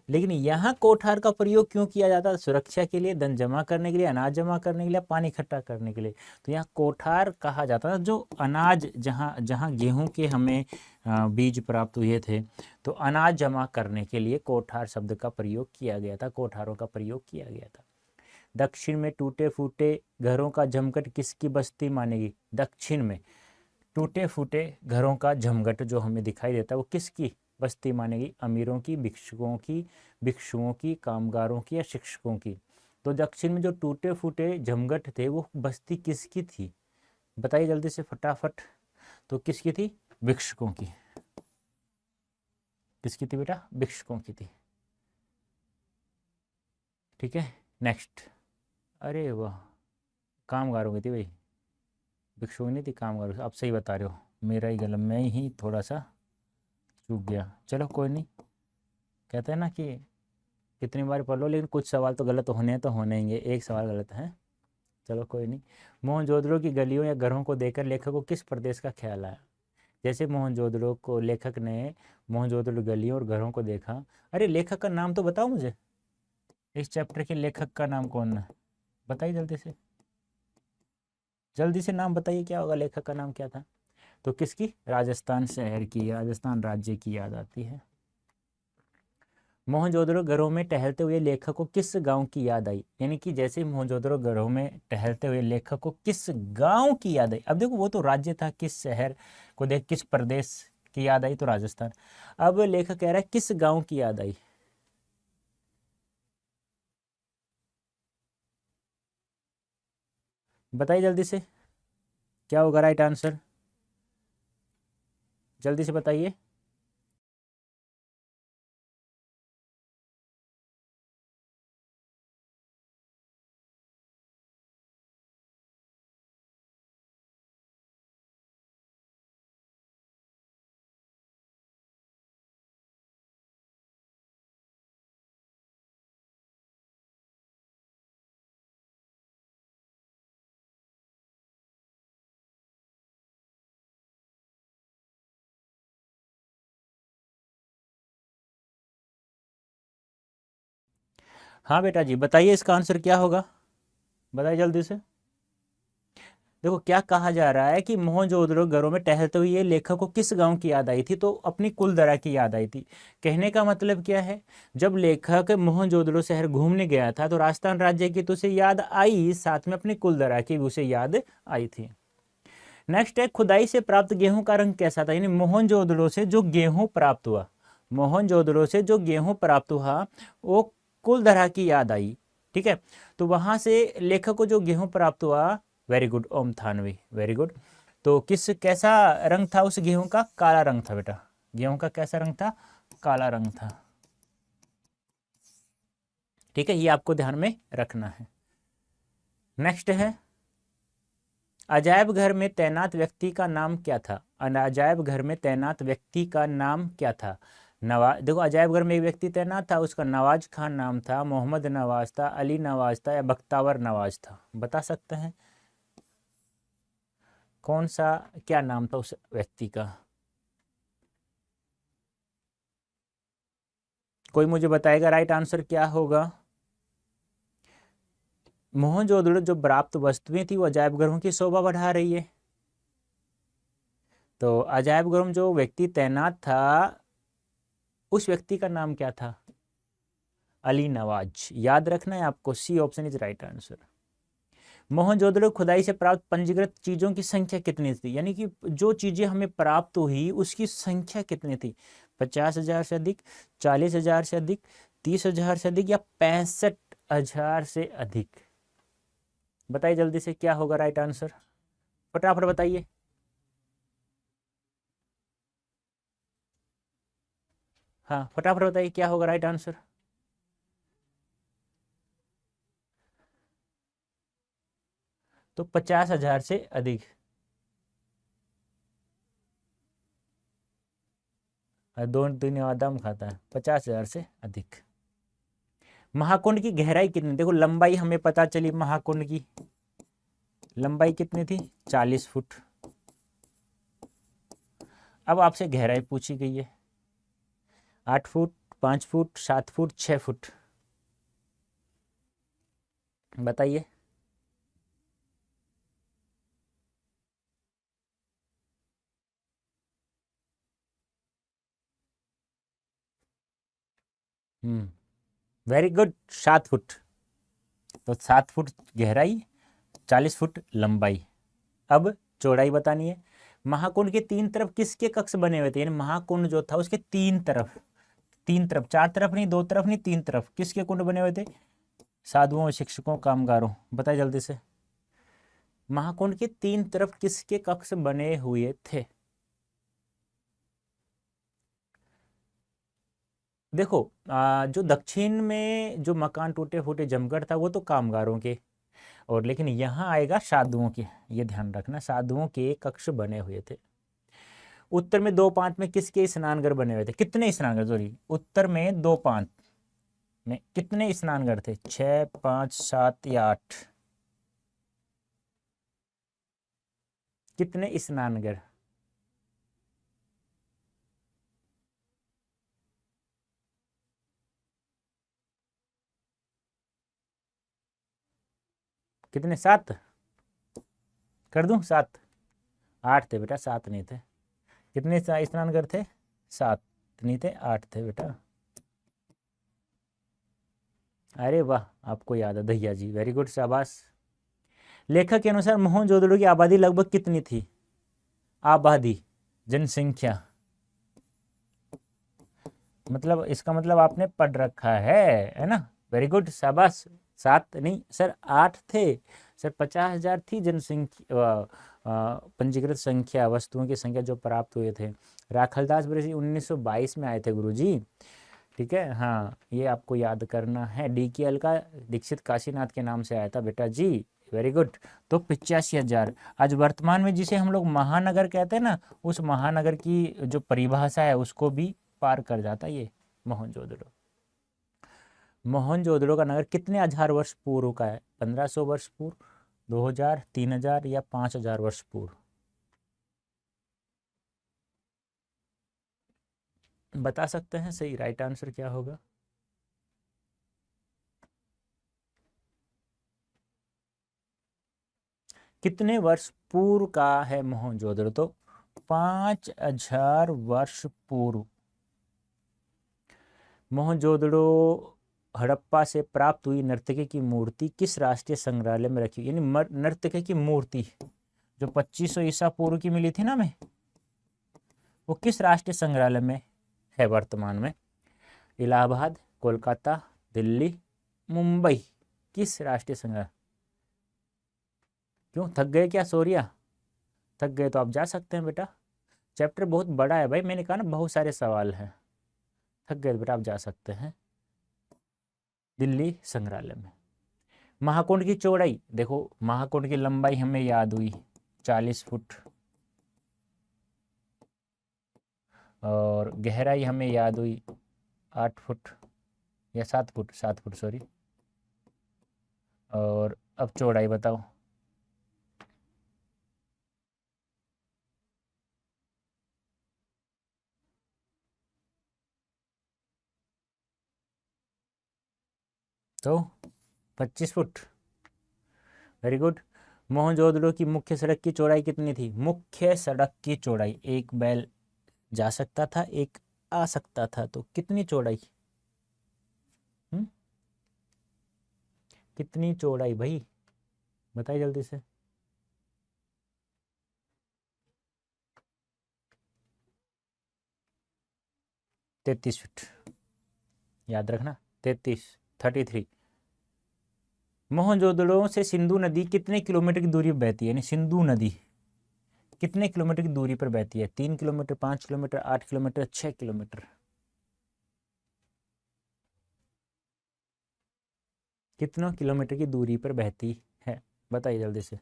लेकिन यहाँ कोठार का प्रयोग क्यों किया जाता है? सुरक्षा के लिए, धन जमा करने के लिए, अनाज जमा करने के लिए, पानी इकट्ठा करने के लिए। तो यहाँ कोठार कहा जाता है जो अनाज, जहाँ जहाँ गेहूं के हमें बीज प्राप्त हुए थे, तो अनाज जमा करने के लिए कोठार शब्द का प्रयोग किया गया था, कोठारों का प्रयोग किया गया था। दक्षिण में टूटे फूटे घरों का जमघट किसकी बस्ती मानेगी? दक्षिण में टूटे फूटे घरों का जमघट जो हमें दिखाई देता है वो किसकी बस्ती मानेगी? अमीरों की, भिक्षुओं की, कामगारों की या शिक्षकों की? तो दक्षिण में जो टूटे फूटे जमघट थे वो बस्ती किसकी थी? बताइए जल्दी से फटाफट। तो किसकी थी? भिक्षुकों की। किसकी थी बेटा? भिक्षुकों की थी। ठीक है, नेक्स्ट। अरे वाह, कामगारों की थी भाई, भिक्षुक नहीं थी, कामगारों। आप सही बता रहे हो, मेरा ही गलत, मैं ही थोड़ा सा चूक गया। चलो कोई नहीं, कहते हैं ना कि कितनी बार पढ़ लो लेकिन कुछ सवाल तो गलत होने हैं, तो होने ही, एक सवाल गलत है। चलो कोई नहीं। मोहनजोदड़ो की गलियों या घरों को देखकर लेखक को किस प्रदेश का ख्याल आया? जैसे मोहनजोदड़ो को, लेखक ने मोहनजोदड़ो गलियों और घरों को देखा। अरे लेखक का नाम तो बताओ मुझे, इस चैप्टर के लेखक का नाम कौन है? बताइए जल्दी से, जल्दी से नाम बताइए, क्या होगा? लेखक का नाम क्या था? तो किसकी? राजस्थान शहर की, राजस्थान राज्य की याद आती है। मोहनजोदड़ो घरों में टहलते हुए लेखक को किस गांव की याद आई? यानी कि जैसे मोहनजोदड़ो घरों में टहलते हुए लेखक को किस गांव की याद आई? अब देखो वो तो राज्य था, किस शहर को देख किस प्रदेश की याद आई? तो राजस्थान। अब लेखक कह रहा है किस गांव की याद आई? बताइए जल्दी से, क्या होगा राइट आंसर? जल्दी से बताइए। हाँ बेटा जी, बताइए इसका आंसर क्या होगा? बताइए जल्दी से। देखो क्या कहा जा रहा है कि मोहनजोदड़ो घरों में टहलते हुए लेखक को किस गांव की याद आई थी? तो अपनी कुलधरा की याद आई थी। कहने का मतलब क्या है, जब लेखक मोहनजोदड़ो शहर घूमने गया था तो राजस्थान राज्य की तो उसे याद आई, साथ में अपनी कुलधरा की भी उसे याद आई थी। नेक्स्ट है खुदाई से प्राप्त गेहूं का रंग कैसा था, यानी मोहनजोदड़ो से जो गेहूं प्राप्त हुआ, मोहनजोदड़ो से जो गेहूं प्राप्त हुआ वो कुलधरा की याद आई। ठीक है, तो वहां से लेखक को जो गेहूं प्राप्त हुआ, very good Om Thanvi, very good. तो किस कैसा रंग था उस गेहूं का, काला रंग था बेटा, गेहूं का कैसा रंग था, काला रंग था। ठीक है, ये आपको ध्यान में रखना है। नेक्स्ट है अजायब घर में तैनात व्यक्ति का नाम क्या था, अजायब घर में तैनात व्यक्ति का नाम क्या था। नवाज, देखो अजायब घर में एक व्यक्ति तैनात था, उसका नवाज खान नाम था, मोहम्मद नवाज था, अली नवाज था या बख्तावर नवाज था, बता सकते हैं कौन सा, क्या नाम था उस व्यक्ति का, कोई मुझे बताएगा राइट आंसर क्या होगा। मोहनजोदड़ो जो प्राप्त वस्तुएं थी वो अजायब घरों की शोभा बढ़ा रही है। तो अजायब घरों में जो व्यक्ति तैनात था उस व्यक्ति का नाम क्या था, अली नवाज, याद रखना है आपको, C option is right answer. Mohenjodaro खुदाई से प्राप्त पंजीकृत चीजों की संख्या कितनी थी, यानी कि जो चीजें हमें प्राप्त हुई उसकी संख्या कितनी थी, 50,000 से अधिक, 40,000 से अधिक, 30,000 से अधिक या 65,000 से अधिक, बताइए जल्दी से क्या होगा राइट आंसर, फटाफट बताइए। हाँ फटाफट बताइए क्या होगा राइट आंसर। तो 50,000 से अधिक, दो दिन आदम खाता है, 50,000 से अधिक। महाकुंड की गहराई कितनी, देखो लंबाई हमें पता चली, महाकुंड की लंबाई कितनी थी, 40 फुट। अब आपसे गहराई पूछी गई है, 8 फुट, 5 फुट, 7 फुट, 6 फुट, बताइए। Very good, 7 foot. तो 7 फुट गहराई, 40 फुट लंबाई। अब चौड़ाई बतानी है। महाकुंड के 3 तरफ किसके कक्ष बने हुए थे, यानी महाकुंड जो था उसके 3 तरफ, 3 तरफ, 4 तरफ नहीं, 2 तरफ नहीं, 3 तरफ किसके कुंड बने हुए थे, साधुओं, शिक्षकों, कामगारों, बताइए जल्दी से। महाकुंड के 3 तरफ किसके कक्ष बने हुए थे। देखो जो दक्षिण में जो मकान टूटे फूटे जमगढ़ था वो तो कामगारों के, और लेकिन यहाँ आएगा साधुओं के, ये ध्यान रखना, साधुओं के कक्ष बने हुए थे। उत्तर में 2-5 में किसके स्नानघर बने हुए थे, कितने स्नानघर, सॉरी उत्तर में 2-5 में कितने स्नानघर थे, 6, 5, 7 या 8, कितने स्नानघर, कितने, 7 कर दूं, 7, 8 थे बेटा, 7 नहीं थे। कितने स्नानघर थे, 7 नहीं थे, 8 थे बेटा। अरे वाह, आपको याद है दहिया जी, वेरी गुड, शाबाश। लेखक के अनुसार मोहनजोदड़ो की आबादी लगभग कितनी थी, आबादी, जनसंख्या, मतलब इसका मतलब आपने पढ़ रखा है ना, वेरी गुड, शाबाश। 7 नहीं सर, 8 थे सर, 50,000 थी जनसंख्या, पंजीकृत संख्या, वस्तुओं की संख्या जो प्राप्त हुए थे। राखलदास बरेसी 1922 में आए थे गुरुजी, ठीक है, हाँ ये आपको याद करना है। DKL का दीक्षित काशीनाथ के नाम से आया था बेटा जी, वेरी गुड। तो 85,000, आज वर्तमान में जिसे हम लोग महानगर कहते हैं ना, उस महानगर की जो परिभाषा है उसको भी पार कर जाता ये मोहनजोदड़ो। मोहनजोदड़ो का नगर कितने हजार वर्ष पूर्व का है, 1500 वर्ष पूर्व, 2000, 3000 या 5000 वर्ष पूर्व, बता सकते हैं सही राइट आंसर क्या होगा। कितने वर्ष पूर्व का है मोहनजोदड़ो, तो 5000 वर्ष पूर्व। मोहनजोदड़ो हड़प्पा से प्राप्त हुई नर्तकी की मूर्ति किस राष्ट्रीय संग्रहालय में रखी, यानी नर्तकी की मूर्ति जो 2500 ईसा पूर्व की मिली थी ना हमें, वो किस राष्ट्रीय संग्रहालय में है वर्तमान में? इलाहाबाद, कोलकाता, दिल्ली, मुंबई, किस राष्ट्रीय संग्रहालय? क्यों थक गए क्या सूर्या? थक गए तो आप जा सकते हैं बेटा, चैप्टर बहुत बड़ा है भाई, मैंने कहा ना बहुत सारे सवाल हैं। थक गए तो बेटा आप जा सकते हैं दिल्ली संग्रहालय में। महाकुंड की चौड़ाई देखो, महाकुंड की लंबाई हमें याद हुई 40 फुट, और गहराई हमें याद हुई 8 फुट या 7 फुट, 7 फुट सॉरी। और अब चौड़ाई बताओ। तो 25 फुट, वेरी गुड। मोहनजोदड़ो की मुख्य सड़क की चौड़ाई कितनी थी? मुख्य सड़क की चौड़ाई, एक बैल जा सकता था, एक आ सकता था, तो कितनी चौड़ाई? कितनी चौड़ाई भाई, बताइए जल्दी से। 33 फीट, याद रखना 33। मोहनजोदड़ो से सिंधु नदी कितने किलोमीटर की दूरी पर बहती है? यानी सिंधु नदी कितने किलोमीटर की दूरी पर बहती है? 3 किलोमीटर, 5 किलोमीटर, 8 किलोमीटर, 6 किलोमीटर? कितनों किलोमीटर की दूरी पर बहती है, बताइए जल्दी से।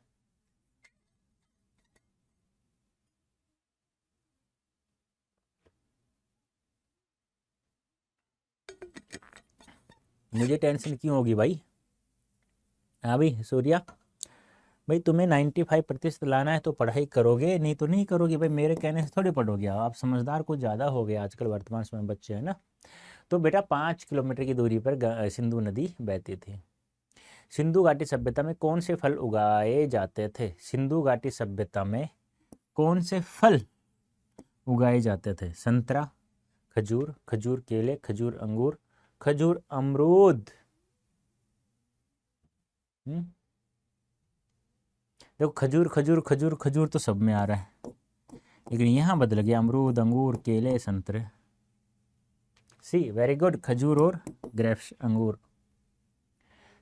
मुझे टेंशन क्यों होगी भाई? हाँ भाई सूर्या, भाई तुम्हें 95% लाना है तो पढ़ाई करोगे, नहीं तो नहीं करोगे भाई, मेरे कहने से थोड़ी पढ़ोगे। आप समझदार कुछ ज़्यादा हो गए आजकल, वर्तमान समय में बच्चे हैं ना। तो बेटा 5 किलोमीटर की दूरी पर सिंधु नदी बहती थी। सिंधु घाटी सभ्यता में कौन से फल उगाए जाते थे? सिंधु घाटी सभ्यता में कौन से फल उगाए जाते थे? संतरा, खजूर, खजूर केले, खजूर अंगूर, खजूर अमरूद। देखो खजूर खजूर खजूर खजूर तो सब में आ रहा है, लेकिन यहाँ बदल गया, अमरूद, अंगूर, केले, संतरे। सी, वेरी गुड, खजूर और ग्रेप्स, अंगूर।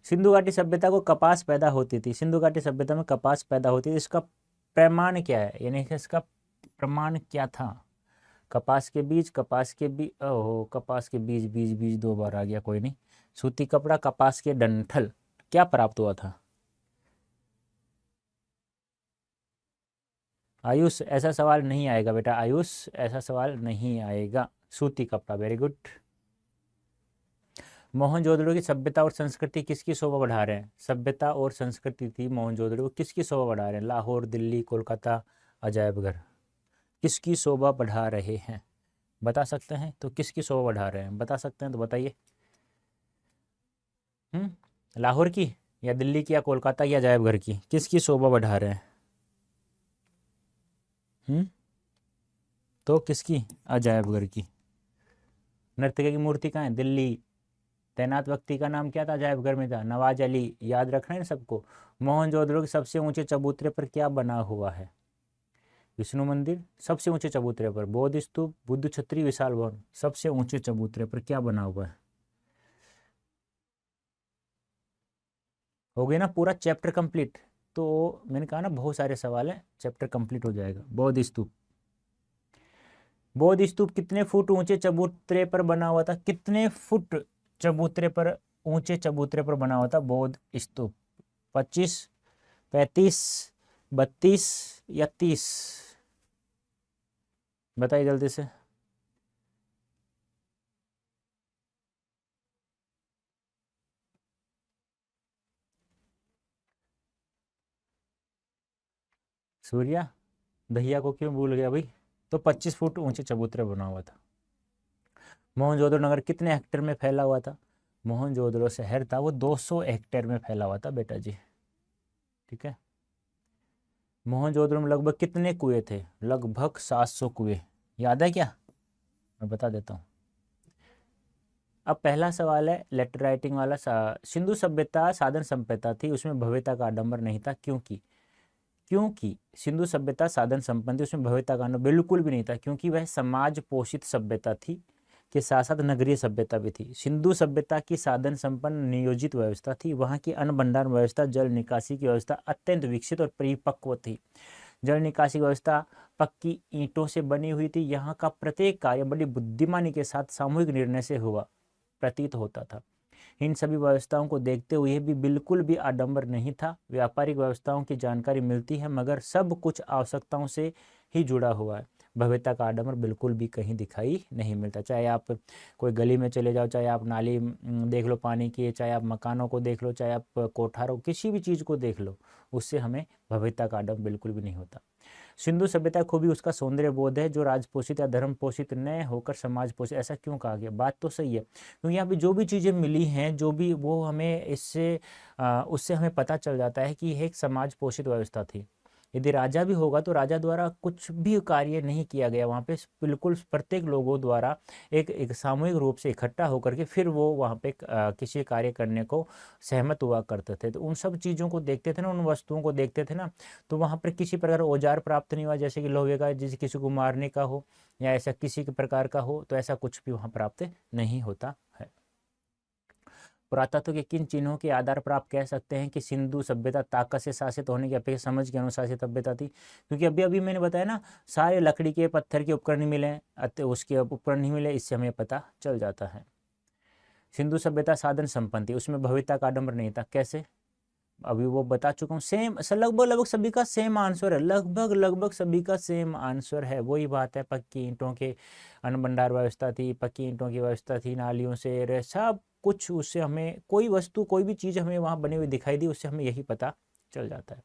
सिंधु घाटी सभ्यता को कपास पैदा होती थी, सिंधु घाटी सभ्यता में कपास पैदा होती थी, इसका प्रमाण क्या है? यानी कि इसका प्रमाण क्या था? कपास के बीज, कपास के बीज, ओहो कपास के बीज, बीज बीज 2 बार आ गया, कोई नहीं। सूती कपड़ा, कपास के डंठल, क्या प्राप्त हुआ था? आयुष, ऐसा सवाल नहीं आएगा बेटा, आयुष ऐसा सवाल नहीं आएगा। सूती कपड़ा, वेरी गुड। मोहनजोदड़ो की सभ्यता और संस्कृति किसकी शोभा बढ़ा रहे हैं? सभ्यता और संस्कृति थी मोहनजोदड़ो, किसकी शोभा बढ़ा रहे हैं? लाहौर, दिल्ली, कोलकाता, अजायब घर, किसकी शोभा बढ़ा रहे हैं? बता सकते हैं तो किसकी शोभा बढ़ा रहे हैं? बता सकते हैं तो बताइए। लाहौर की या दिल्ली की या कोलकाता या अजायब घर की, किसकी शोभा बढ़ा रहे हैं? तो किसकी? अजायब घर की। नर्तकी की मूर्ति कहाँ है? दिल्ली। तैनात व्यक्ति का नाम क्या था? अजायब घर में था, नवाज अली, याद रखना है सबको। मोहनजोदड़ो के सबसे ऊंचे चबूतरे पर क्या बना हुआ है? विष्णु मंदिर। सबसे ऊंचे चबूतरे पर बौद्ध स्तूप, बुद्ध छतरी, विशाल भवन, सबसे ऊंचे चबूतरे पर क्या बना हुआ है? हो गया ना पूरा चैप्टर कंप्लीट। तो मैंने कहा ना बहुत सारे सवाल हैं, चैप्टर कंप्लीट हो जाएगा। बौद्ध स्तूप, बौद्ध स्तूप कितने फुट ऊंचे चबूतरे पर बना हुआ था? कितने फुट चबूतरे पर, ऊंचे चबूतरे पर बना हुआ था बौद्ध स्तूप? 25, 35, 32 या 30? बताइए जल्दी से। सूर्या, दहिया को क्यों भूल गया भाई? तो 25 फुट ऊंचे चबूतरे बना हुआ था। मोहनजोदड़ो नगर कितने हेक्टेयर में फैला हुआ था? मोहनजोदड़ो शहर था वो 200 हेक्टेयर में फैला हुआ था बेटा जी, ठीक है। मोहनजोदड़ो में लगभग कितने कुएं थे? लगभग 700 कुएं, याद है क्या? मैं बता देता हूँ। अब पहला सवाल है लेटर राइटिंग वाला। सिंधु सभ्यता साधन संपन्नता थी, उसमें भव्यता का आडंबर नहीं था, क्योंकि क्योंकि सिंधु सभ्यता साधन संपन्न थी, उसमें भव्यता का अनुभव बिल्कुल भी नहीं था, क्योंकि वह समाज पोषित सभ्यता थी के साथ साथ नगरीय सभ्यता भी थी। सिंधु सभ्यता की साधन संपन्न नियोजित व्यवस्था थी। वहाँ की अन्न भंडारण व्यवस्था, जल निकासी की व्यवस्था अत्यंत विकसित और परिपक्व थी। जल निकासी व्यवस्था पक्की ईंटों से बनी हुई थी। यहाँ का प्रत्येक कार्य बड़ी बुद्धिमानी के साथ सामूहिक निर्णय से हुआ प्रतीत होता था। इन सभी व्यवस्थाओं को देखते हुए भी बिल्कुल भी आडंबर नहीं था। व्यापारिक व्यवस्थाओं की जानकारी मिलती है, मगर सब कुछ आवश्यकताओं से ही जुड़ा हुआ है। भव्यता का आडंबर बिल्कुल भी कहीं दिखाई नहीं मिलता। चाहे आप कोई गली में चले जाओ, चाहे आप नाली देख लो पानी की, चाहे आप मकानों को देख लो, चाहे आप कोठारों, किसी भी चीज़ को देख लो, उससे हमें भव्यता का आडंबर बिल्कुल भी नहीं होता। सिंधु सभ्यता खूबी उसका सौंदर्य बोध है, जो राज पोषित या धर्म पोषित न होकर समाज पोषित। ऐसा क्यों कहा गया? बात तो सही है, क्योंकि यहाँ पे जो भी चीज़ें मिली हैं, जो भी वो हमें इससे उससे हमें पता चल जाता है कि यह एक समाज पोषित व्यवस्था थी। यदि राजा भी होगा तो राजा द्वारा कुछ भी कार्य नहीं किया गया, वहाँ पे बिल्कुल प्रत्येक लोगों द्वारा एक सामूहिक रूप से इकट्ठा होकर के फिर वो वहाँ पे किसी कार्य करने को सहमत हुआ करते थे। तो उन सब चीज़ों को देखते थे ना, उन वस्तुओं को देखते थे ना, तो वहाँ पर किसी प्रकार औजार प्राप्त नहीं हुआ, जैसे कि लोहे का जैसे किसी को मारने का हो या ऐसा किसी के प्रकार का हो, तो ऐसा कुछ भी वहाँ प्राप्त नहीं होता है। पुरातत्व के किन चिन्हों के आधार पर आप कह सकते हैं कि सिंधु सभ्यता ताकत से शासित होने की अपेक्षा समझ के अनुशासित सभ्यता थी? क्योंकि अभी अभी मैंने बताया ना, सारे लकड़ी के पत्थर के उपकरण नहीं मिले, उसके उपकरण नहीं मिले, इससे हमें पता चल जाता है। सिंधु सभ्यता साधन संपन्न थी, उसमें भव्यता का आडंबर नहीं था। कैसे? अभी वो बता चुका हूँ। सेम लगभग सभी का सेम आंसर है, लगभग सभी का सेम आंसर है। वही बात है, पक्की ईंटों के अन्न भंडार व्यवस्था थी, पक्की ईंटों की व्यवस्था थी, नालियों से सब कुछ, उससे हमें कोई वस्तु कोई भी चीज़ हमें वहाँ बनी हुई दिखाई दी, उससे हमें यही पता चल जाता है।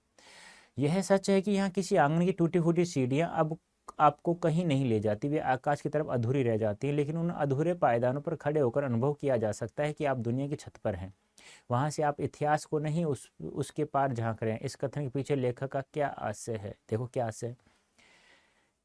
यह सच है कि यहाँ किसी आंगन की टूटी फूटी सीढ़ियाँ अब आपको कहीं नहीं ले जाती, वे आकाश की तरफ अधूरी रह जाती हैं, लेकिन उन अधूरे पायदानों पर खड़े होकर अनुभव किया जा सकता है कि आप दुनिया की छत पर हैं। वहाँ से आप इतिहास को नहीं उसके पार झांक रहे हैं। इस कथन के पीछे लेखक का क्या आशय है? देखो क्या आशय है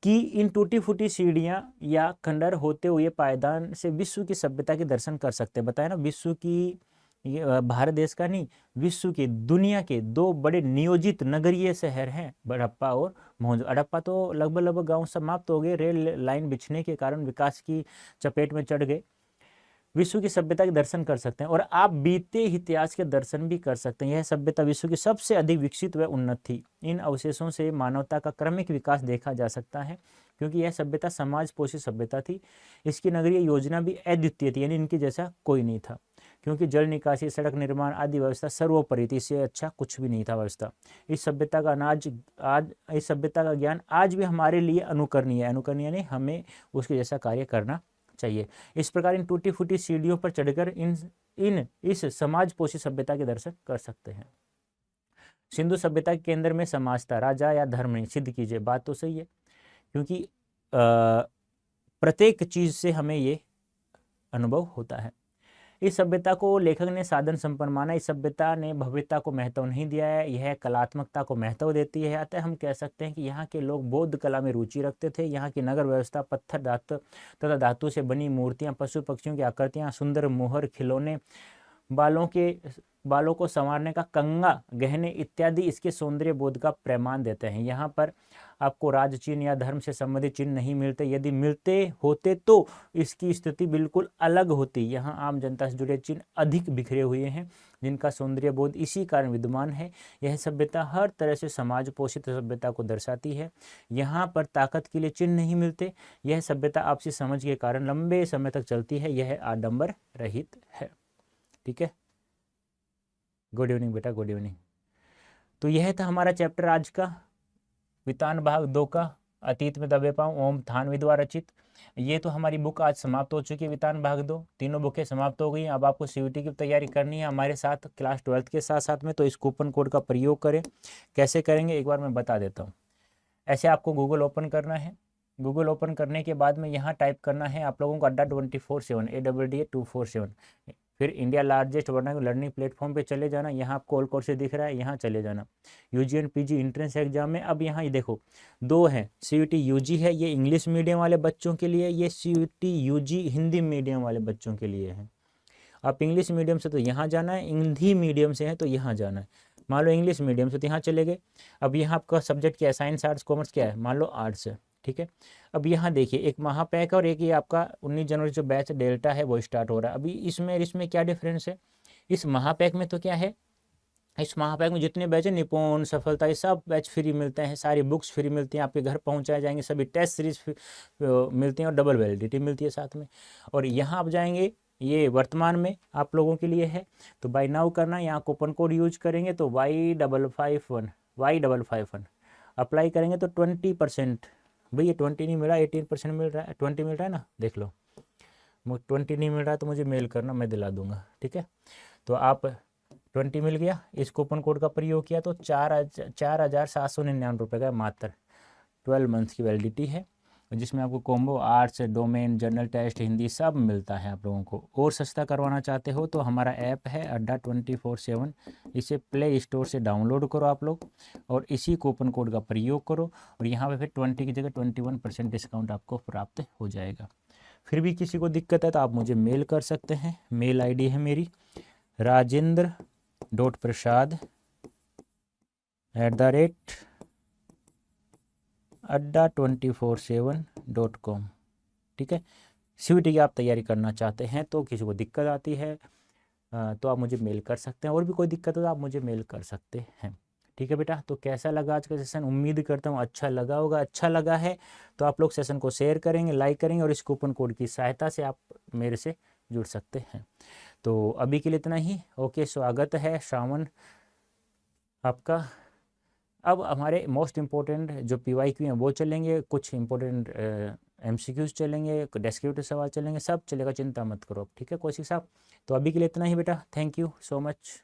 कि इन टूटी फूटी सीढ़ियाँ या खंडर होते हुए पायदान से विश्व की सभ्यता के दर्शन कर सकते हैं। बताया ना, विश्व की, ये भारत देश का नहीं, विश्व के, दुनिया के दो बड़े नियोजित नगरीय शहर हैं, हड़प्पा और मोहनजोदड़ो। हड़प्पा तो लगभग गांव समाप्त हो गए, रेल लाइन बिछने के कारण विकास की चपेट में चढ़ गए। विश्व की सभ्यता के दर्शन कर सकते हैं और आप बीते इतिहास के दर्शन भी कर सकते हैं। यह सभ्यता विश्व की सबसे अधिक विकसित व उन्नत थी। इन अवशेषों से मानवता का क्रमिक विकास देखा जा सकता है, क्योंकि यह सभ्यता समाज पोषित सभ्यता थी। इसकी नगरीय योजना भी अद्वितीय थी, यानी इनकी जैसा कोई नहीं था, क्योंकि जल निकासी, सड़क निर्माण आदि व्यवस्था सर्वोपरि थी, इससे अच्छा कुछ भी नहीं था व्यवस्था। इस सभ्यता का ज्ञान आज भी हमारे लिए अनुकरणीय है। अनुकरणीय यानी हमें उसके जैसा कार्य करना चाहिए। इस प्रकार इन टूटी फूटी सीढ़ियों पर चढ़कर इस समाज पोषित सभ्यता के दर्शन कर सकते हैं। सिंधु सभ्यता के केंद्र में समाज था, राजा या धर्म नहीं। सिद्ध कीजिए। बात तो सही है, क्योंकि प्रत्येक चीज से हमें ये अनुभव होता है। इस सभ्यता को लेखक ने साधन संपन्न माना। इस सभ्यता ने भव्यता को महत्व नहीं दिया है, यह कलात्मकता को महत्व देती है। अतः हम कह सकते हैं कि यहाँ के लोग बौद्ध कला में रुचि रखते थे। यहाँ की नगर व्यवस्था, पत्थर, धातु तथा धातु से बनी मूर्तियाँ, पशु पक्षियों की आकृतियाँ, सुंदर मोहर, खिलौने, बालों को संवारने का कंगा, गहने इत्यादि इसके सौंदर्य बोध का प्रमाण देते हैं। यहाँ पर आपको राज चिन्ह या धर्म से संबंधित चिन्ह नहीं मिलते। यदि मिलते होते तो इसकी स्थिति बिल्कुल अलग होती। यहाँ आम जनता से जुड़े चिन्ह अधिक बिखरे हुए हैं, जिनका सौंदर्य बोध इसी कारण विद्यमान है। यह सभ्यता हर तरह से समाज पोषित सभ्यता को दर्शाती है। यहाँ पर ताकत के लिए चिन्ह नहीं मिलते। यह सभ्यता आपसी समझ के कारण लंबे समय तक चलती है। यह आडंबर रहित है। ठीक है, गुड इवनिंग बेटा, गुड इवनिंग। तो यह था हमारा चैप्टर आज का, वितान भाग 2 का, अतीत में दबे पांव, ओम थानवी द्वारा रचित। ये तो हमारी बुक आज समाप्त हो चुकी है, वितान भाग 2, तीनों बुकें समाप्त हो गई। अब आपको सीयूटी की तैयारी करनी है हमारे साथ, क्लास 12th के साथ साथ में। तो इस कूपन कोड का प्रयोग करें। कैसे करेंगे एक बार मैं बता देता हूँ। ऐसे आपको गूगल ओपन करना है। गूगल ओपन करने के बाद में यहाँ टाइप करना है आप लोगों को अड्डा 24/7, ADDA247। फिर India largest vernacular learning platform पे चले जाना। यहाँ आपको ऑल कोर्सेज दिख रहा है, यहाँ चले जाना। UG and PG entrance exam में अब यहाँ ये देखो 2 हैं। सीयूटी यूजी है, ये इंग्लिश मीडियम वाले बच्चों के लिए, ये सीयूटी यूजी हिंदी मीडियम वाले बच्चों के लिए है। आप इंग्लिश मीडियम से तो यहाँ जाना है, हिंदी मीडियम से है तो यहाँ जाना है। मान लो इंग्लिश मीडियम से तो यहाँ चले गए। अब यहाँ आपका सब्जेक्ट क्या है, साइंस आर्ट्स कॉमर्स क्या है, मान लो आर्ट्स है, ठीक है। अब यहाँ देखिए एक महापैक और एक ये आपका 19 जनवरी जो बैच डेल्टा है वो स्टार्ट हो रहा है। अभी इसमें क्या डिफरेंस है, इस महापैक में तो क्या है, इस महापैक में जितने बैच है निपुण सफलता ये सब बैच फ्री मिलते हैं, सारी बुक्स फ्री मिलती हैं, आपके घर पहुंचाए जाएंगे, सभी टेस्ट सीरीज मिलती हैं और डबल वैलिडिटी मिलती है साथ में। और यहाँ आप जाएंगे, ये वर्तमान में आप लोगों के लिए है, तो बाय नाउ करना, यहाँ कूपन कोड यूज करेंगे तो Y551 अप्लाई करेंगे तो 20%, भैया 20 नहीं मिल रहा, 18% मिल रहा है, 20 मिल रहा है ना, देख लो। 20 नहीं मिल रहा है तो मुझे मेल करना, मैं दिला दूंगा, ठीक है। तो आप 20 मिल गया, इस कूपन कोड का प्रयोग किया तो 4,799 रुपये का मात्र 12 मंथ्स की वैलिडिटी है, जिसमें आपको combo arts, domain, general test, Hindi सब मिलता है आप लोगों को। और सस्ता करवाना चाहते हो तो हमारा ऐप है अड्डा 24/7, इसे प्ले स्टोर से डाउनलोड करो आप लोग और इसी कूपन कोड का प्रयोग करो और यहाँ पे फिर 20 की जगह 21% डिस्काउंट आपको प्राप्त हो जाएगा। फिर भी किसी को दिक्कत है तो आप मुझे मेल कर सकते हैं, मेल ID है मेरी rajendra.prasad@adda247.com, ठीक है। CVT की आप तैयारी करना चाहते हैं तो किसी को दिक्कत आती है तो आप मुझे मेल कर सकते हैं, और भी कोई दिक्कत हो तो आप मुझे मेल कर सकते हैं, ठीक है बेटा। तो कैसा लगा आज का सेशन, उम्मीद करता हूँ अच्छा लगा होगा। अच्छा लगा है तो आप लोग सेशन को शेयर करेंगे, लाइक करेंगे और इस कूपन कोड की सहायता से आप मेरे से जुड़ सकते हैं। तो अभी के लिए इतना ही, ओके। स्वागत है श्रावण आपका। अब हमारे मोस्ट इम्पोर्टेंट जो PYQ हैं वो चलेंगे, कुछ इम्पोर्टेंट MCQs चलेंगे, डेस्क्रिप्टिव सवाल चलेंगे, सब चलेगा, चिंता मत करो, ठीक है कौशिक साहब। तो अभी के लिए इतना ही बेटा, थैंक यू सो मच।